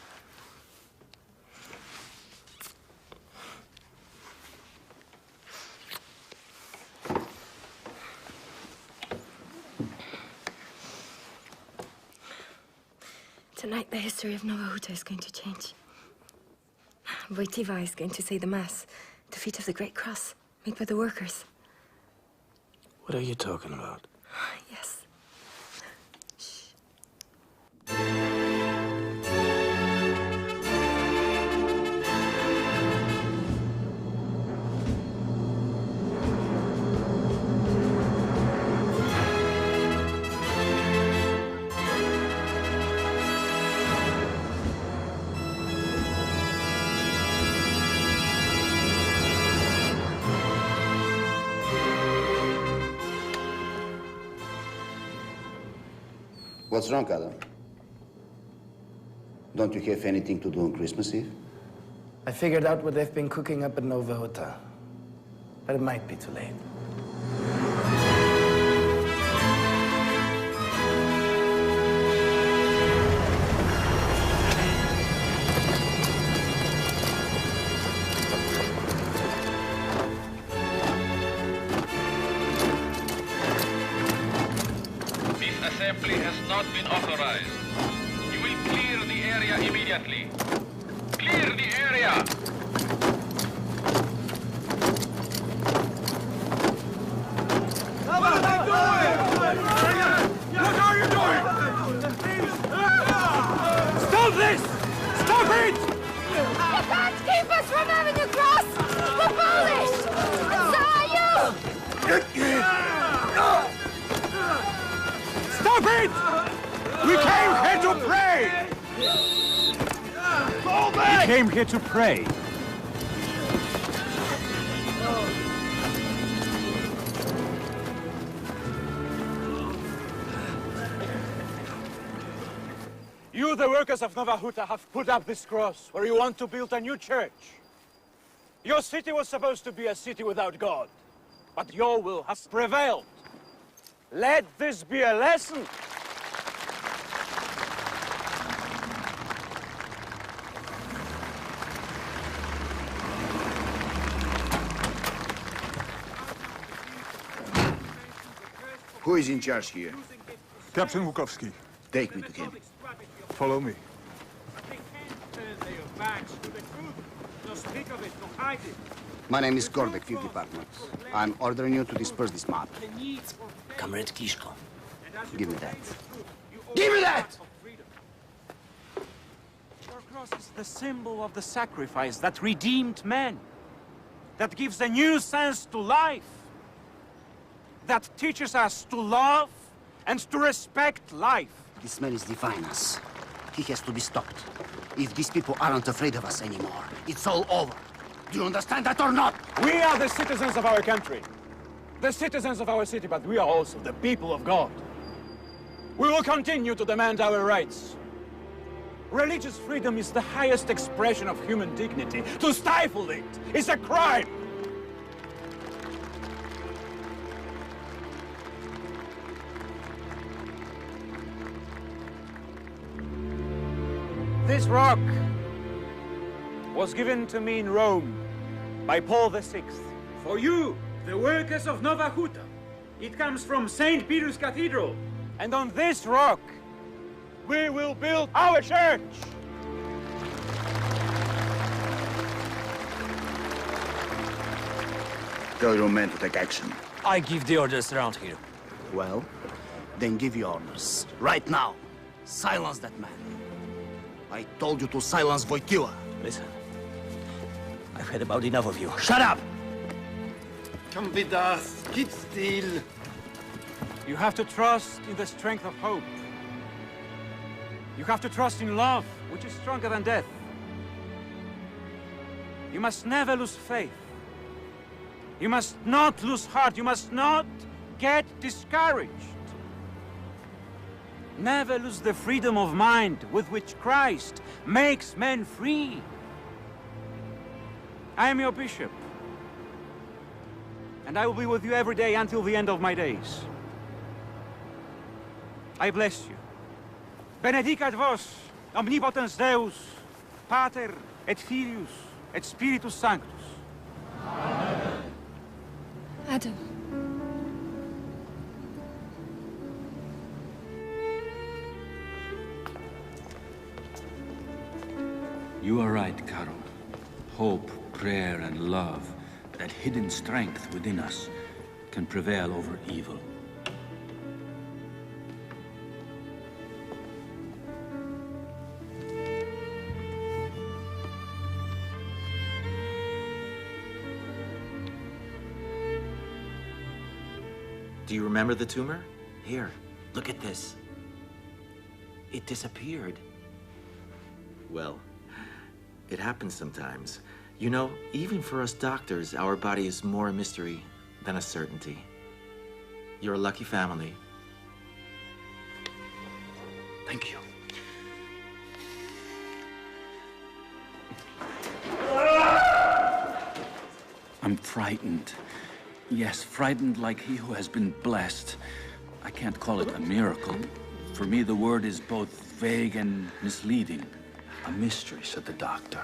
Tonight, the history of Nova Huta is going to change. Wojtyła is going to say the Mass, the feet of the Great Cross, made by the workers. What are you talking about? Yes. What's wrong, Karol? Don't you have anything to do on Christmas Eve? I figured out what they've been cooking up at Nova Huta, but it might be too late. Assembly has not been authorized. You will clear the area immediately. Clear the area! What are they doing? What are you doing? Stop this! Stop it! You can't keep us from having a cross! We're Polish! And so are you! Stop it! We came here to pray! We came here to pray. You, the workers of Nova Huta, have put up this cross where you want to build a new church. Your city was supposed to be a city without God, but your will has prevailed. Let this be a lesson. Who is in charge here? Captain Wukowski. Take me to him. Follow me. My name is Gordek, 5th Department. I'm ordering you to disperse this mob. Comrade Kishko. Give me that. Give me that! Your cross is the symbol of the sacrifice that redeemed men, that gives a new sense to life, that teaches us to love and to respect life. This man is defying us. He has to be stopped. If these people aren't afraid of us anymore, it's all over. Do you understand that or not? We are the citizens of our country. the citizens of our city, but we are also the people of God. We will continue to demand our rights. Religious freedom is the highest expression of human dignity. To stifle it is a crime. This rock was given to me in Rome by Paul VI. For you, the workers of Nova Huta. It comes from St. Peter's Cathedral. And on this rock, we will build our church. Tell your men to take action. I give the orders around here. Well, then give your orders. Right now. Silence that man. I told you to silence Wojtyła. Listen. I've had about enough of you. Shut up! Come with us. Keep still. You have to trust in the strength of hope. You have to trust in love, which is stronger than death. You must never lose faith. You must not lose heart. You must not get discouraged. Never lose the freedom of mind with which Christ makes men free. I am your bishop, and I will be with you every day until the end of my days. I bless you. Benedicat vos, omnipotens Deus, Pater et Filius et Spiritus Sanctus. Adam. You are right, Karol. Hope, prayer, and love, that hidden strength within us, can prevail over evil. Do you remember the tumor? Here, look at this. It disappeared. Well, it happens sometimes. You know, even for us doctors, our body is more a mystery than a certainty. You're a lucky family. Thank you. I'm frightened. Yes, frightened like he who has been blessed. I can't call it a miracle. For me, the word is both vague and misleading. A mystery, said the doctor,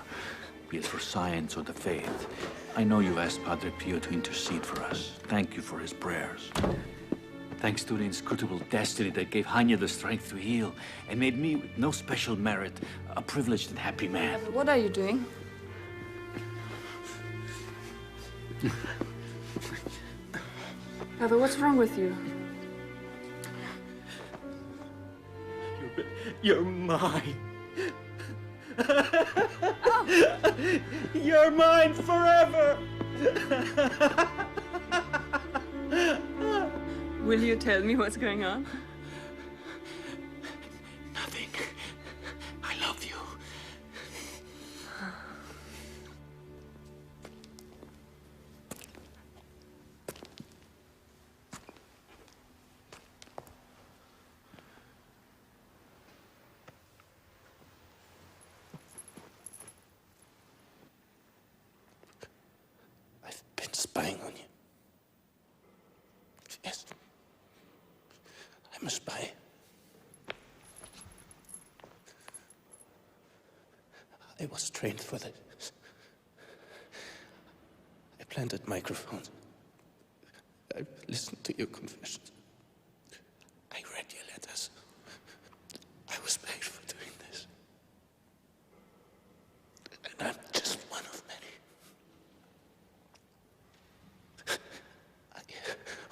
be it for science or the faith. I know you asked Padre Pio to intercede for us. Thank you for his prayers. Thanks to the inscrutable destiny that gave Hanya the strength to heal and made me, with no special merit, a privileged and happy man. What are you doing? Father, what's wrong with you? You're mine. You're mine forever. Will you tell me what's going on? Nothing. I love you. I've been spying on you. Yes. I'm a spy. I was trained for this. I planted microphones. I listened to your confessions. I read your letters. I was paid for doing this. And I'm just one of many. I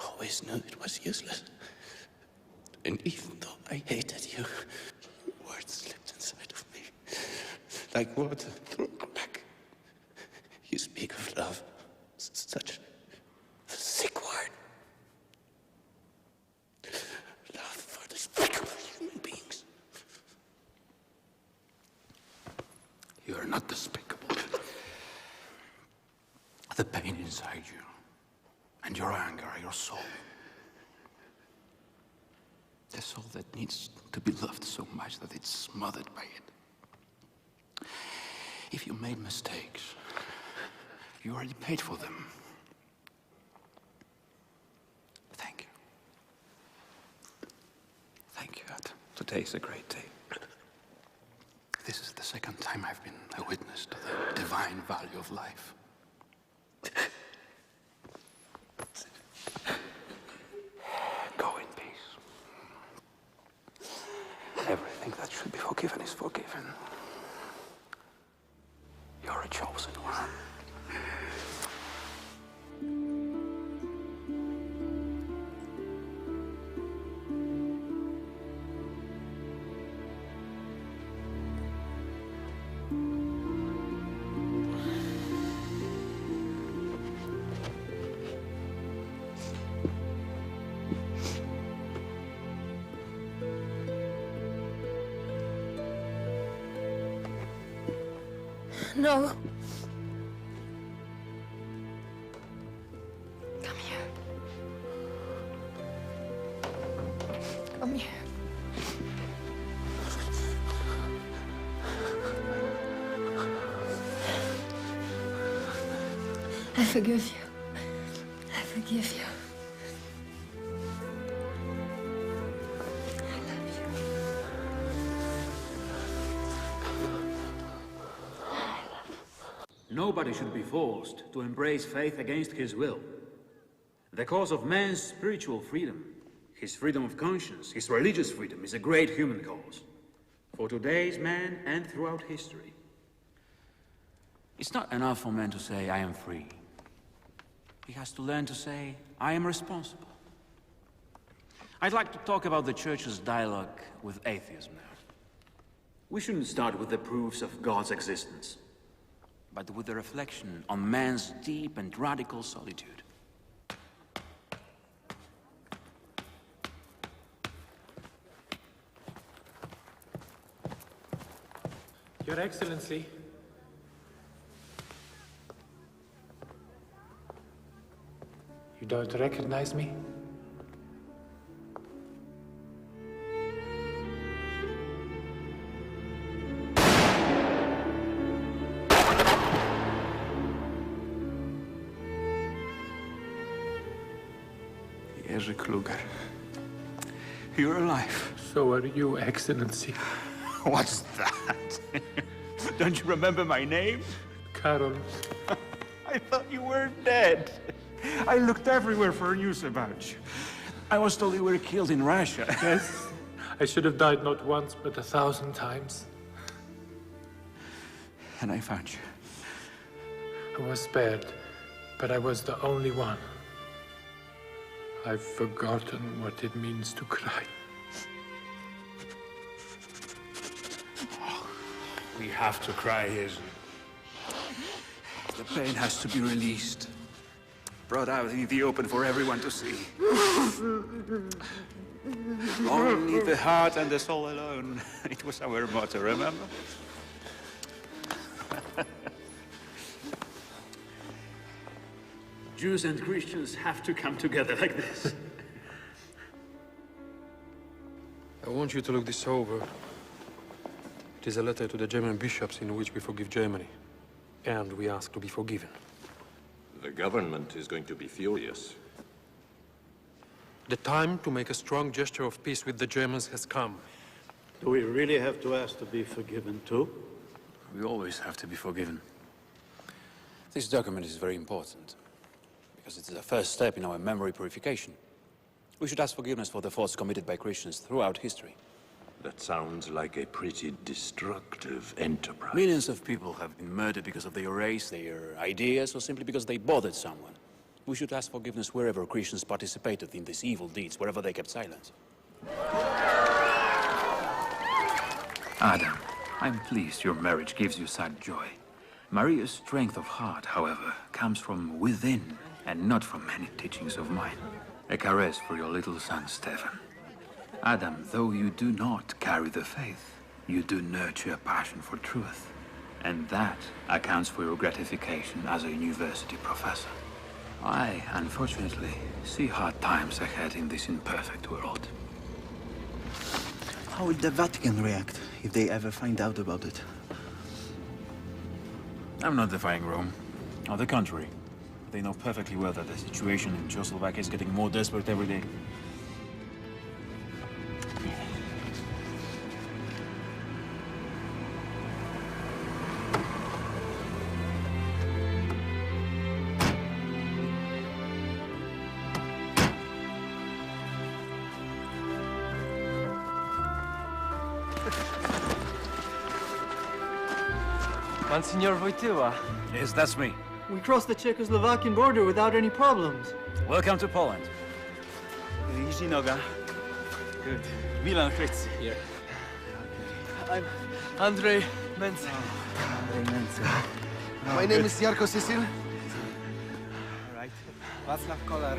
always knew it was useless. And even though I hated you, your words slipped inside of me. Like water through a crack. You speak of love. Such a sick word. Love for despicable human beings. You are not despicable. The pain inside you, and your anger, your soul. The soul that needs to be loved so much that it's smothered by it. If you made mistakes, you already paid for them. Thank you. Thank you, Adam. Today is a great day. This is the second time I've been a witness to the divine value of life. Go in peace. Everything that should be forgiven is forgiven. You're a chosen one. No. Come here. Come here. I forgive you. I forgive you. Nobody should be forced to embrace faith against his will. The cause of man's spiritual freedom, his freedom of conscience, his religious freedom, is a great human cause. For today's man and throughout history. It's not enough for man to say, I am free. He has to learn to say, I am responsible. I'd like to talk about the Church's dialogue with atheism now. We shouldn't start with the proofs of God's existence, but with a reflection on man's deep and radical solitude. Your Excellency. You don't recognize me? Jerzy Kluger. You're alive. So are you, Excellency. What's that? Don't you remember my name? Karol. I thought you were dead. I looked everywhere for news about you. I was told you were killed in Russia. Yes. I should have died not once, but 1,000 times. And I found you. I was spared, but I was the only one. I've forgotten what it means to cry. We have to cry, Jerzy. The pain has to be released. Brought out in the open for everyone to see. Only the heart and the soul alone. It was our motto, remember? Jews and Christians have to come together like this. I want you to look this over. It is a letter to the German bishops in which we forgive Germany. And we ask to be forgiven. The government is going to be furious. The time to make a strong gesture of peace with the Germans has come. Do we really have to ask to be forgiven too? We always have to be forgiven. This document is very important, because it is the first step in our memory purification. We should ask forgiveness for the faults committed by Christians throughout history. That sounds like a pretty destructive enterprise. Millions of people have been murdered because of their race, their ideas, or simply because they bothered someone. We should ask forgiveness wherever Christians participated in these evil deeds, wherever they kept silence. Adam, I'm pleased your marriage gives you such joy. Maria's strength of heart, however, comes from within and not from many teachings of mine. A caress for your little son, Stefan. Adam, though you do not carry the faith, you do nurture a passion for truth. And that accounts for your gratification as a university professor. I, unfortunately, see hard times ahead in this imperfect world. How would the Vatican react if they ever find out about it? I'm not defying Rome. On the contrary. They know perfectly well that the situation in Czechoslovakia is getting more desperate every day. Monsignor Wojtyła. Yes, that's me. We crossed the Czechoslovakian border without any problems. Welcome to Poland. Easy, Noga. Good. Milan Hryc here. I'm Andrzej Menzel. Andrzej Menzel. My name is Jarko Sisil. All right. Václav Kolar.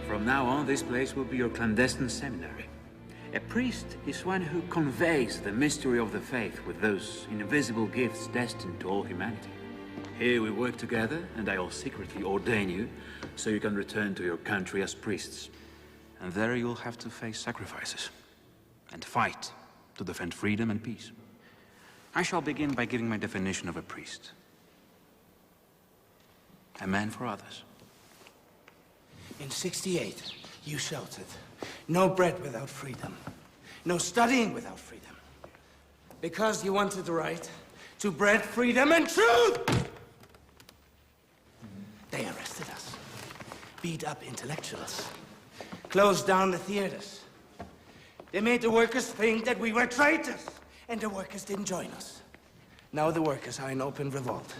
From now on, this place will be your clandestine seminary. A priest is one who conveys the mystery of the faith with those invisible gifts destined to all humanity. Here we work together, and I'll secretly ordain you, so you can return to your country as priests. And there you'll have to face sacrifices, and fight to defend freedom and peace. I shall begin by giving my definition of a priest. A man for others. In '68, you shouted, "No bread without freedom. No studying without freedom." Because you wanted the right to bread, freedom, and truth! They arrested us, beat up intellectuals, closed down the theaters. They made the workers think that we were traitors, and the workers didn't join us. Now the workers are in open revolt.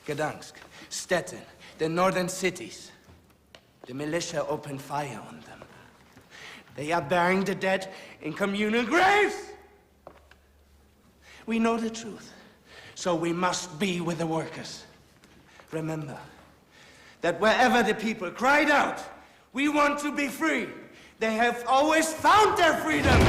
Gdansk, Stettin, the northern cities. The militia opened fire on them. They are burying the dead in communal graves. We know the truth, so we must be with the workers. Remember that wherever the people cried out, "We want to be free," they have always found their freedom.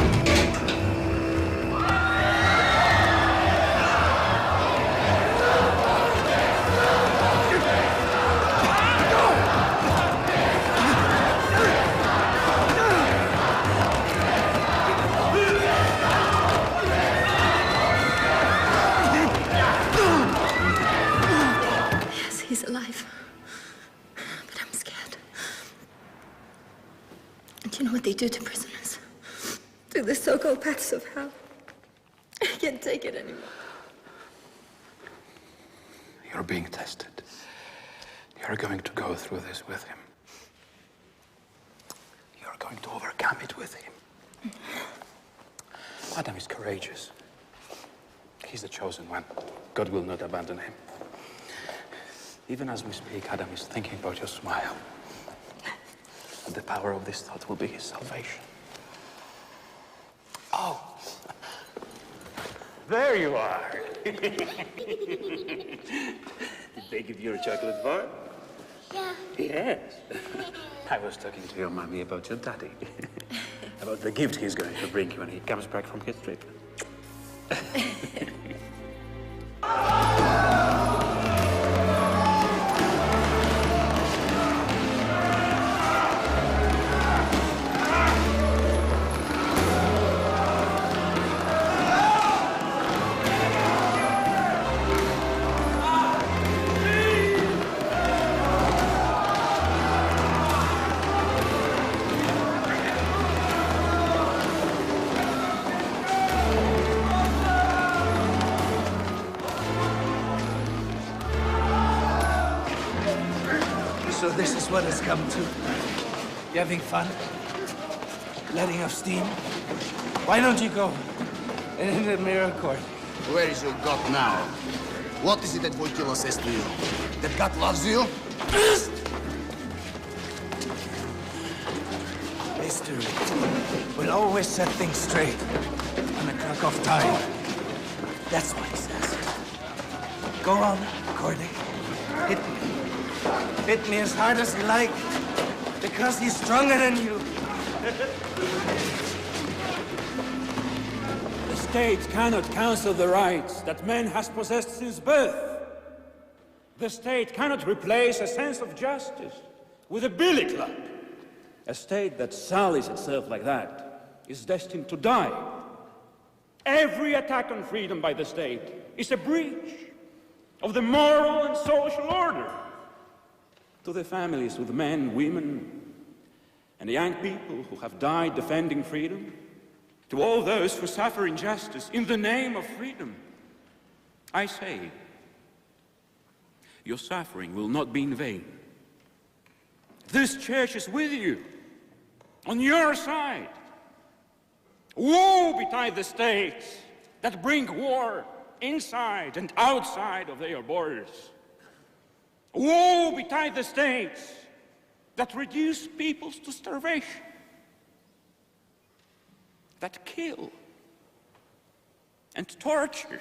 He's alive. But I'm scared. Do you know what they do to prisoners? Through the so-called paths of hell. I can't take it anymore. You're being tested. You're going to go through this with him. You're going to overcome it with him. Adam is courageous. He's the chosen one. God will not abandon him. Even as we speak, Adam is thinking about your smile. And the power of this thought will be his salvation. Oh! There you are! Did they give you a chocolate bar? Yeah. Yes. I was talking to your mommy about your daddy. About the gift he's going to bring you when he comes back from his trip. So this is what it's come to. You having fun? Letting off steam? Why don't you go in the mirror court? Where is your God now? What is it that Wojtyła says to you? That God loves you? History will always set things straight on the clock of time. That's what he says. Go on, Cordy. Hit me. Hit me as hard as you like, because he's stronger than you. This state cannot cancel the rights that man has possessed since birth. The state cannot replace a sense of justice with a billy club. A state that sullies itself like that is destined to die. Every attack on freedom by the state is a breach of the moral and social order. To the families with men, women, and the young people who have died defending freedom, to all those who suffer injustice in the name of freedom, I say, your suffering will not be in vain. This church is with you, on your side. Woe betide the states that bring war inside and outside of their borders. Woe betide the states that reduce peoples to starvation, that kill and torture.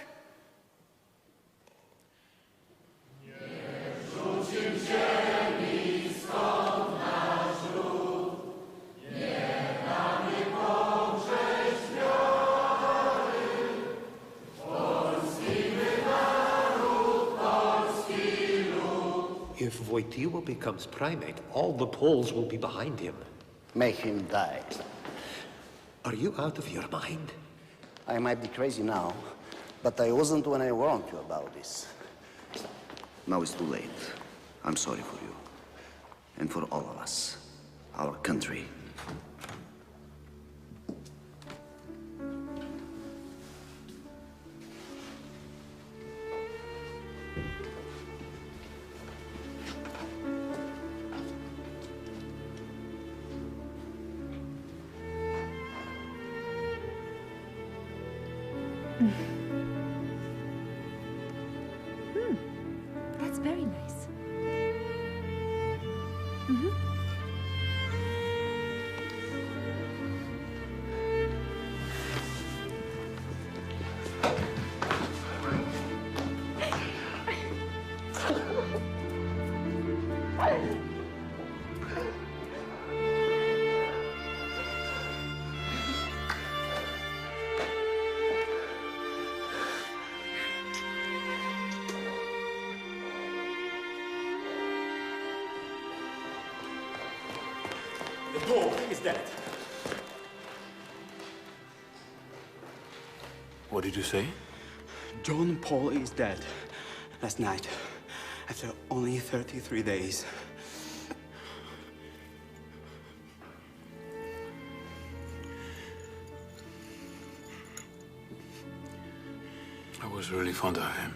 If Wojtyła becomes primate, all the Poles will be behind him. Make him die. Are you out of your mind? I might be crazy now, but I wasn't when I warned you about this. Now it's too late. I'm sorry for you. And for all of us. Our country. That's very nice. The Pole is dead. What did you say? John Paul is dead. Last night, after only 33 days. I was really fond of him.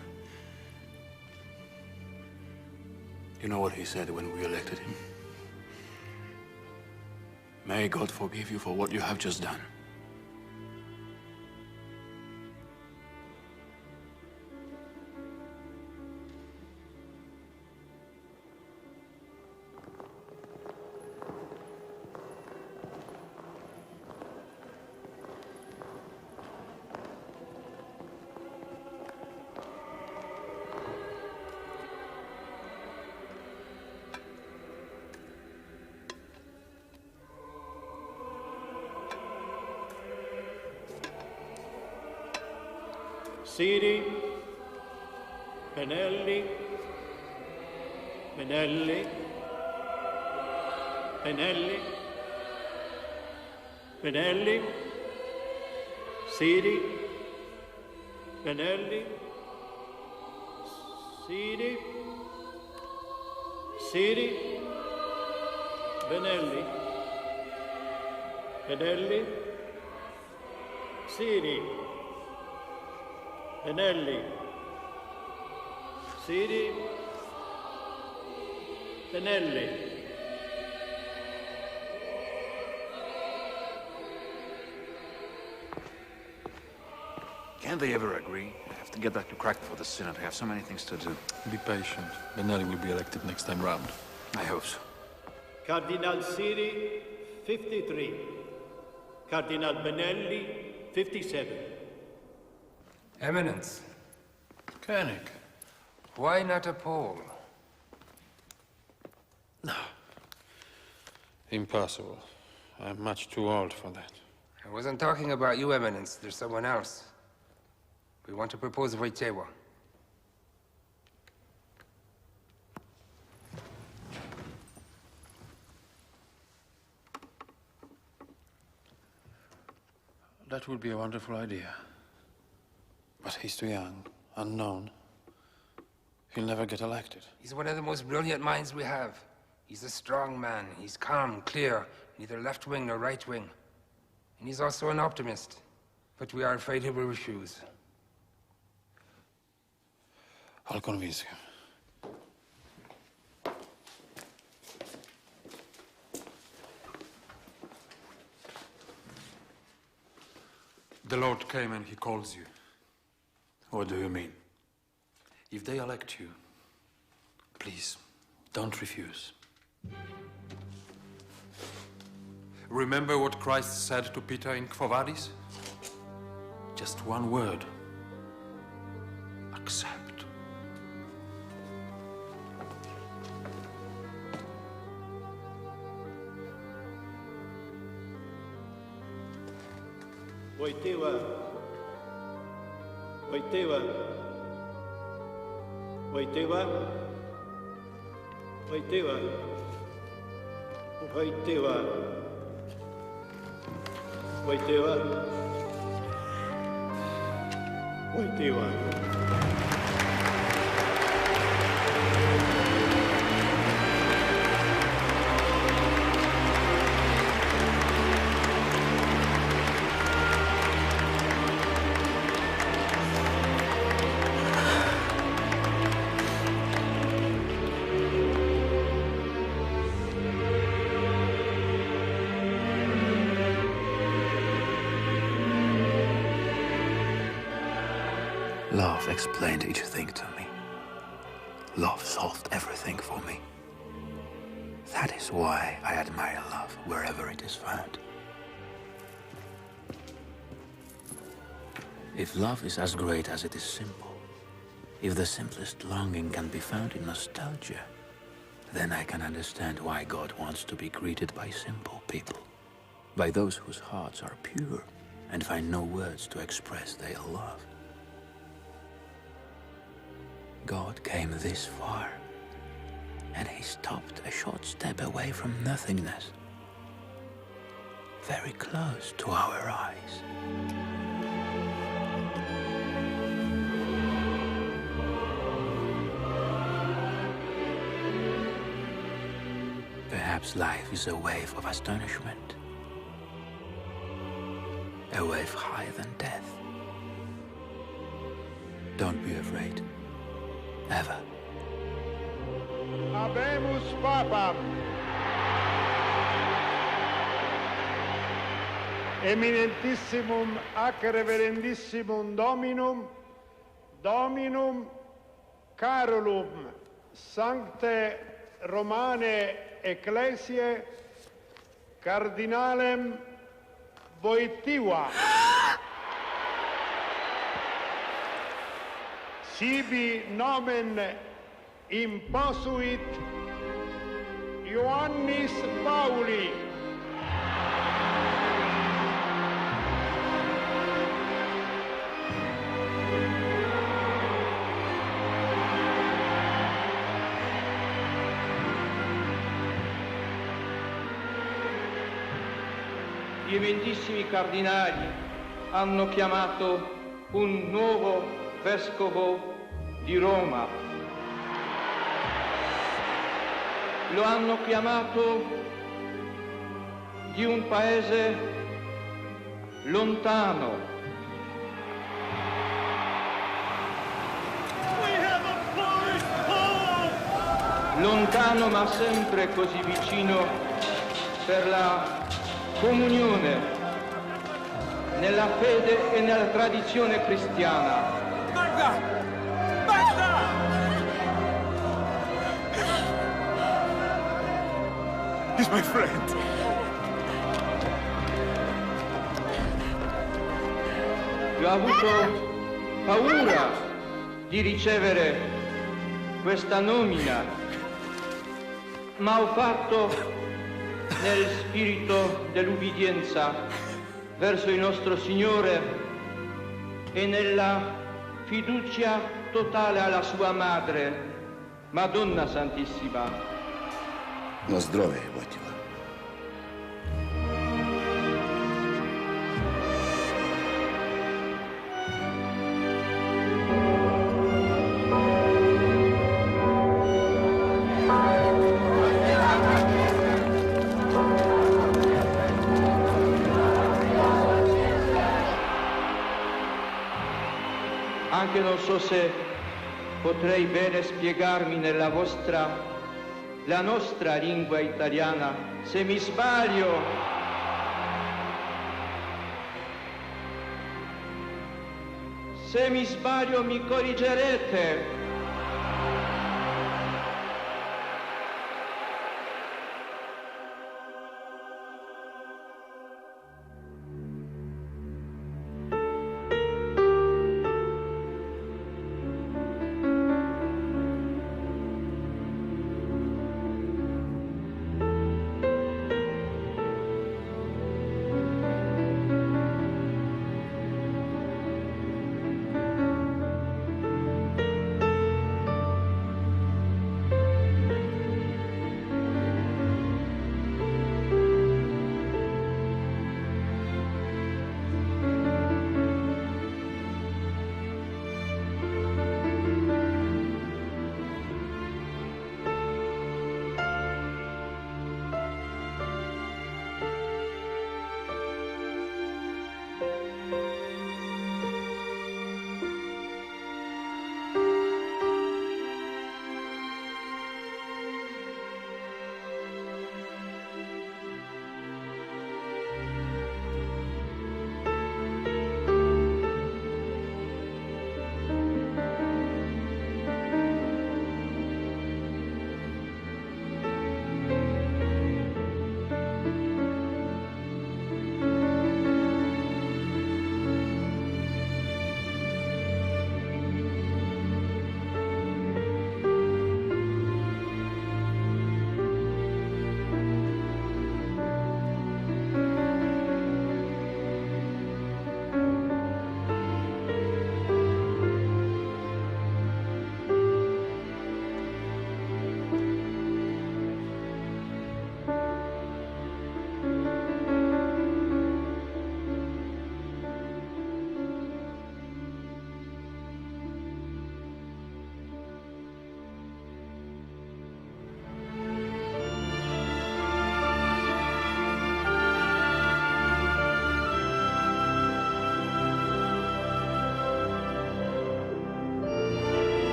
You know what he said when we elected him? May God forgive you for what you have just done. Siri, Benelli, Benelli, Benelli, Benelli, Siri, Benelli, Siri, Siri, Benelli, Benelli, Siri, Benelli, Siri, Benelli. Can't they ever agree? I have to get back to Krakow for the Synod. I have so many things to do. Be patient. Benelli will be elected next time round. I hope so. Cardinal Siri, 53. Cardinal Benelli, 57. Eminence. König, why not a Pole? No. Impossible. I'm much too old for that. I wasn't talking about you, Eminence. There's someone else. We want to propose Wojtyła. That would be a wonderful idea. But he's too young, unknown. He'll never get elected. He's one of the most brilliant minds we have. He's a strong man. He's calm, clear, neither left wing nor right wing. And he's also an optimist. But we are afraid he will refuse. I'll convince him. The Lord came and he calls you. What do you mean? If they elect you, please, don't refuse. Remember what Christ said to Peter in Quo Vadis? Just one word. Accept. Wojtyła. Wojtyła. Wojtyła. Wojtyła. Wojtyła. Wojtyła. Wojtyła. Love explained each thing to me. Love solved everything for me. That is why I admire love wherever it is found. If love is as great as it is simple, if the simplest longing can be found in nostalgia, then I can understand why God wants to be greeted by simple people, by those whose hearts are pure and find no words to express their love. God came this far, and he stopped a short step away from nothingness, very close to our eyes. Perhaps life is a wave of astonishment, a wave higher than death. Don't be afraid. Ever. Habemus Papam. Eminentissimum ac reverendissimum Dominum Karolum Sancte Romane Ecclesiae Cardinalem Wojtyła. Sibi nomen imposuit Ioannis Pauli. Gli eminentissimi cardinali hanno chiamato un nuovo vescovo di Roma. Lo hanno chiamato di un paese lontano. Lontano ma sempre così vicino per la comunione nella fede e nella tradizione cristiana. He's my friend. Io ho avuto paura di ricevere questa nomina, ma ho fatto nel spirito dell'ubbidienza verso il nostro Signore e nella fiducia totale alla sua madre, Madonna Santissima. Na zdrowie, Wojtyła. Anche non so se potrei bene spiegarmi nella la nostra lingua italiana. Se mi sbaglio, mi corrigerete.